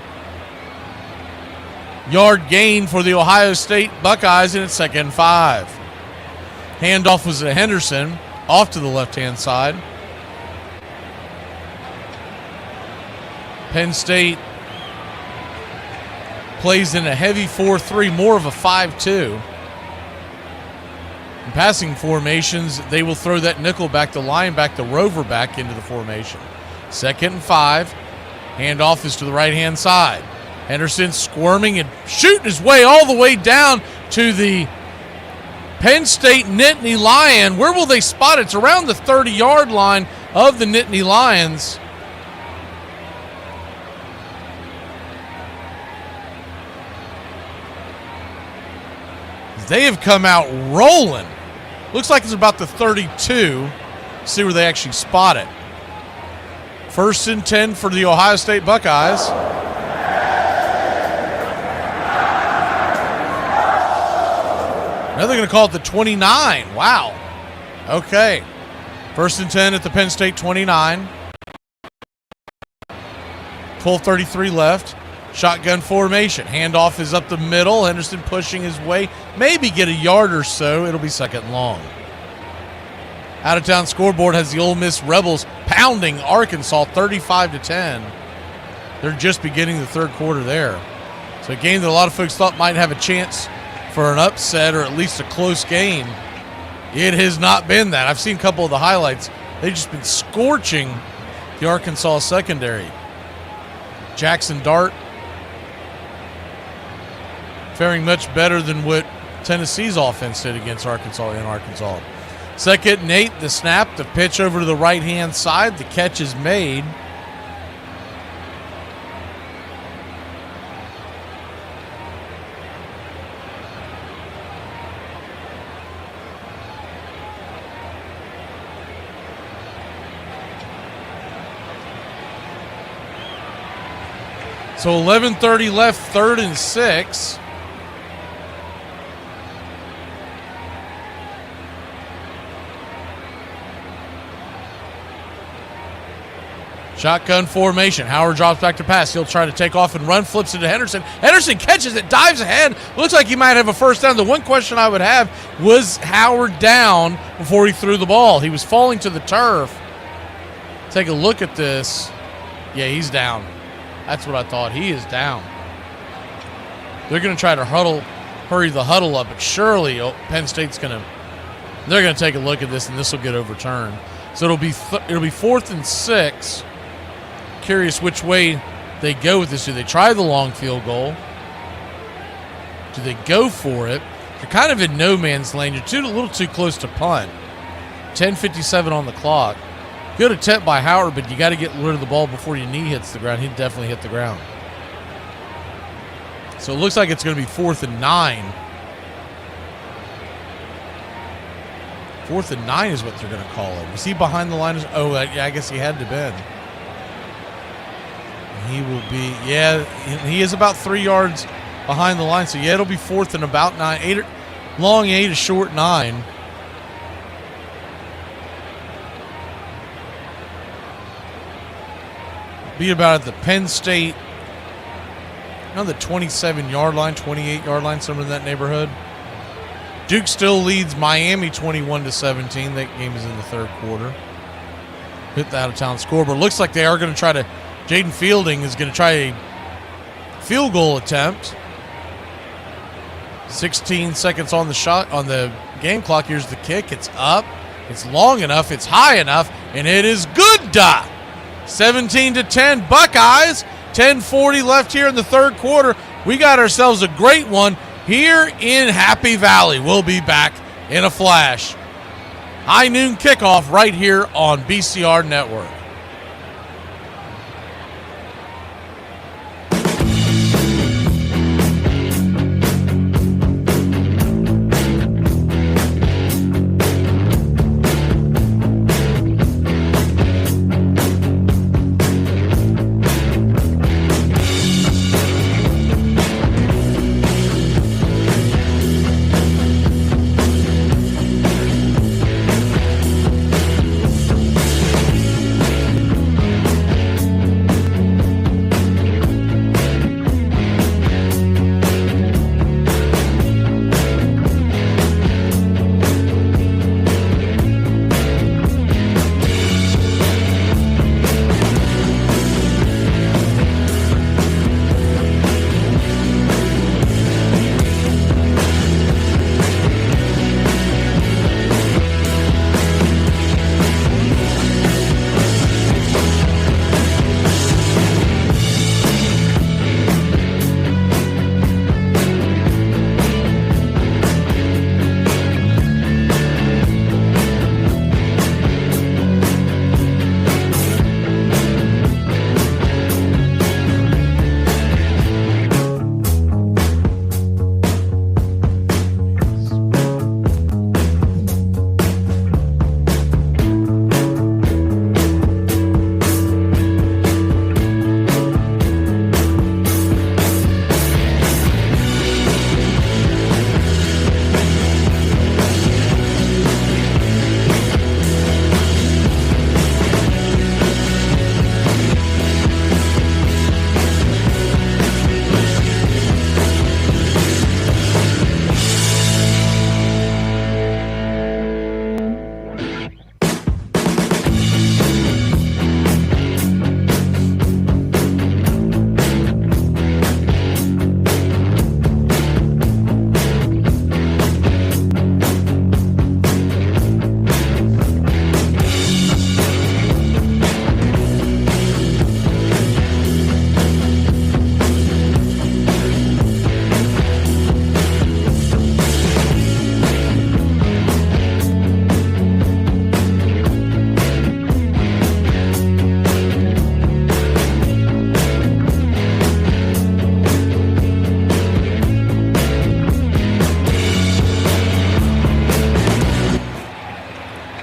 yard gain for the Ohio State Buckeyes, and it's 2nd and 5. Handoff was to Henderson. Off to the left-hand side. Penn State plays in a heavy 4-3, more of a 5-2. In passing formations, they will throw that nickel back, the linebacker, the rover back into the formation. 2nd and 5. Handoff is to the right-hand side. Henderson squirming and shooting his way all the way down to the Penn State Nittany-Lion. Where will they spot it? It's around the 30-yard line of the Nittany-Lions. They have come out rolling. Looks like it's about the 32. See where they actually spot it. 1st and 10 for the Ohio State Buckeyes. Now they're going to call it the 29. Wow. Okay. 1st and 10 at the Penn State 29. 12:33 left. Shotgun formation. Handoff is up the middle. Henderson pushing his way. Maybe get a yard or so. It'll be 2nd and long. Out-of-town scoreboard has the Ole Miss Rebels pounding Arkansas 35-10. They're just beginning the third quarter there. So a game that a lot of folks thought might have a chance for an upset or at least a close game. It has not been that. I've seen a couple of the highlights. They've just been scorching the Arkansas secondary. Jackson Dart faring much better than what Tennessee's offense did against Arkansas in Arkansas. 2nd and 8, the snap, the pitch over to the right-hand side. The catch is made. So 11:30 left, 3rd and 6. Shotgun formation. Howard drops back to pass. He'll try to take off and run, flips it to Henderson. Henderson catches it, dives ahead. Looks like he might have a first down. The one question I would have, was Howard down before he threw the ball? He was falling to the turf. Take a look at this. Yeah, he's down. That's what I thought. He is down. They're going to try to hurry the huddle up, but surely Penn State's they're going to take a look at this, and this will get overturned. So it'll be 4th and 6 curious which way they go with this. Do they try the long field goal? Do they go for it? You're kind of in no man's lane. You're a little too close to punt. 10:57 on the clock. Good attempt by Howard, but you got to get rid of the ball before your knee hits the ground. He'd definitely hit the ground. So it looks like it's going to be 4th and 9. 4th and 9 is what they're going to call it. Was he behind the line? Oh, yeah, I guess he had to bend. He will be, yeah, he is about 3 yards behind the line. So, yeah, it'll be 4th and about 9. Long 8, a short 9. Be about at the Penn State, the 27-yard line, 28-yard line, somewhere in that neighborhood. Duke still leads Miami 21-17. That game is in the third quarter. Hit the out-of-town score, but it looks like they are going to try to. Jaden Fielding is going to try a field goal attempt. 16 seconds on the shot on the game clock. Here's the kick. It's up. It's long enough. It's high enough, and it is good. 17-10 Buckeyes. 10:40 left here in the third quarter. We got ourselves a great one here in Happy Valley. We'll be back in a flash. High Noon Kickoff right here on BCR Network.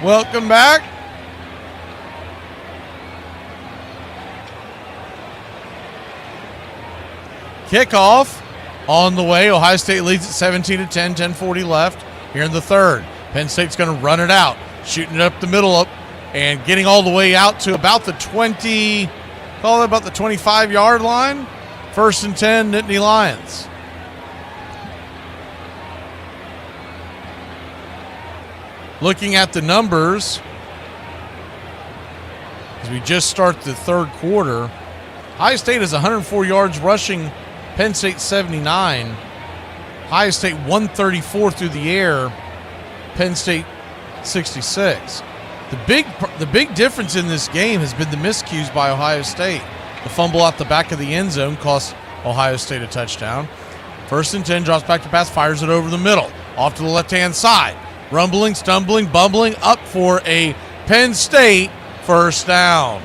Welcome back. Kickoff on the way. Ohio State leads at 17-10, 10:40 left here in the third. Penn State's going to run it out, shooting it up the middle and getting all the way out to about the 25-yard line. 1st and 10, Nittany-Lions. Looking at the numbers, as we just start the third quarter, Ohio State has 104 yards rushing, Penn State 79. Ohio State 134 through the air, Penn State 66. The big difference in this game has been the miscues by Ohio State. The fumble out the back of the end zone cost Ohio State a touchdown. 1st and 10, drops back to pass, fires it over the middle, off to the left-hand side. Rumbling, stumbling, bumbling, up for a Penn State first down.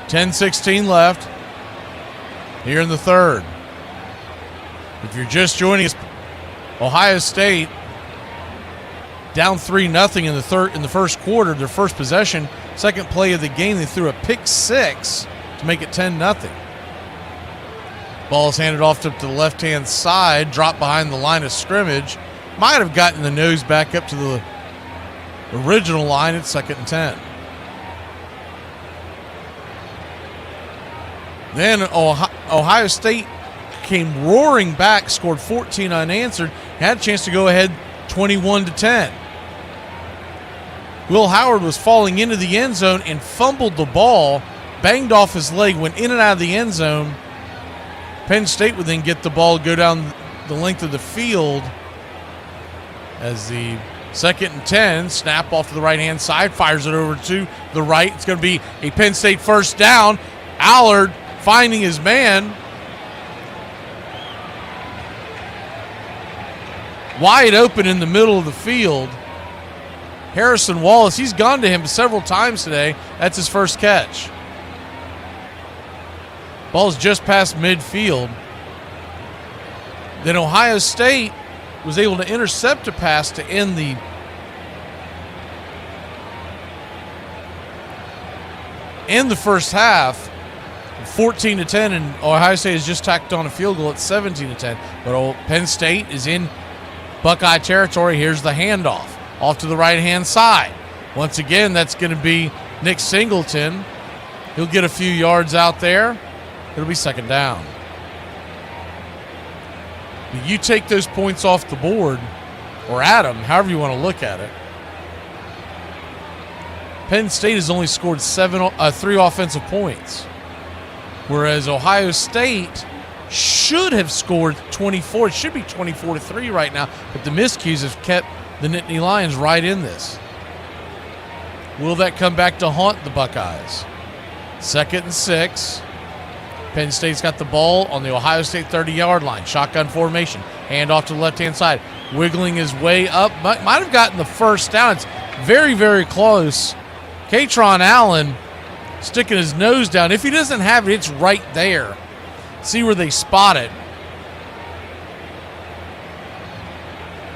$10:16 left here in the third. If you're just joining us, Ohio State down 3-0 in the first quarter, their first possession, second play of the game, they threw a pick six to make it 10-0. Ball is handed off to the left-hand side, dropped behind the line of scrimmage. Might have gotten the nose back up to the original line at 2nd and 10. Then Ohio State came roaring back, scored 14 unanswered, had a chance to go ahead 21-10. Will Howard was falling into the end zone and fumbled the ball, banged off his leg, went in and out of the end zone. Penn State would then get the ball, go down the length of the field as the 2nd and 10, snap off to the right-hand side, fires it over to the right. It's going to be a Penn State first down. Allard finding his man. Wide open in the middle of the field. Harrison Wallace, he's gone to him several times today. That's his first catch. Ball's just past midfield. Then Ohio State was able to intercept a pass to end the first half. 14-10, and Ohio State has just tacked on a field goal at 17-10. But Penn State is in Buckeye territory. Here's the handoff off to the right-hand side. Once again, that's going to be Nick Singleton. He'll get a few yards out there. It'll be 2nd down. You take those points off the board, or at them, however you want to look at it. Penn State has only scored 3 offensive points, whereas Ohio State should have scored 24. It should be 24-3 right now, but the miscues have kept the Nittany-Lions right in this. Will that come back to haunt the Buckeyes? 2nd and 6. Penn State's got the ball on the Ohio State 30-yard line. Shotgun formation. Hand off to the left-hand side. Wiggling his way up. Might have gotten the first down. It's very, very close. Katron Allen sticking his nose down. If he doesn't have it, it's right there. See where they spot it.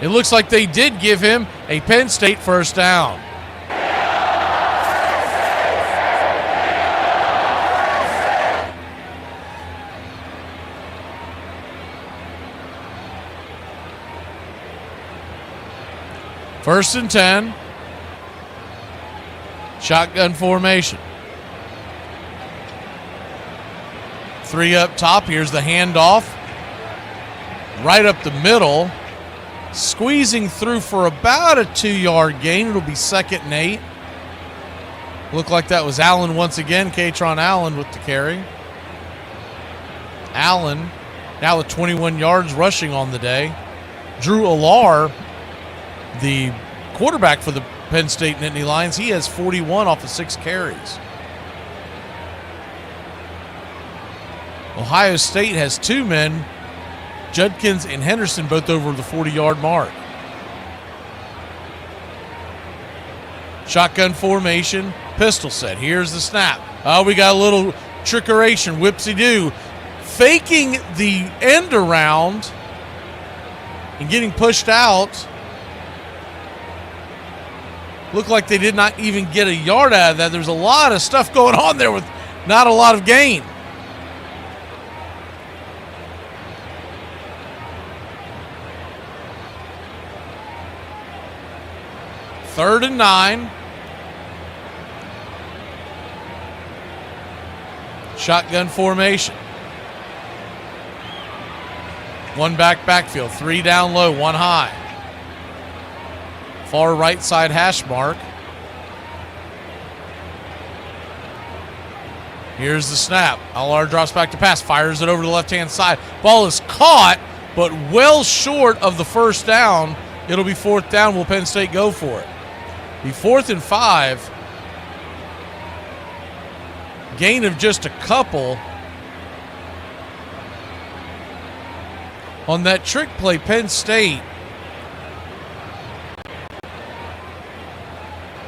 It looks like they did give him a Penn State first down. First and 10. Shotgun formation. 3 up top. Here's the handoff. Right up the middle. Squeezing through for about a 2-yard gain. It'll be 2nd and 8. Looked like that was Allen once again. Katron Allen with the carry. Allen now with 21 yards rushing on the day. Drew Alar, the quarterback for the Penn State Nittany-Lions, he has 41 off of 6 carries. Ohio State has 2 men, Judkins and Henderson, both over the 40-yard mark. Shotgun formation, pistol set. Here's the snap. Oh, we got a little trickeration, whipsy-do. Faking the end around and getting pushed out. Looked like they did not even get a yard out of that. There's a lot of stuff going on there with not a lot of gain. Third and 9. Shotgun formation. 1 backfield. 3 down low, 1 high. Far right side hash mark. Here's the snap. Allard drops back to pass, fires it over to the left-hand side. Ball is caught, but well short of the first down. It'll be 4th down. Will Penn State go for it? Be 4th and 5. Gain of just a couple. On that trick play, Penn State,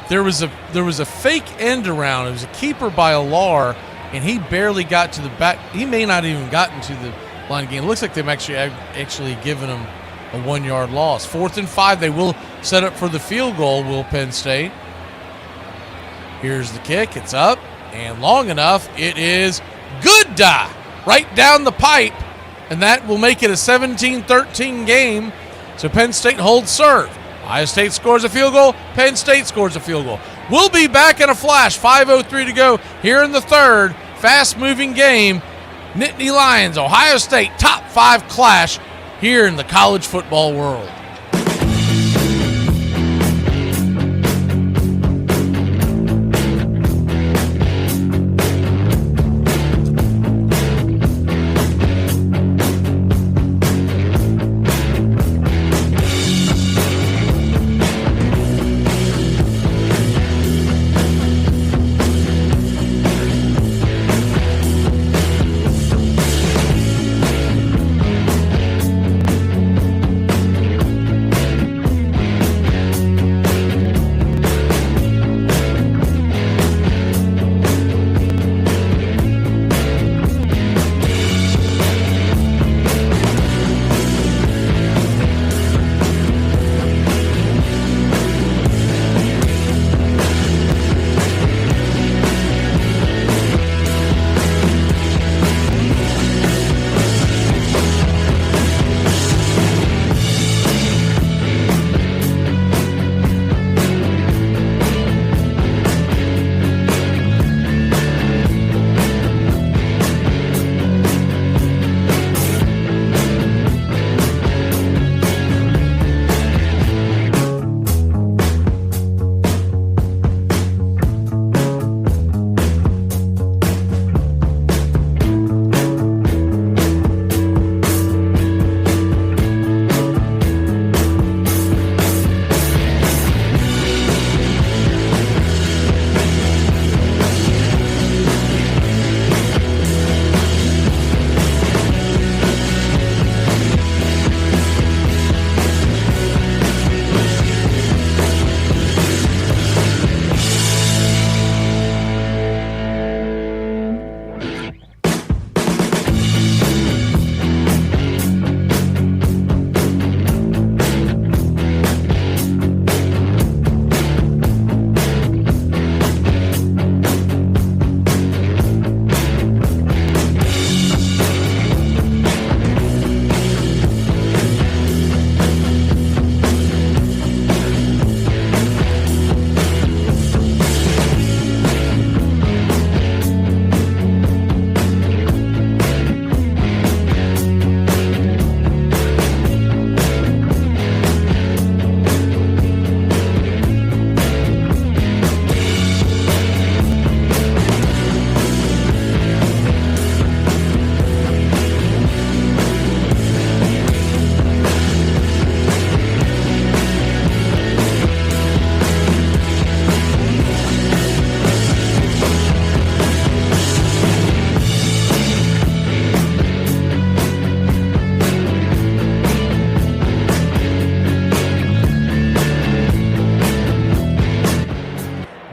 there was a fake end around. It was a keeper by Allard, and he barely got to the back. He may not even gotten to the line of game. It looks like they've actually given him a 1-yard loss. 4th and 5. They will set up for the field goal, will Penn State. Here's the kick. It's up and long enough. It is good. Right down the pipe, and that will make it a 17-13 game. So Penn State holds serve. Ohio State scores a field goal. Penn State scores a field goal. We'll be back in a flash. 5:03 to go here in the third. Fast-moving game. Nittany-Lions, Ohio State, top 5 clash here in the college football world.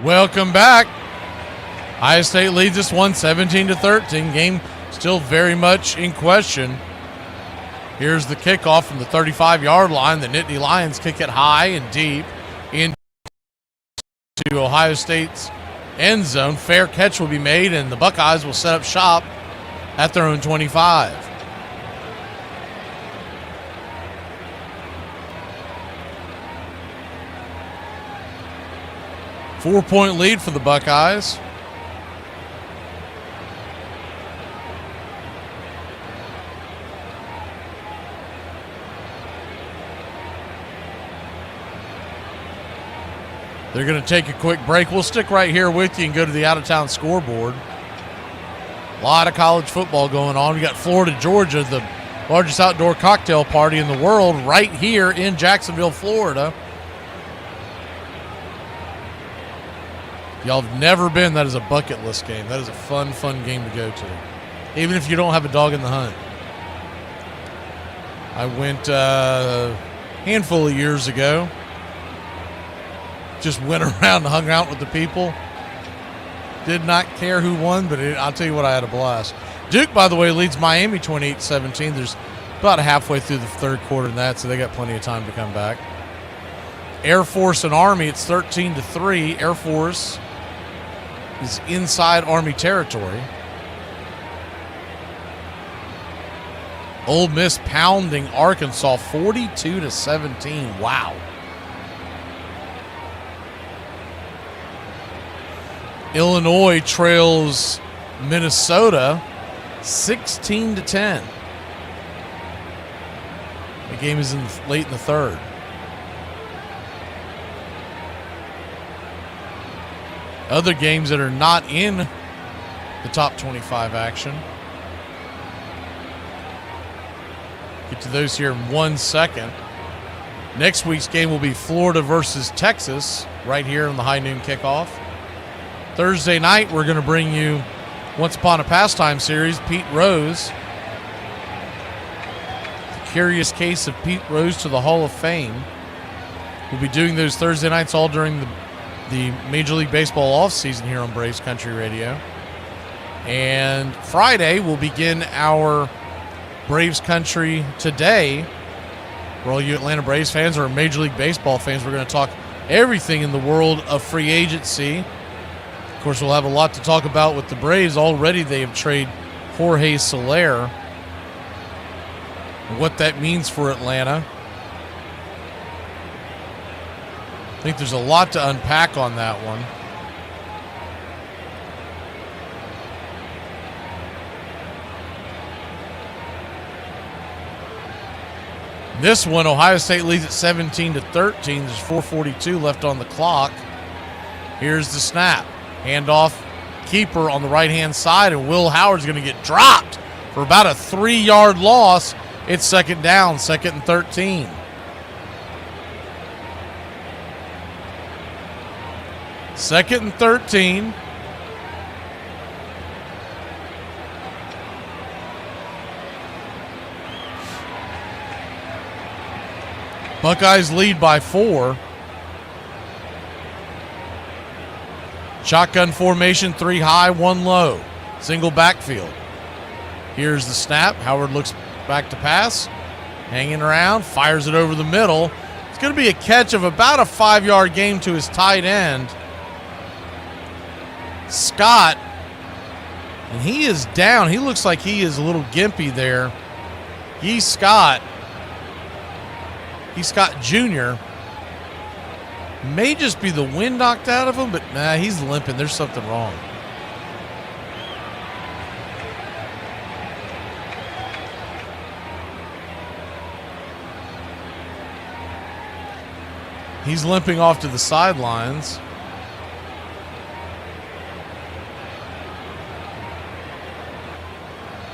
Welcome back. Ohio State leads this one 17-13. Game still very much in question. Here's the kickoff from the 35-yard line. The Nittany-Lions kick it high and deep into Ohio State's end zone. Fair catch will be made, and the Buckeyes will set up shop at their own 25. Four-point lead for the Buckeyes. They're going to take a quick break. We'll stick right here with you and go to the out-of-town scoreboard. A lot of college football going on. We got Florida, Georgia, the largest outdoor cocktail party in the world, right here in Jacksonville, Florida. If y'all have never been, that is a bucket list game. That is a fun game to go to, even if you don't have a dog in the hunt. I went a handful of years ago. Just went around and hung out with the people. Did not care who won, but I'll tell you what, I had a blast. Duke, by the way, leads Miami 28-17. There's about halfway through the third quarter in that, so they got plenty of time to come back. Air Force and Army, it's 13-3. Air Force is inside Army territory. Ole Miss pounding Arkansas 42-17. Wow. Illinois trails Minnesota 16-10. The game is late in the third. Other games that are not in the top 25 action. Get to those here in 1 second. Next week's game will be Florida versus Texas right here on the High Noon Kickoff. Thursday night, we're going to bring you Once Upon a Pastime series, Pete Rose. The Curious Case of Pete Rose to the Hall of Fame. We'll be doing those Thursday nights all during the Major League Baseball offseason here on Braves Country Radio. And Friday, we'll begin our Braves Country Today. For all you Atlanta Braves fans or Major League Baseball fans, we're going to talk everything in the world of free agency. Of course, we'll have a lot to talk about with the Braves. Already they have traded Jorge Soler. And what that means for Atlanta. I think there's a lot to unpack on that one. This one, Ohio State leads at 17-13. There's 4:42 left on the clock. Here's the snap. Handoff, keeper on the right-hand side, and Will Howard's going to get dropped for about a 3-yard loss. It's second down, 2nd and 13. Second and 13. Buckeyes lead by 4. Shotgun formation, 3 high, 1 low. Single backfield. Here's the snap. Howard looks back to pass. Hanging around, fires it over the middle. It's going to be a catch of about a 5-yard gain to his tight end, Scott. And he is down. He looks like he is a little gimpy there. He's Scott Jr. May just be the wind knocked out of him, but nah, he's limping. There's something wrong. He's limping off to the sidelines.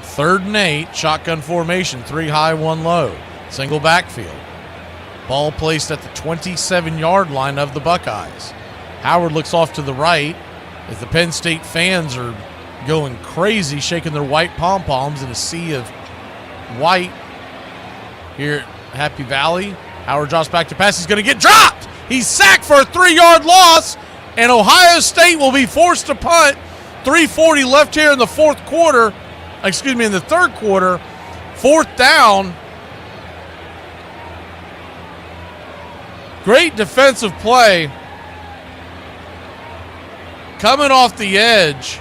Third and 8, shotgun formation, 3 high, 1 low. Single backfield. Ball placed at the 27-yard line of the Buckeyes. Howard looks off to the right as the Penn State fans are going crazy, shaking their white pom-poms in a sea of white here at Happy Valley. Howard drops back to pass. He's going to get dropped. He's sacked for a 3-yard loss, and Ohio State will be forced to punt. 3:40 left here in the third quarter. 4th down. Great defensive play. Coming off the edge.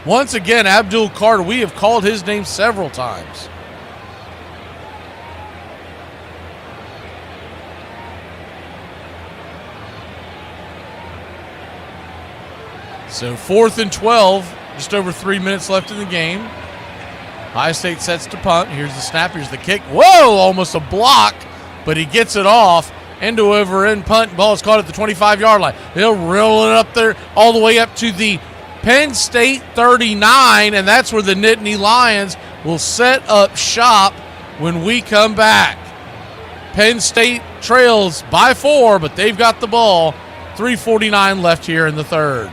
Once again, Abdul Carter. We have called his name several times. So 4th and 12. Just over 3 minutes left in the game. Ohio State sets to punt. Here's the snap. Here's the kick. Whoa! Almost a block, but he gets it off. End over end punt. Ball is caught at the 25-yard line. They'll roll it up there all the way up to the Penn State 39, and that's where the Nittany-Lions will set up shop when we come back. Penn State trails by 4, but they've got the ball. 3:49 left here in the third.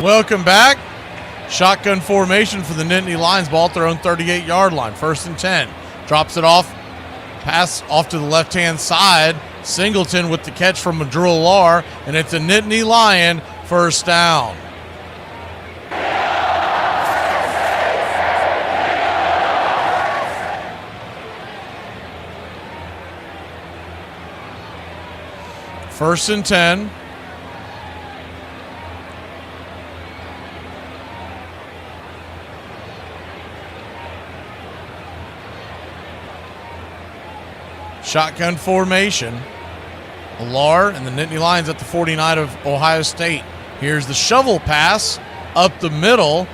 Welcome back. Shotgun formation for the Nittany-Lions, ball at their own 38-yard line. 1st and 10. Drops it off. Pass off to the left-hand side. Singleton with the catch from Madrul-Lar, and it's a Nittany-Lion first down. First and 10. Shotgun formation. Lar and the Nittany-Lions at the 49 of Ohio State. Here's the shovel pass up the middle,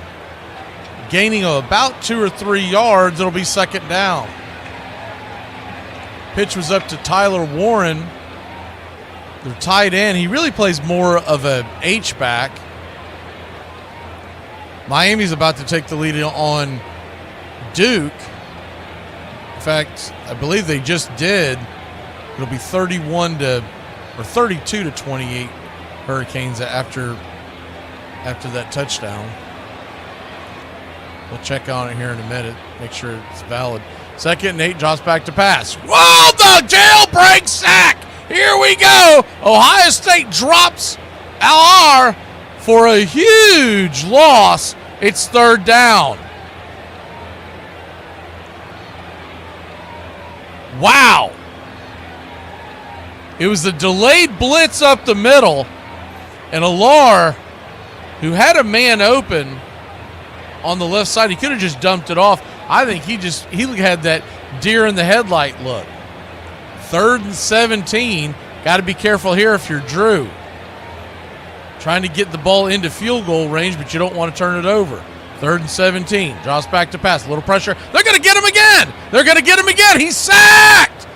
gaining about 2 or 3 yards. It'll be second down. Pitch was up to Tyler Warren, their tight end. He really plays more of a H-back. Miami's about to take the lead on Duke. In fact, I believe they just did. It'll be 32 to 28 Hurricanes after that touchdown. We'll check on it here in a minute, make sure it's valid. 2nd and 8, drops back to pass. Whoa, the jailbreak sack! Here we go. Ohio State drops Al-R for a huge loss. It's 3rd down. Wow. It was a delayed blitz up the middle, and Alar, who had a man open on the left side, he could have just dumped it off. I think he had that deer in the headlight look. 3rd and 17. Got to be careful here if you're Drew. Trying to get the ball into field goal range, but you don't want to turn it over. 3rd and 17. Draws back to pass. A little pressure. They're going to get him again. They're going to get him again. He's sacked.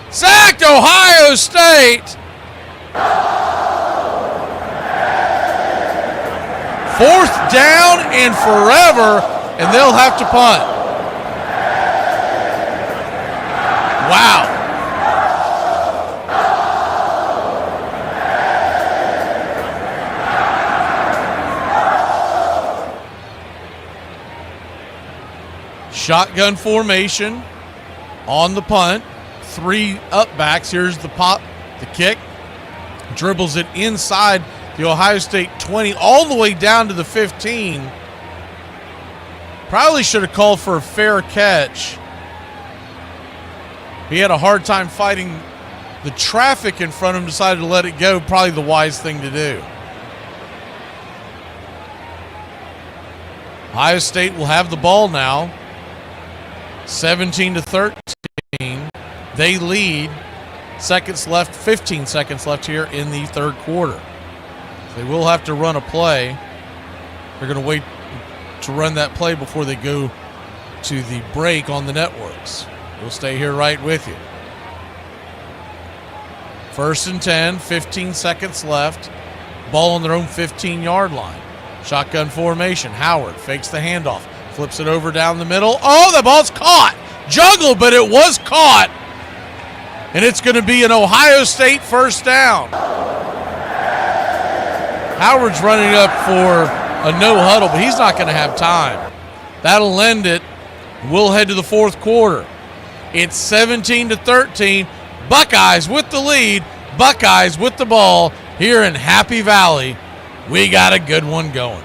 Sacked, Ohio State. 4th down and forever, and they'll have to punt. Wow. Shotgun formation on the punt. 3 up backs. Here's the pop, the kick. Dribbles it inside the Ohio State 20 all the way down to the 15. Probably should have called for a fair catch. He had a hard time fighting the traffic in front of him, decided to let it go. Probably the wise thing to do. Ohio State will have the ball now. 17-13. They lead. 15 seconds left here in the 3rd quarter. They will have to run a play. They're going to wait to run that play before they go to the break on the networks. We'll stay here right with you. 1st and 10, 15 seconds left. Ball on their own 15-yard line. Shotgun formation. Howard fakes the handoff. Flips it over down the middle. Oh, the ball's caught. Juggled, but it was caught. And it's going to be an Ohio State 1st down. Howard's running up for a no huddle, but he's not going to have time. That'll end it. We'll head to the 4th quarter. It's 17-13. Buckeyes with the lead. Buckeyes with the ball here in Happy Valley. We got a good one going.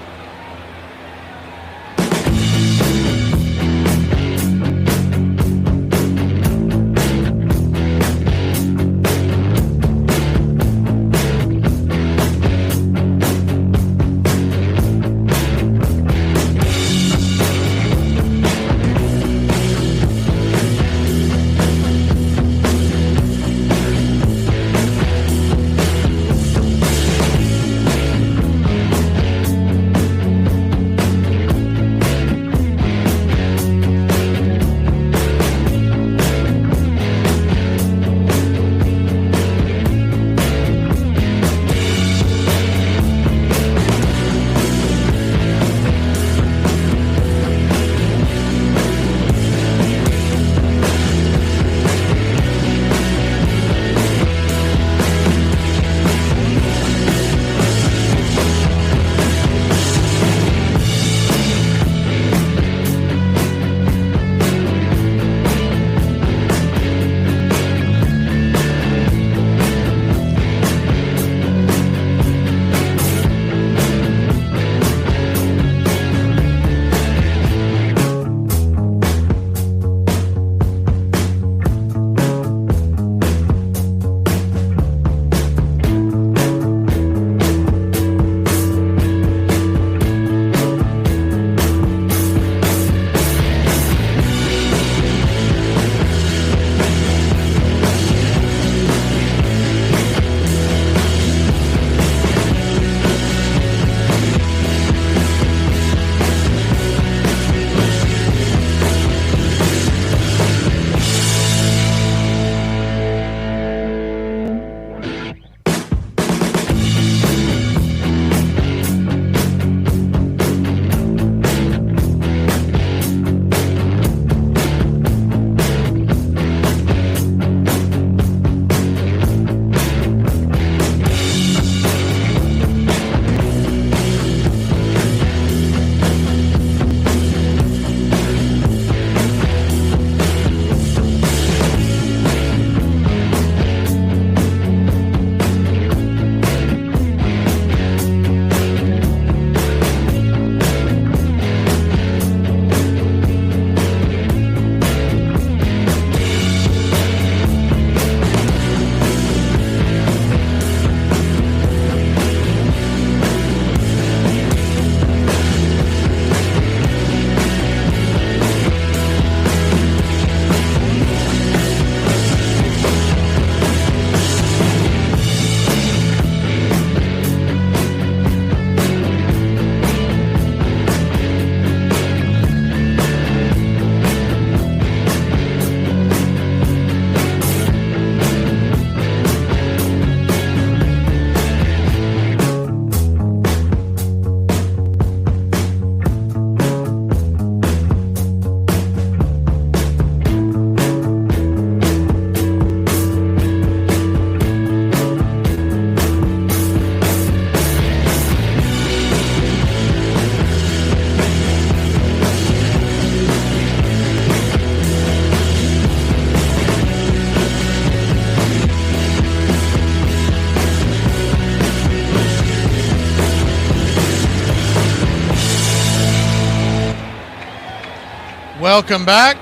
Welcome back.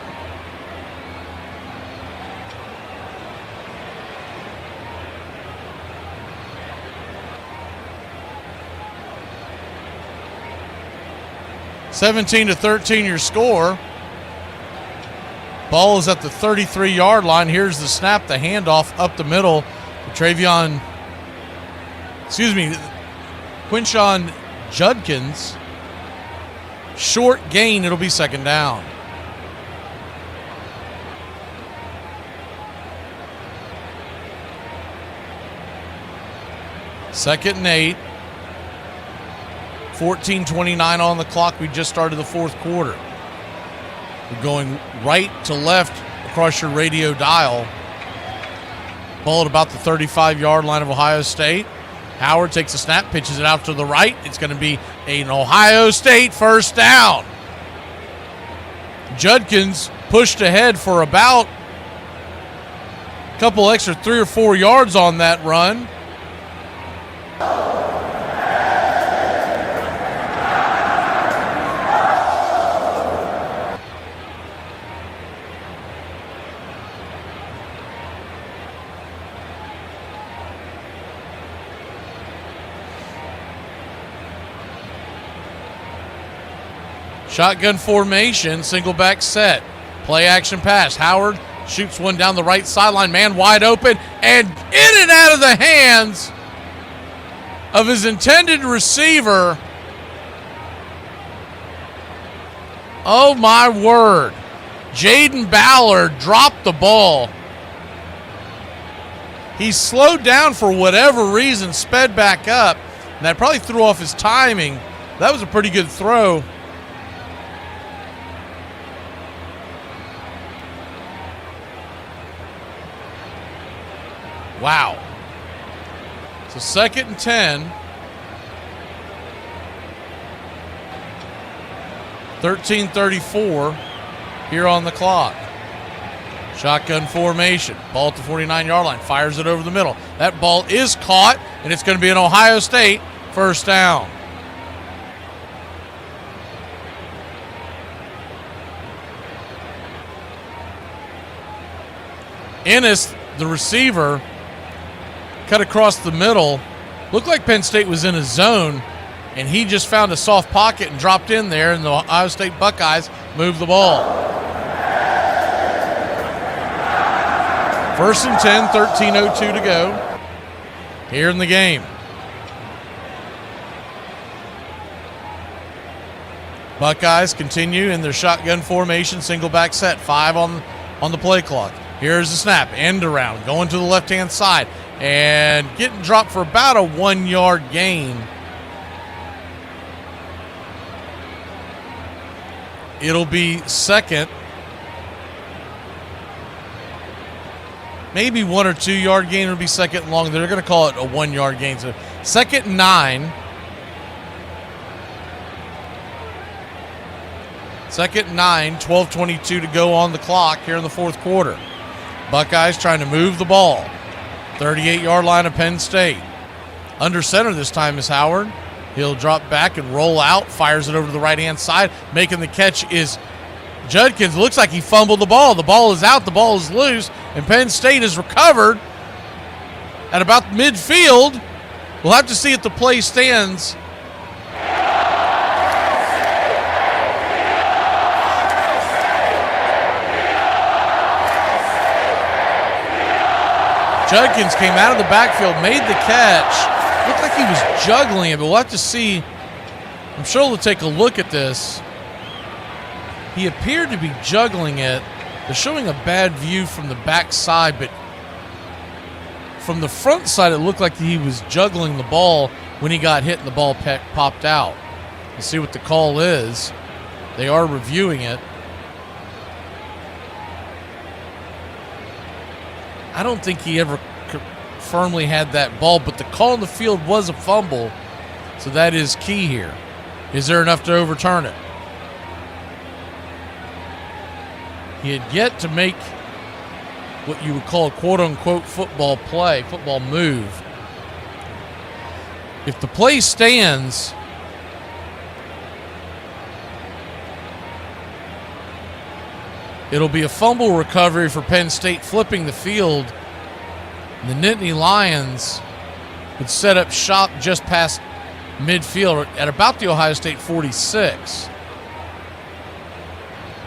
(17-13) your score. Ball is at the 33-yard line. Here's the snap, the handoff up the middle. Quinshon Judkins. Short gain, it'll be second down. Second and 8. 14:29 on the clock. We just started the fourth quarter. We're going right to left across your radio dial. Ball at about the 35-yard line of Ohio State. Howard takes a snap, pitches it out to the right. It's going to be an Ohio State first down. Judkins pushed ahead for about a couple extra 3 or 4 yards on that run. Shotgun formation, single back set. Play action pass. Howard shoots one down the right sideline. Man wide open and in and out of the hands of his intended receiver. Oh my word. Jaden Ballard dropped the ball. He slowed down for whatever reason, sped back up, and that probably threw off his timing. That was a pretty good throw. Wow. So second and 10. 13:34 here on the clock. Shotgun formation. Ball at the 49-yard line. Fires it over the middle. That ball is caught, and it's going to be an Ohio State first down. Ennis, the receiver, cut across the middle. Looked like Penn State was in a zone, and he just found a soft pocket and dropped in there, and the Ohio State Buckeyes moved the ball. First and 10, 13:02 to go here in the game. Buckeyes continue in their shotgun formation, single back set, 5 on the play clock. Here's the snap, end around, going to the left-hand side, and getting dropped for about a 1-yard gain. It'll be second, maybe 1 or 2 yard gain. It'll be second and long. They're going to call it a 1-yard gain. So second and 9. Second and 9, 12:22 to go on the clock here in the fourth quarter. Buckeyes trying to move the ball. 38-yard line of Penn State. Under center this time is Howard. He'll drop back and roll out, fires it over to the right-hand side. Making the catch is Judkins. Looks like he fumbled the ball. The ball is out, the ball is loose, and Penn State is recovered at about midfield. We'll have to see if the play stands. Judkins came out of the backfield, made the catch. Looked like he was juggling it, but we'll have to see. I'm sure we'll take a look at this. He appeared to be juggling it. They're showing a bad view from the back side, but from the front side, it looked like he was juggling the ball when he got hit and the ball popped out. Let's see what the call is. They are reviewing it. I don't think he ever firmly had that ball, but the call on the field was a fumble, so that is key here. Is there enough to overturn it? He had yet to make what you would call a quote-unquote football play, football move. If the play stands, It'll be a fumble recovery for Penn State, flipping the field. The Nittany-Lions would set up shop just past midfield at about the Ohio State 46.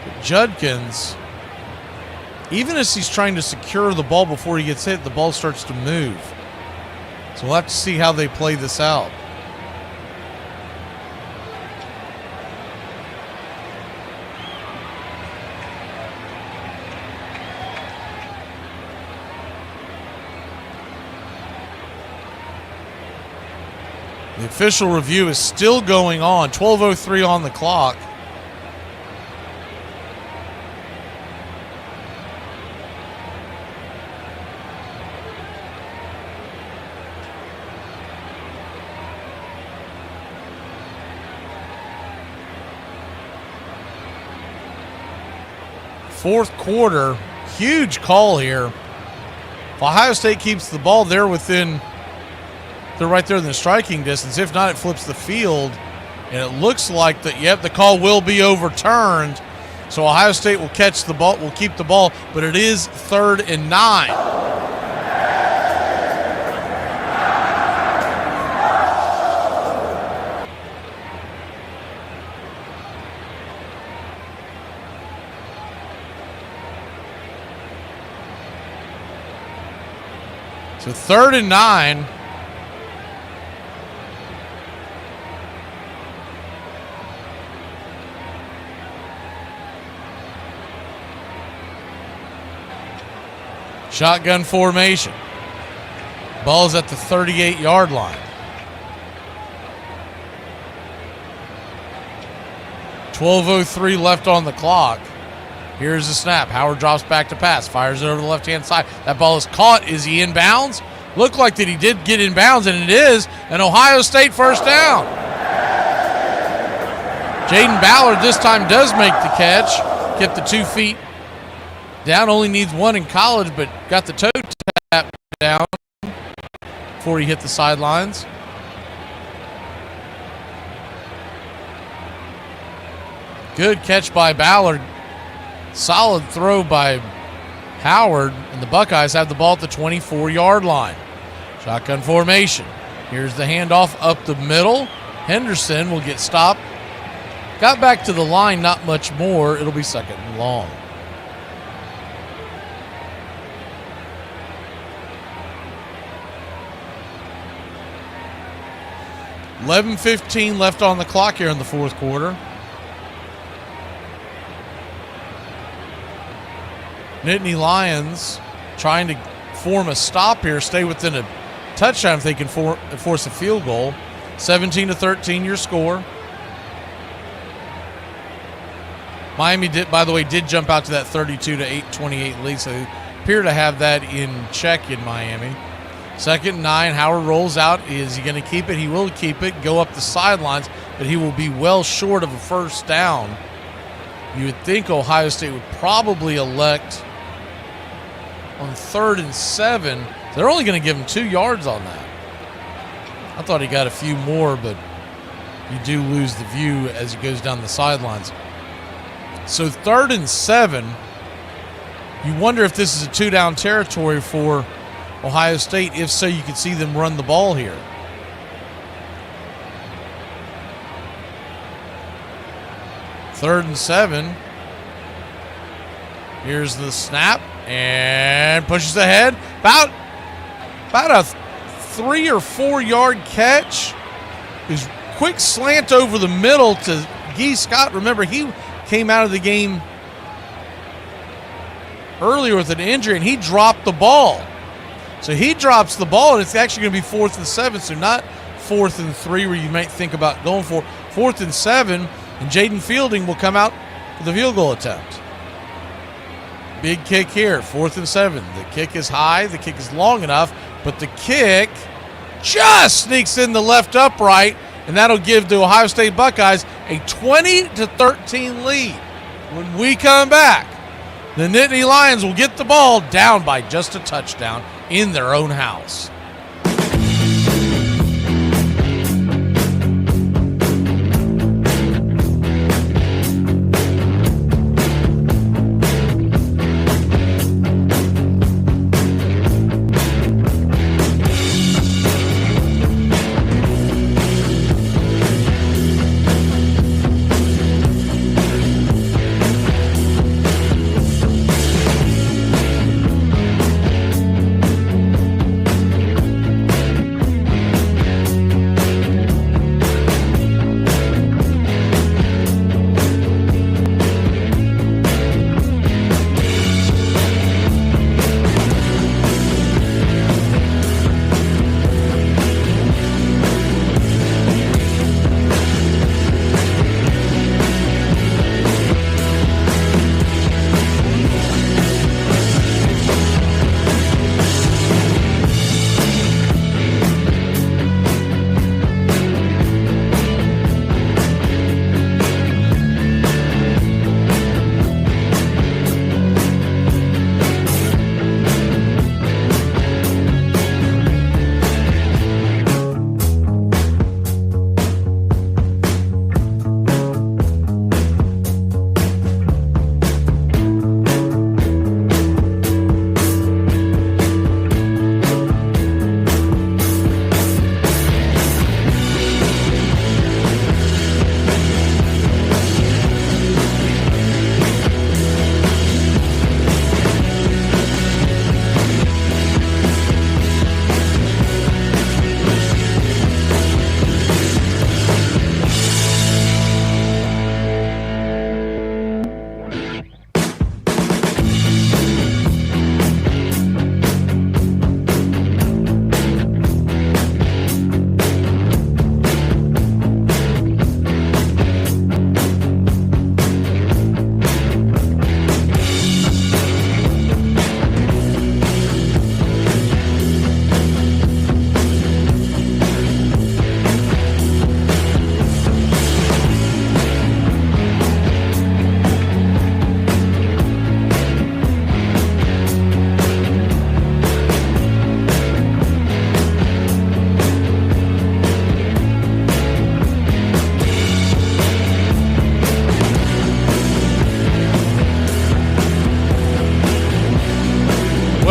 But Judkins, even as he's trying to secure the ball before he gets hit, the ball starts to move. So we'll have to see how they play this out. The official review is still going on. 12:03 on the clock. Fourth quarter, huge call here. If Ohio State keeps the ball, they're right there in the striking distance. If not, it flips the field, and it looks like the call will be overturned. So Ohio State will catch the ball, will keep the ball, but it is 3rd and 9. So 3rd and 9. Shotgun formation. Ball's at the 38-yard line. 12:03 left on the clock. Here's the snap. Howard drops back to pass. Fires it over the left-hand side. That ball is caught. Is he in bounds? Looked like that he did get in bounds, and it is an Ohio State first down. Jaden Ballard this time does make the catch. Kept the 2 feet down. Only needs 1 in college, but got the toe tap down before he hit the sidelines. Good catch by Ballard. Solid throw by Howard, and the Buckeyes have the ball at the 24-yard line. Shotgun formation. Here's the handoff up the middle. Henderson will get stopped. Got back to the line, not much more. It'll be 2nd and long. $11:15 left on the clock here in the fourth quarter. Nittany-Lions trying to form a stop here, stay within a touchdown if they can force a field goal. 17-13 your score. Miami did jump out to that 32-28 lead, so they appear to have that in check in Miami. 2nd and 9. Howard rolls out. Is he going to keep it? He will keep it. Go up the sidelines, but he will be well short of a first down. You would think Ohio State would probably elect on 3rd and 7. They're only going to give him 2 yards on that. I thought he got a few more, but you do lose the view as he goes down the sidelines. So 3rd and 7. You wonder if this is a 2-down territory for Ohio State. If so, you could see them run the ball here. Third and 7. Here's the snap and pushes ahead. About a 3 or 4 yard catch. His quick slant over the middle to Gee Scott. Remember, he came out of the game earlier with an injury, and he dropped the ball. So he drops the ball, and it's actually going to be 4th and 7, so not 4th and 3 where you might think about going for. 4th and 7, and Jaden Fielding will come out for the field goal attempt. Big kick here, 4th and 7. The kick is high, the kick is long enough, but the kick just sneaks in the left upright, and that'll give the Ohio State Buckeyes a 20-13 lead. When we come back, the Nittany-Lions will get the ball down by just a touchdown in their own house.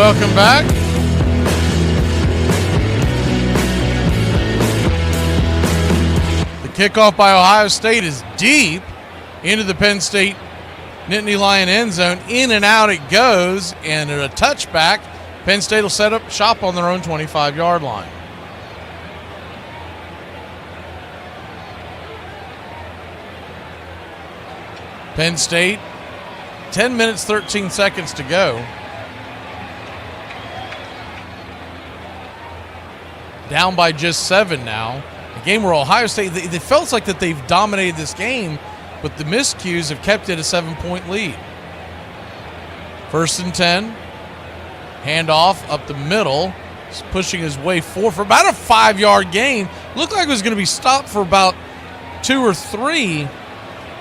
Welcome back. The kickoff by Ohio State is deep into the Penn State Nittany-Lion end zone. In and out it goes, and a touchback. Penn State will set up shop on their own 25-yard line. Penn State, 10 minutes, 13 seconds to go. Down by just 7 now. A game where Ohio State, it feels like that they've dominated this game, but the miscues have kept it a 7-point lead. 1st and 10. Handoff up the middle. He's pushing his way forward for about a 5-yard gain. Looked like it was going to be stopped for about 2 or 3,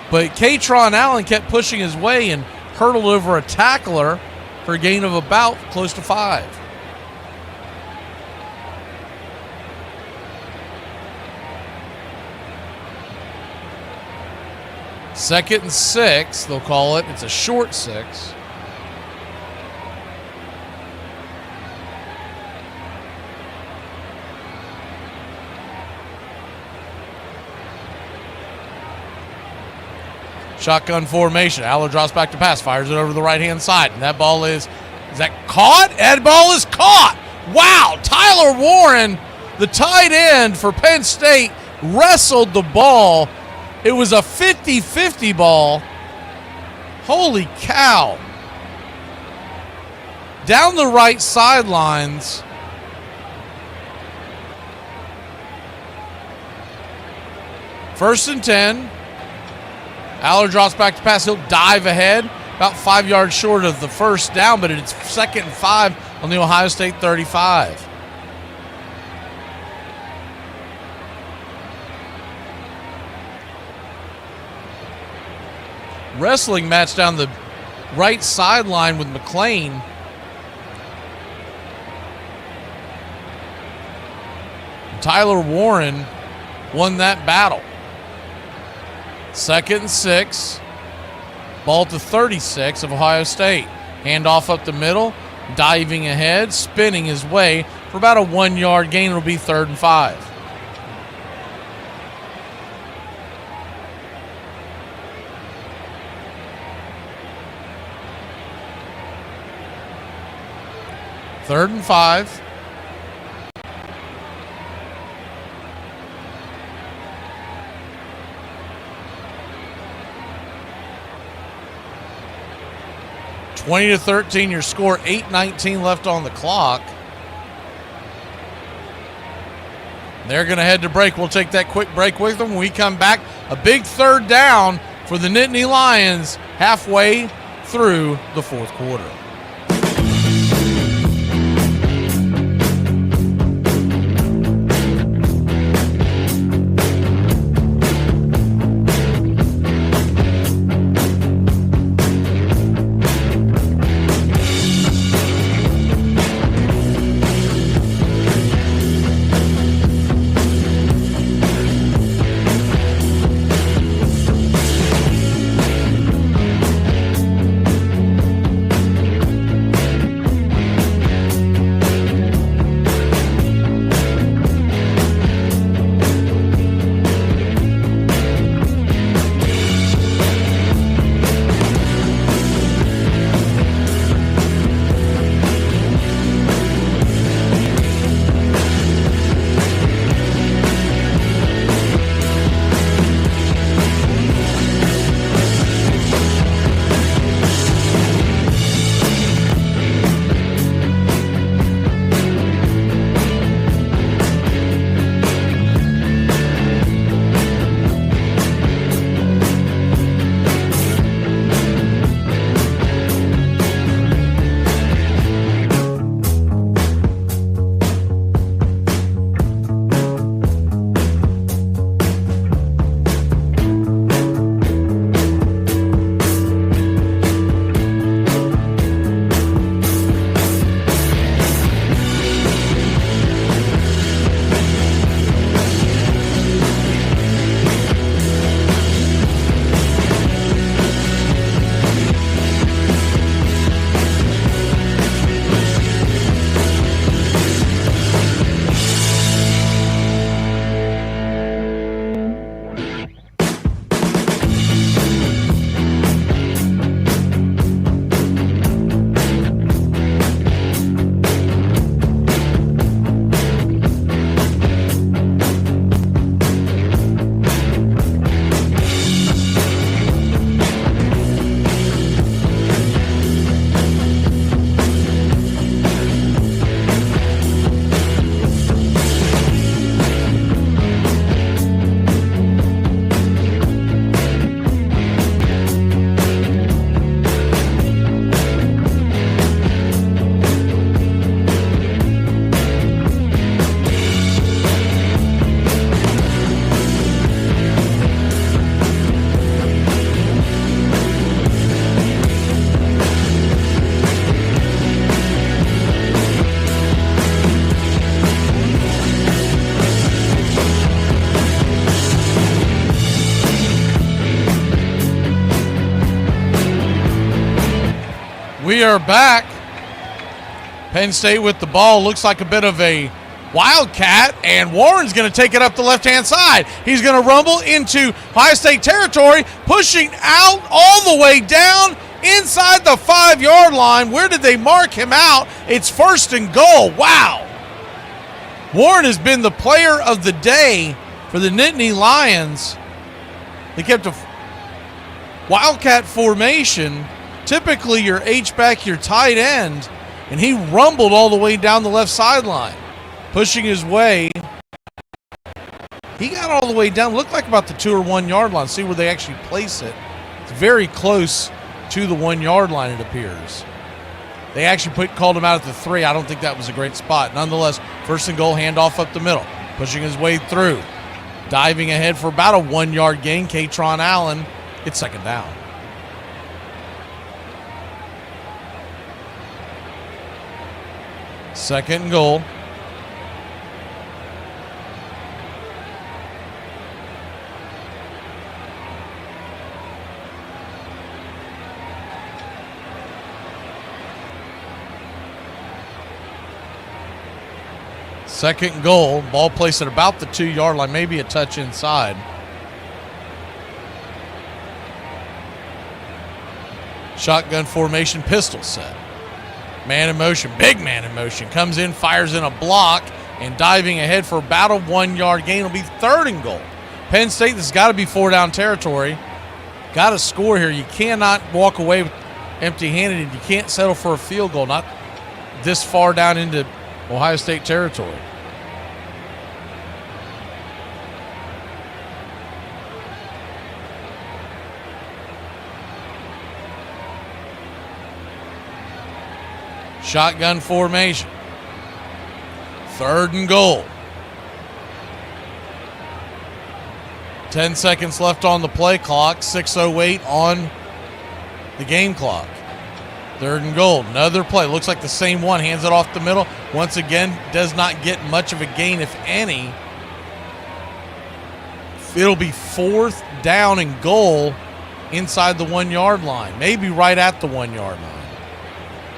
but Katron Allen kept pushing his way and hurdled over a tackler for a gain of about close to 5. Second and 6, they'll call it. It's a short 6. Shotgun formation. Aller drops back to pass, fires it over the right-hand side. And that ball is that caught? That ball is caught. Wow. Tyler Warren, the tight end for Penn State, wrestled the ball. It was a 50-50 ball. Holy cow. Down the right sidelines. First and 10. Aller drops back to pass. He'll dive ahead, about 5 yards short of the first down, but it's 2nd and 5 on the Ohio State 35. Wrestling match down the right sideline with McLean. Tyler Warren won that battle. 2nd and 6. Ball to 36 of Ohio State. Handoff up the middle. Diving ahead. Spinning his way for about a 1-yard gain. It'll be 3rd and 5. Third and 5. (20-13) your score. 8:19 left on the clock. They're going to head to break. We'll take that quick break with them. When we come back, a big 3rd down for the Nittany-Lions halfway through the 4th quarter. We are back. Penn State with the ball. Looks like a bit of a wildcat, and Warren's going to take it up the left-hand side. He's going to rumble into Ohio State territory, pushing out all the way down inside the 5-yard line. Where did they mark him out? It's 1st and goal. Wow. Warren has been the player of the day for the Nittany-Lions. They kept a wildcat formation, typically your H-back, your tight end, and he rumbled all the way down the left sideline, pushing his way. He got all the way down, looked like about the 2 or 1 yard line. See where they actually place it. It's very close to the 1 yard line, it appears. They actually called him out at the 3. I don't think that was a great spot. Nonetheless, 1st and goal, handoff up the middle, pushing his way through. Diving ahead for about a 1 yard gain, Katron Allen. It's 2nd down. Second and goal. Second and goal. Ball placed at about the 2 yard line, maybe a touch inside. Shotgun formation, pistol set. Man in motion, big man in motion. Comes in, fires in a block, and diving ahead for about a 1 yard gain. It'll be 3rd and goal. Penn State, this has got to be 4 down territory. Got to score here. You cannot walk away empty-handed, and you can't settle for a field goal, not this far down into Ohio State territory. Shotgun formation. 3rd and goal. 10 seconds left on the play clock. 6:08 on the game clock. 3rd and goal. Another play. Looks like the same one. Hands it off the middle. Once again, does not get much of a gain, if any. It'll be 4th down and goal inside the 1 yard line. Maybe right at the 1 yard line.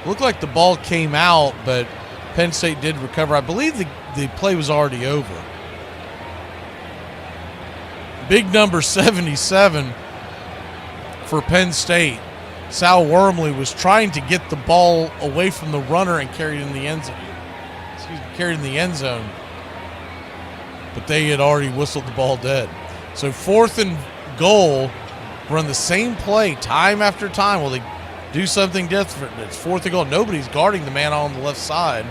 Looked like the ball came out, but Penn State did recover. I believe the play was already over. Big number 77 for Penn State. Sal Wormley was trying to get the ball away from the runner and carry it in the end zone. Carried in the end zone, but they had already whistled the ball dead. So 4th and goal, run the same play time after time. Will they do something different? It's 4th and goal. Nobody's guarding the man on the left side,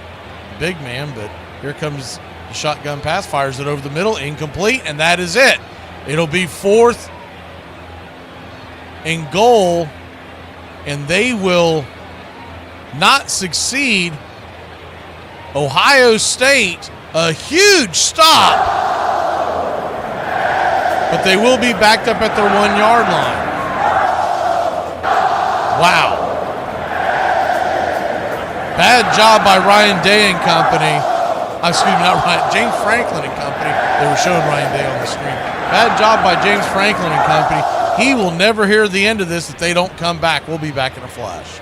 big man, but here comes the shotgun pass, fires it over the middle, incomplete, and that is it. It'll be 4th and goal, and they will not succeed. Ohio State, a huge stop, but they will be backed up at their 1 yard line. Wow. Bad job by Ryan Day and company. Excuse me, not Ryan, James Franklin and company. They were showing Ryan Day on the screen. Bad job by James Franklin and company. He will never hear the end of this if they don't come back. We'll be back in a flash.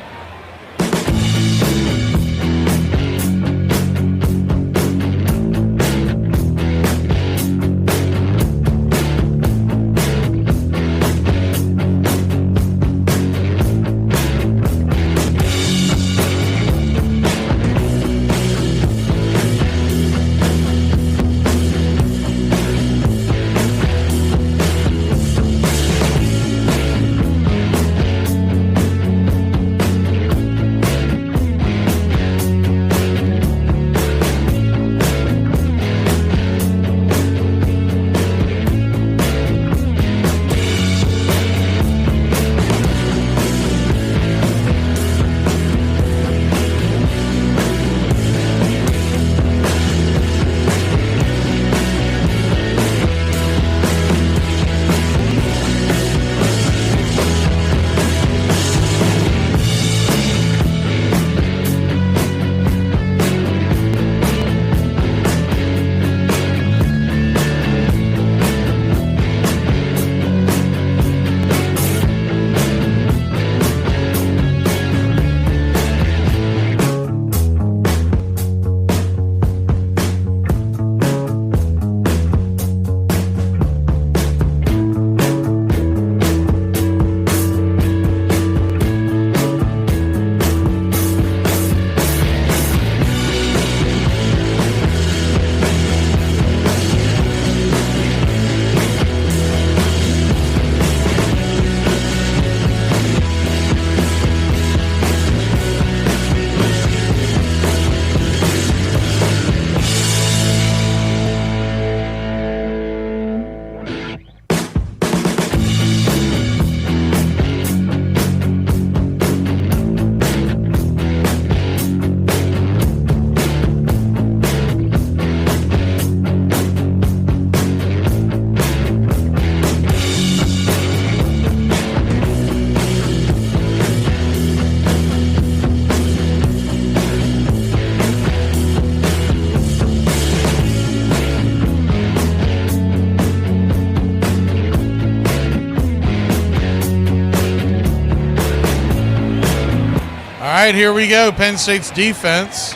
All right, here we go. Penn State's defense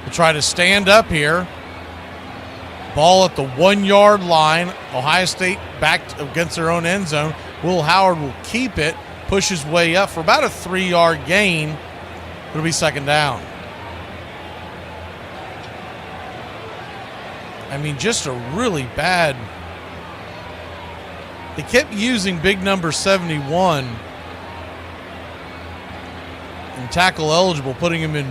will try to stand up here. Ball at the 1 yard line. Ohio State back against their own end zone. Will Howard will keep it, push his way up for about a 3 yard gain. It'll be second down. I mean, just a really bad. They kept using big number 71 and tackle eligible, putting him in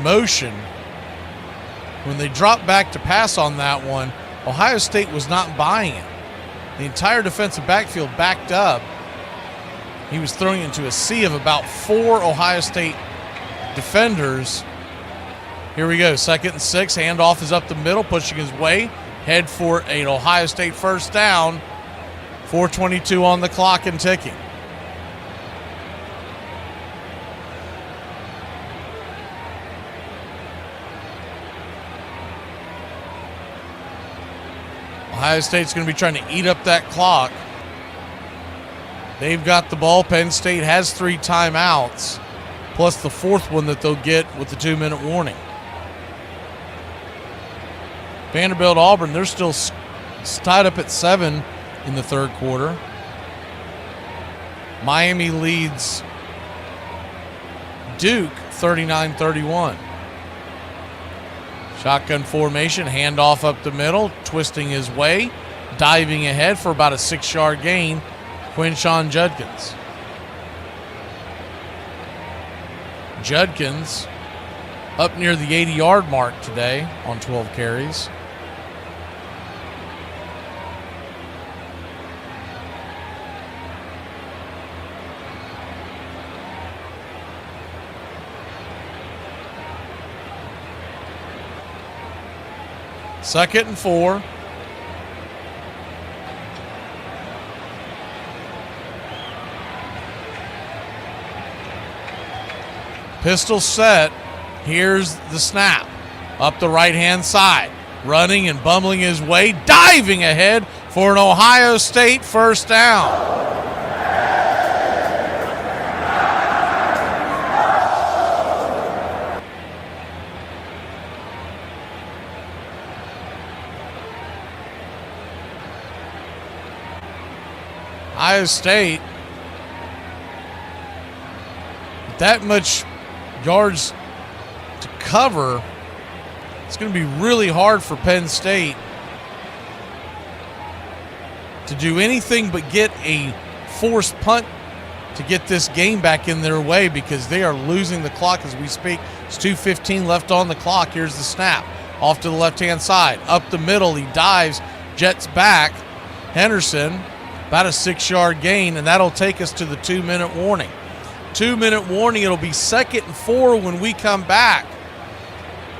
motion. When they dropped back to pass on that one, Ohio State was not buying it. The entire defensive backfield backed up. He was throwing into a sea of about 4 Ohio State defenders. Here we go, 2nd and 6. Handoff is up the middle, pushing his way. Head for an Ohio State first down. 4:22 on the clock and ticking. Ohio State's going to be trying to eat up that clock. They've got the ball. Penn State has 3 timeouts, plus the 4th one that they'll get with the 2-minute warning. Vanderbilt Auburn, they're still tied up at 7 in the third quarter. Miami leads Duke 39-31. Shotgun formation, handoff up the middle, twisting his way, diving ahead for about a 6 yard gain. Quinshon Judkins. Judkins up near the 80 yard mark today on 12 carries. Second and 4. Pistol set. Here's the snap. Up the right-hand side. Running and bumbling his way. Diving ahead for an Ohio State first down. Ohio State, with that much yards to cover, it's going to be really hard for Penn State to do anything but get a forced punt to get this game back in their way, because they are losing the clock as we speak. It's 2:15 left on the clock. Here's the snap. Off to the left-hand side. Up the middle, he dives, jets back. Henderson, about a 6 yard gain, and that'll take us to the 2-minute warning. 2-minute warning, it'll be 2nd and 4 when we come back.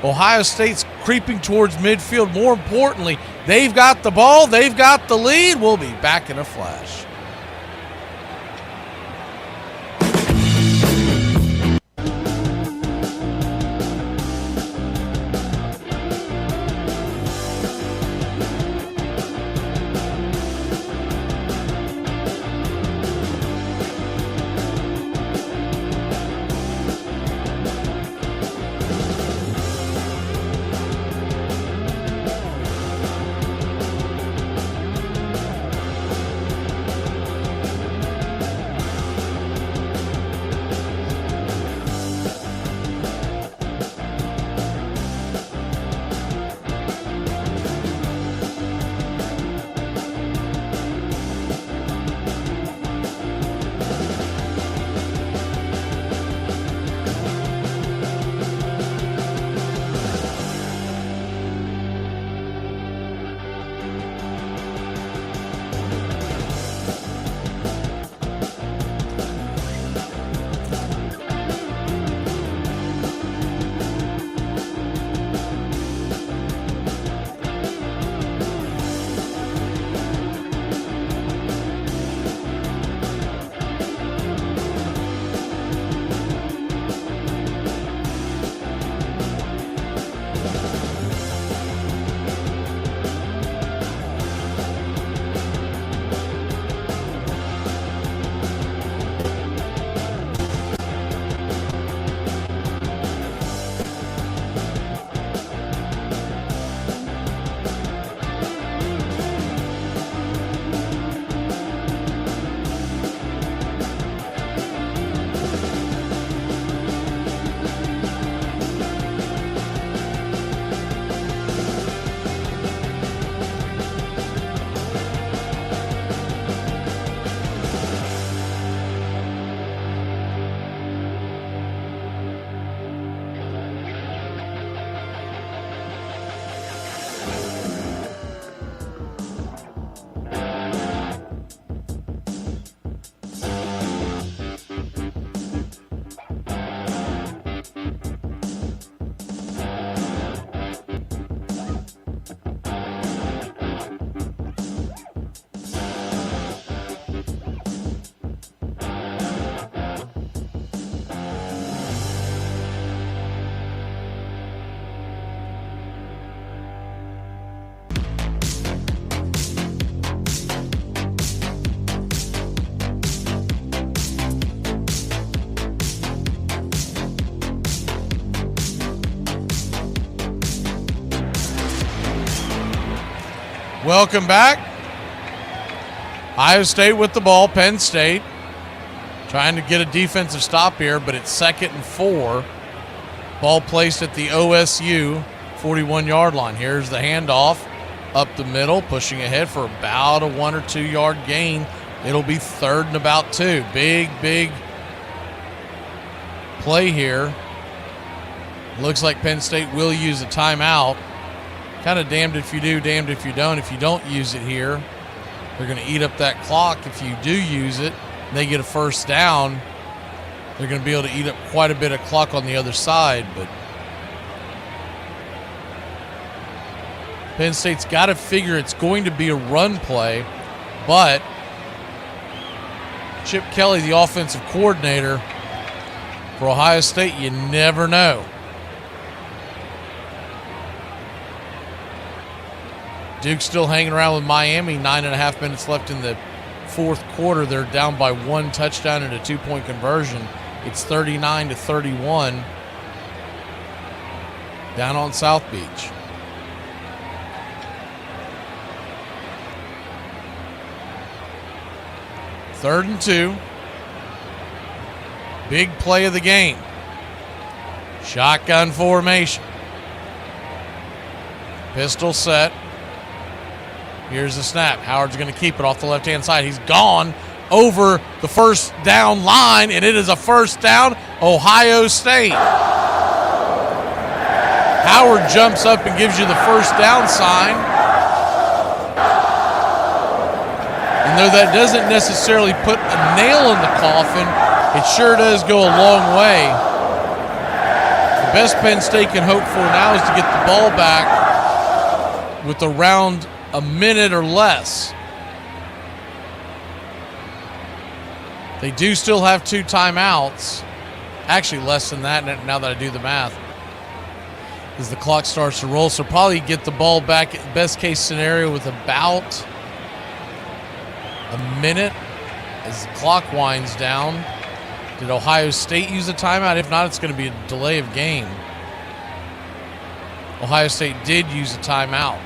Ohio State's creeping towards midfield. More importantly, they've got the ball, they've got the lead. We'll be back in a flash. Welcome back. Ohio State with the ball. Penn State trying to get a defensive stop here, but it's 2nd and 4. Ball placed at the OSU 41-yard line. Here's the handoff up the middle, pushing ahead for about a 1 or 2 yard gain. It'll be 3rd and about 2. Big play here. Looks like Penn State will use a timeout. Kind of damned if you do, damned if you don't. If you don't use it here, they're going to eat up that clock. If you do use it, and they get a first down, they're going to be able to eat up quite a bit of clock on the other side. But Penn State's got to figure it's going to be a run play, but Chip Kelly, the offensive coordinator for Ohio State, you never know. Duke's still hanging around with Miami. 9.5 minutes left in the fourth quarter. They're down by 1 touchdown and a 2-point conversion. It's 39-31 down on South Beach. Third and 2. Big play of the game. Shotgun formation. Pistol set. Here's the snap. Howard's going to keep it off the left-hand side. He's gone over the first down line, and it is a first down, Ohio State. Howard jumps up and gives you the first down sign. And though that doesn't necessarily put a nail in the coffin, it sure does go a long way. The best Penn State can hope for now is to get the ball back with around a minute or less. They do still have 2 timeouts. Actually, less than that now that I do the math. As the clock starts to roll, so probably get the ball back at best case scenario with about a minute as the clock winds down. Did Ohio State use a timeout? If not, it's going to be a delay of game. Ohio State did use a timeout.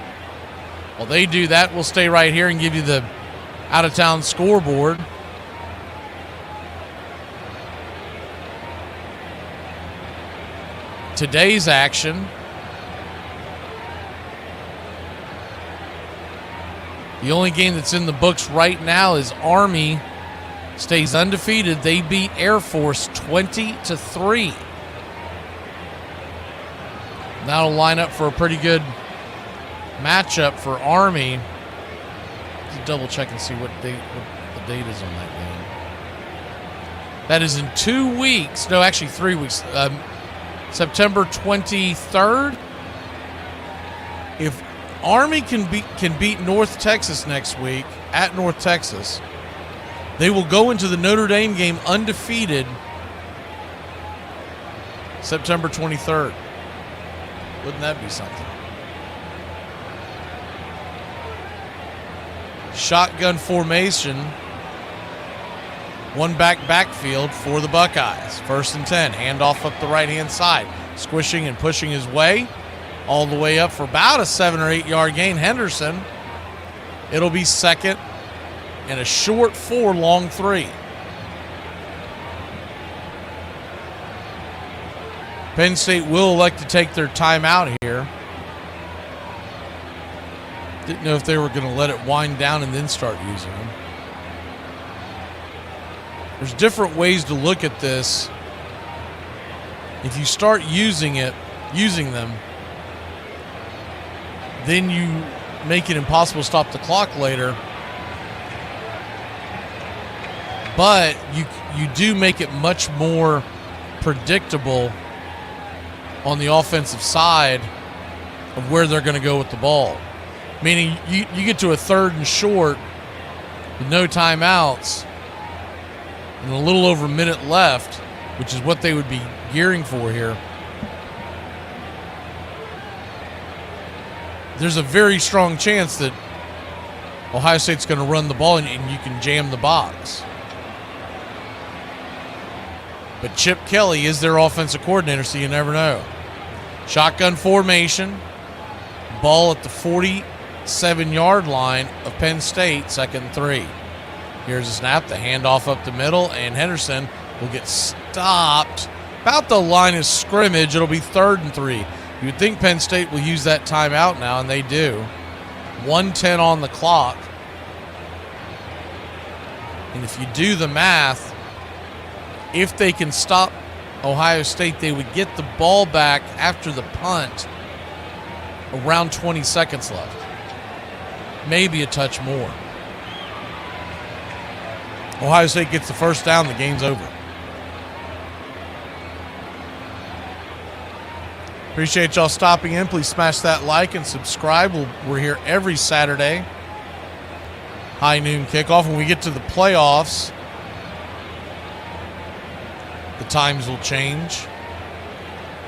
While they do that, we'll stay right here and give you the out-of-town scoreboard. Today's action. The only game that's in the books right now is Army stays undefeated. They beat Air Force 20-3. That'll line up for a pretty good matchup for Army. Let's double check and see what the date is on that game. That is in 2 weeks. No, actually 3 weeks. September 23rd. If Army can beat North Texas next week at North Texas, they will go into the Notre Dame game undefeated September 23rd. Wouldn't that be something? Shotgun formation. 1 backfield for the Buckeyes. 1st and 10. Handoff up the right-hand side. Squishing and pushing his way all the way up for about a 7 or 8 yard gain. Henderson. It'll be 2nd and a short 4, long 3. Penn State will elect to take their timeout here. Didn't know if they were going to let it wind down and then start using them. There's different ways to look at this. If you start using them, then you make it impossible to stop the clock later. But you do make it much more predictable on the offensive side of where they're going to go with the ball. Meaning you get to a 3rd and short with no timeouts and a little over a minute left, which is what they would be gearing for here. There's a very strong chance that Ohio State's going to run the ball and you can jam the box. But Chip Kelly is their offensive coordinator, so you never know. Shotgun formation. Ball at the 40 7-yard line of Penn State, 2nd and 3. Here's a snap, the handoff up the middle, and Henderson will get stopped about the line of scrimmage. It'll be 3rd and 3. You would think Penn State will use that timeout now, and they do. 1:10 on the clock. And if you do the math, if they can stop Ohio State, they would get the ball back after the punt around 20 seconds left. Maybe a touch more. Ohio State gets the first down, the game's over. Appreciate y'all stopping in. Please smash that like and subscribe. We're here every Saturday. High Noon Kickoff. When we get to the playoffs, the times will change.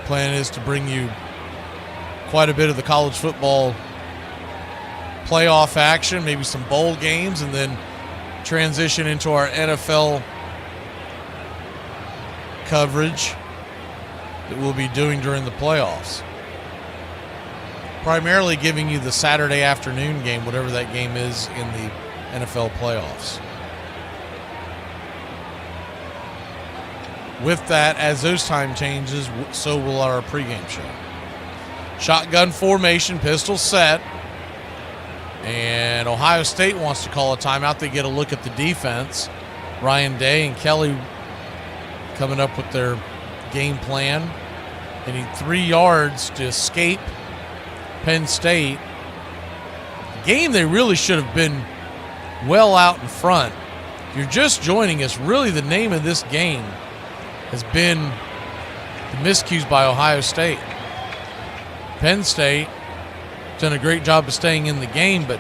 Plan is to bring you quite a bit of the college football playoff action, maybe some bowl games, and then transition into our NFL coverage that we'll be doing during the playoffs. Primarily giving you the Saturday afternoon game, whatever that game is in the NFL playoffs. With that, as those time changes, so will our pregame show. Shotgun formation, pistol set. And Ohio State wants to call a timeout. They get a look at the defense. Ryan Day and Kelly coming up with their game plan. They need 3 yards to escape Penn State. A game they really should have been well out in front. If you're just joining us, really the name of this game has been the miscues by Ohio State. Penn State done a great job of staying in the game, but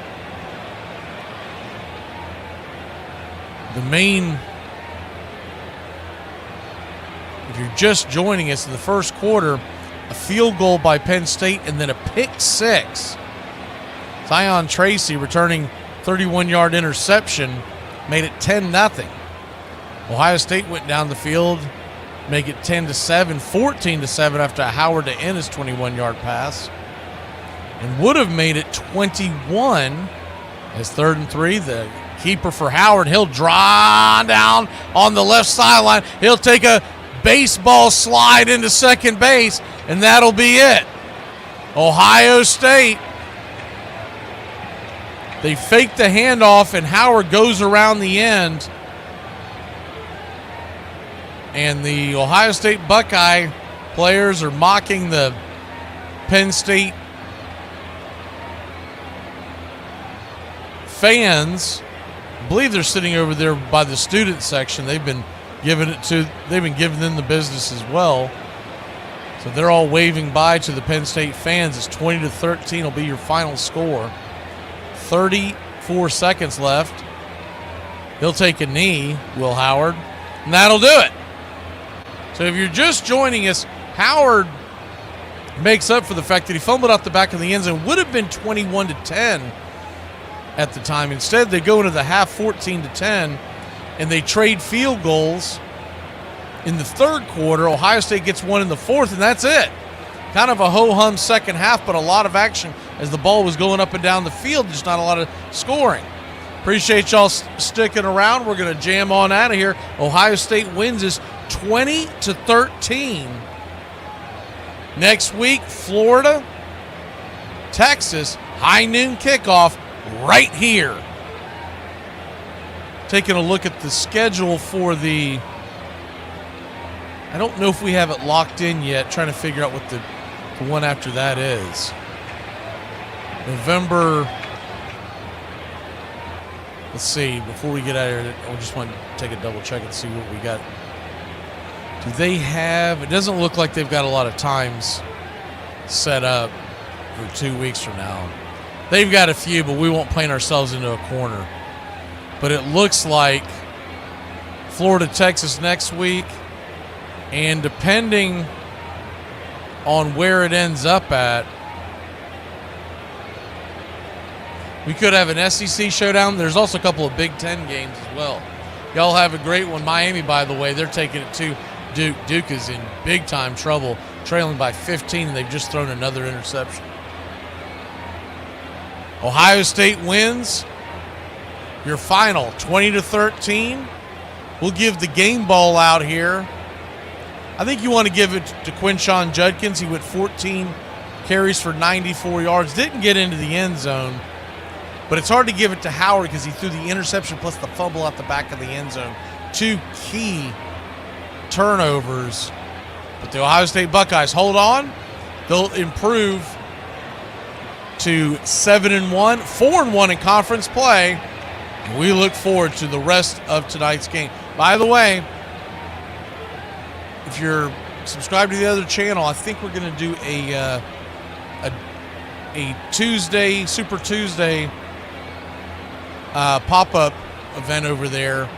the main, if you're just joining us in the first quarter, a field goal by Penn State and then a pick six. Zion Tracy returning 31-yard interception made it 10-0. Ohio State went down the field, make it 10-7, 14-7 after Howard to end his 21-yard pass, and would have made it 21 as 3rd and 3. The keeper for Howard, he'll draw down on the left sideline. He'll take a baseball slide into second base, and that'll be it. Ohio State, they fake the handoff, and Howard goes around the end. And the Ohio State Buckeye players are mocking the Penn State fans. I believe they're sitting over there by the student section. They've been giving them the business as well. So they're all waving bye to the Penn State fans. It's 20-13 will be your final score. 34 seconds left. He'll take a knee, Will Howard, and that'll do it. So if you're just joining us, Howard makes up for the fact that he fumbled out the back of the end zone. Would have been 21-10 at the time. Instead, they go into the half 14-10, and they trade field goals in the third quarter. Ohio State gets one in the fourth, and that's it. Kind of a ho-hum second half, but a lot of action as the ball was going up and down the field. Just not a lot of scoring. Appreciate y'all sticking around. We're going to jam on out of here. Ohio State wins this 20-13. Next week, Florida, Texas, High Noon Kickoff right here. Taking a look at the schedule for the, I don't know if we have it locked in yet, trying to figure out what the one after that is. November, let's see, before we get out of here, I just want to take a double check and see what we got. Do they have, it doesn't look like they've got a lot of times set up for 2 weeks from now. They've got a few, but we won't paint ourselves into a corner. But it looks like Florida, Texas next week, and depending on where it ends up at, we could have an SEC showdown. There's also a couple of Big Ten games as well. Y'all have a great one. Miami, by the way, they're taking it to Duke. Duke is in big time trouble, trailing by 15, and they've just thrown another interception. Ohio State wins. Your final 20-13. We'll give the game ball out here. I think you want to give it to Quinshon Judkins. He went 14 carries for 94 yards. Didn't get into the end zone. But it's hard to give it to Howard because he threw the interception plus the fumble out the back of the end zone. 2 key turnovers. But the Ohio State Buckeyes hold on. They'll improve to 7-1, 4-1 in conference play. And we look forward to the rest of tonight's game. By the way, if you're subscribed to the other channel, I think we're going to do a Tuesday, Super Tuesday pop-up event over there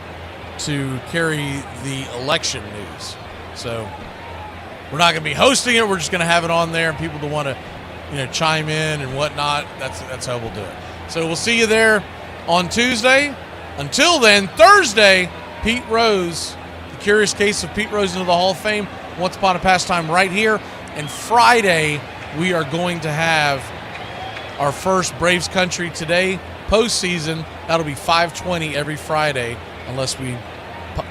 to carry the election news. So we're not going to be hosting it. We're just going to have it on there, and people that want to, chime in and whatnot. That's how we'll do it. So we'll see you there on Tuesday. Until then, Thursday, Pete Rose, the Curious Case of Pete Rose into the Hall of Fame, Once Upon a Pastime right here. And Friday, we are going to have our first Braves Country Today postseason. That'll be 5:20 every Friday, unless we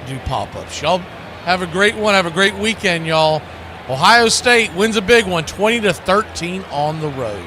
do pop-ups. Y'all have a great one. Have a great weekend, y'all. Ohio State wins a big one, 20-13 on the road.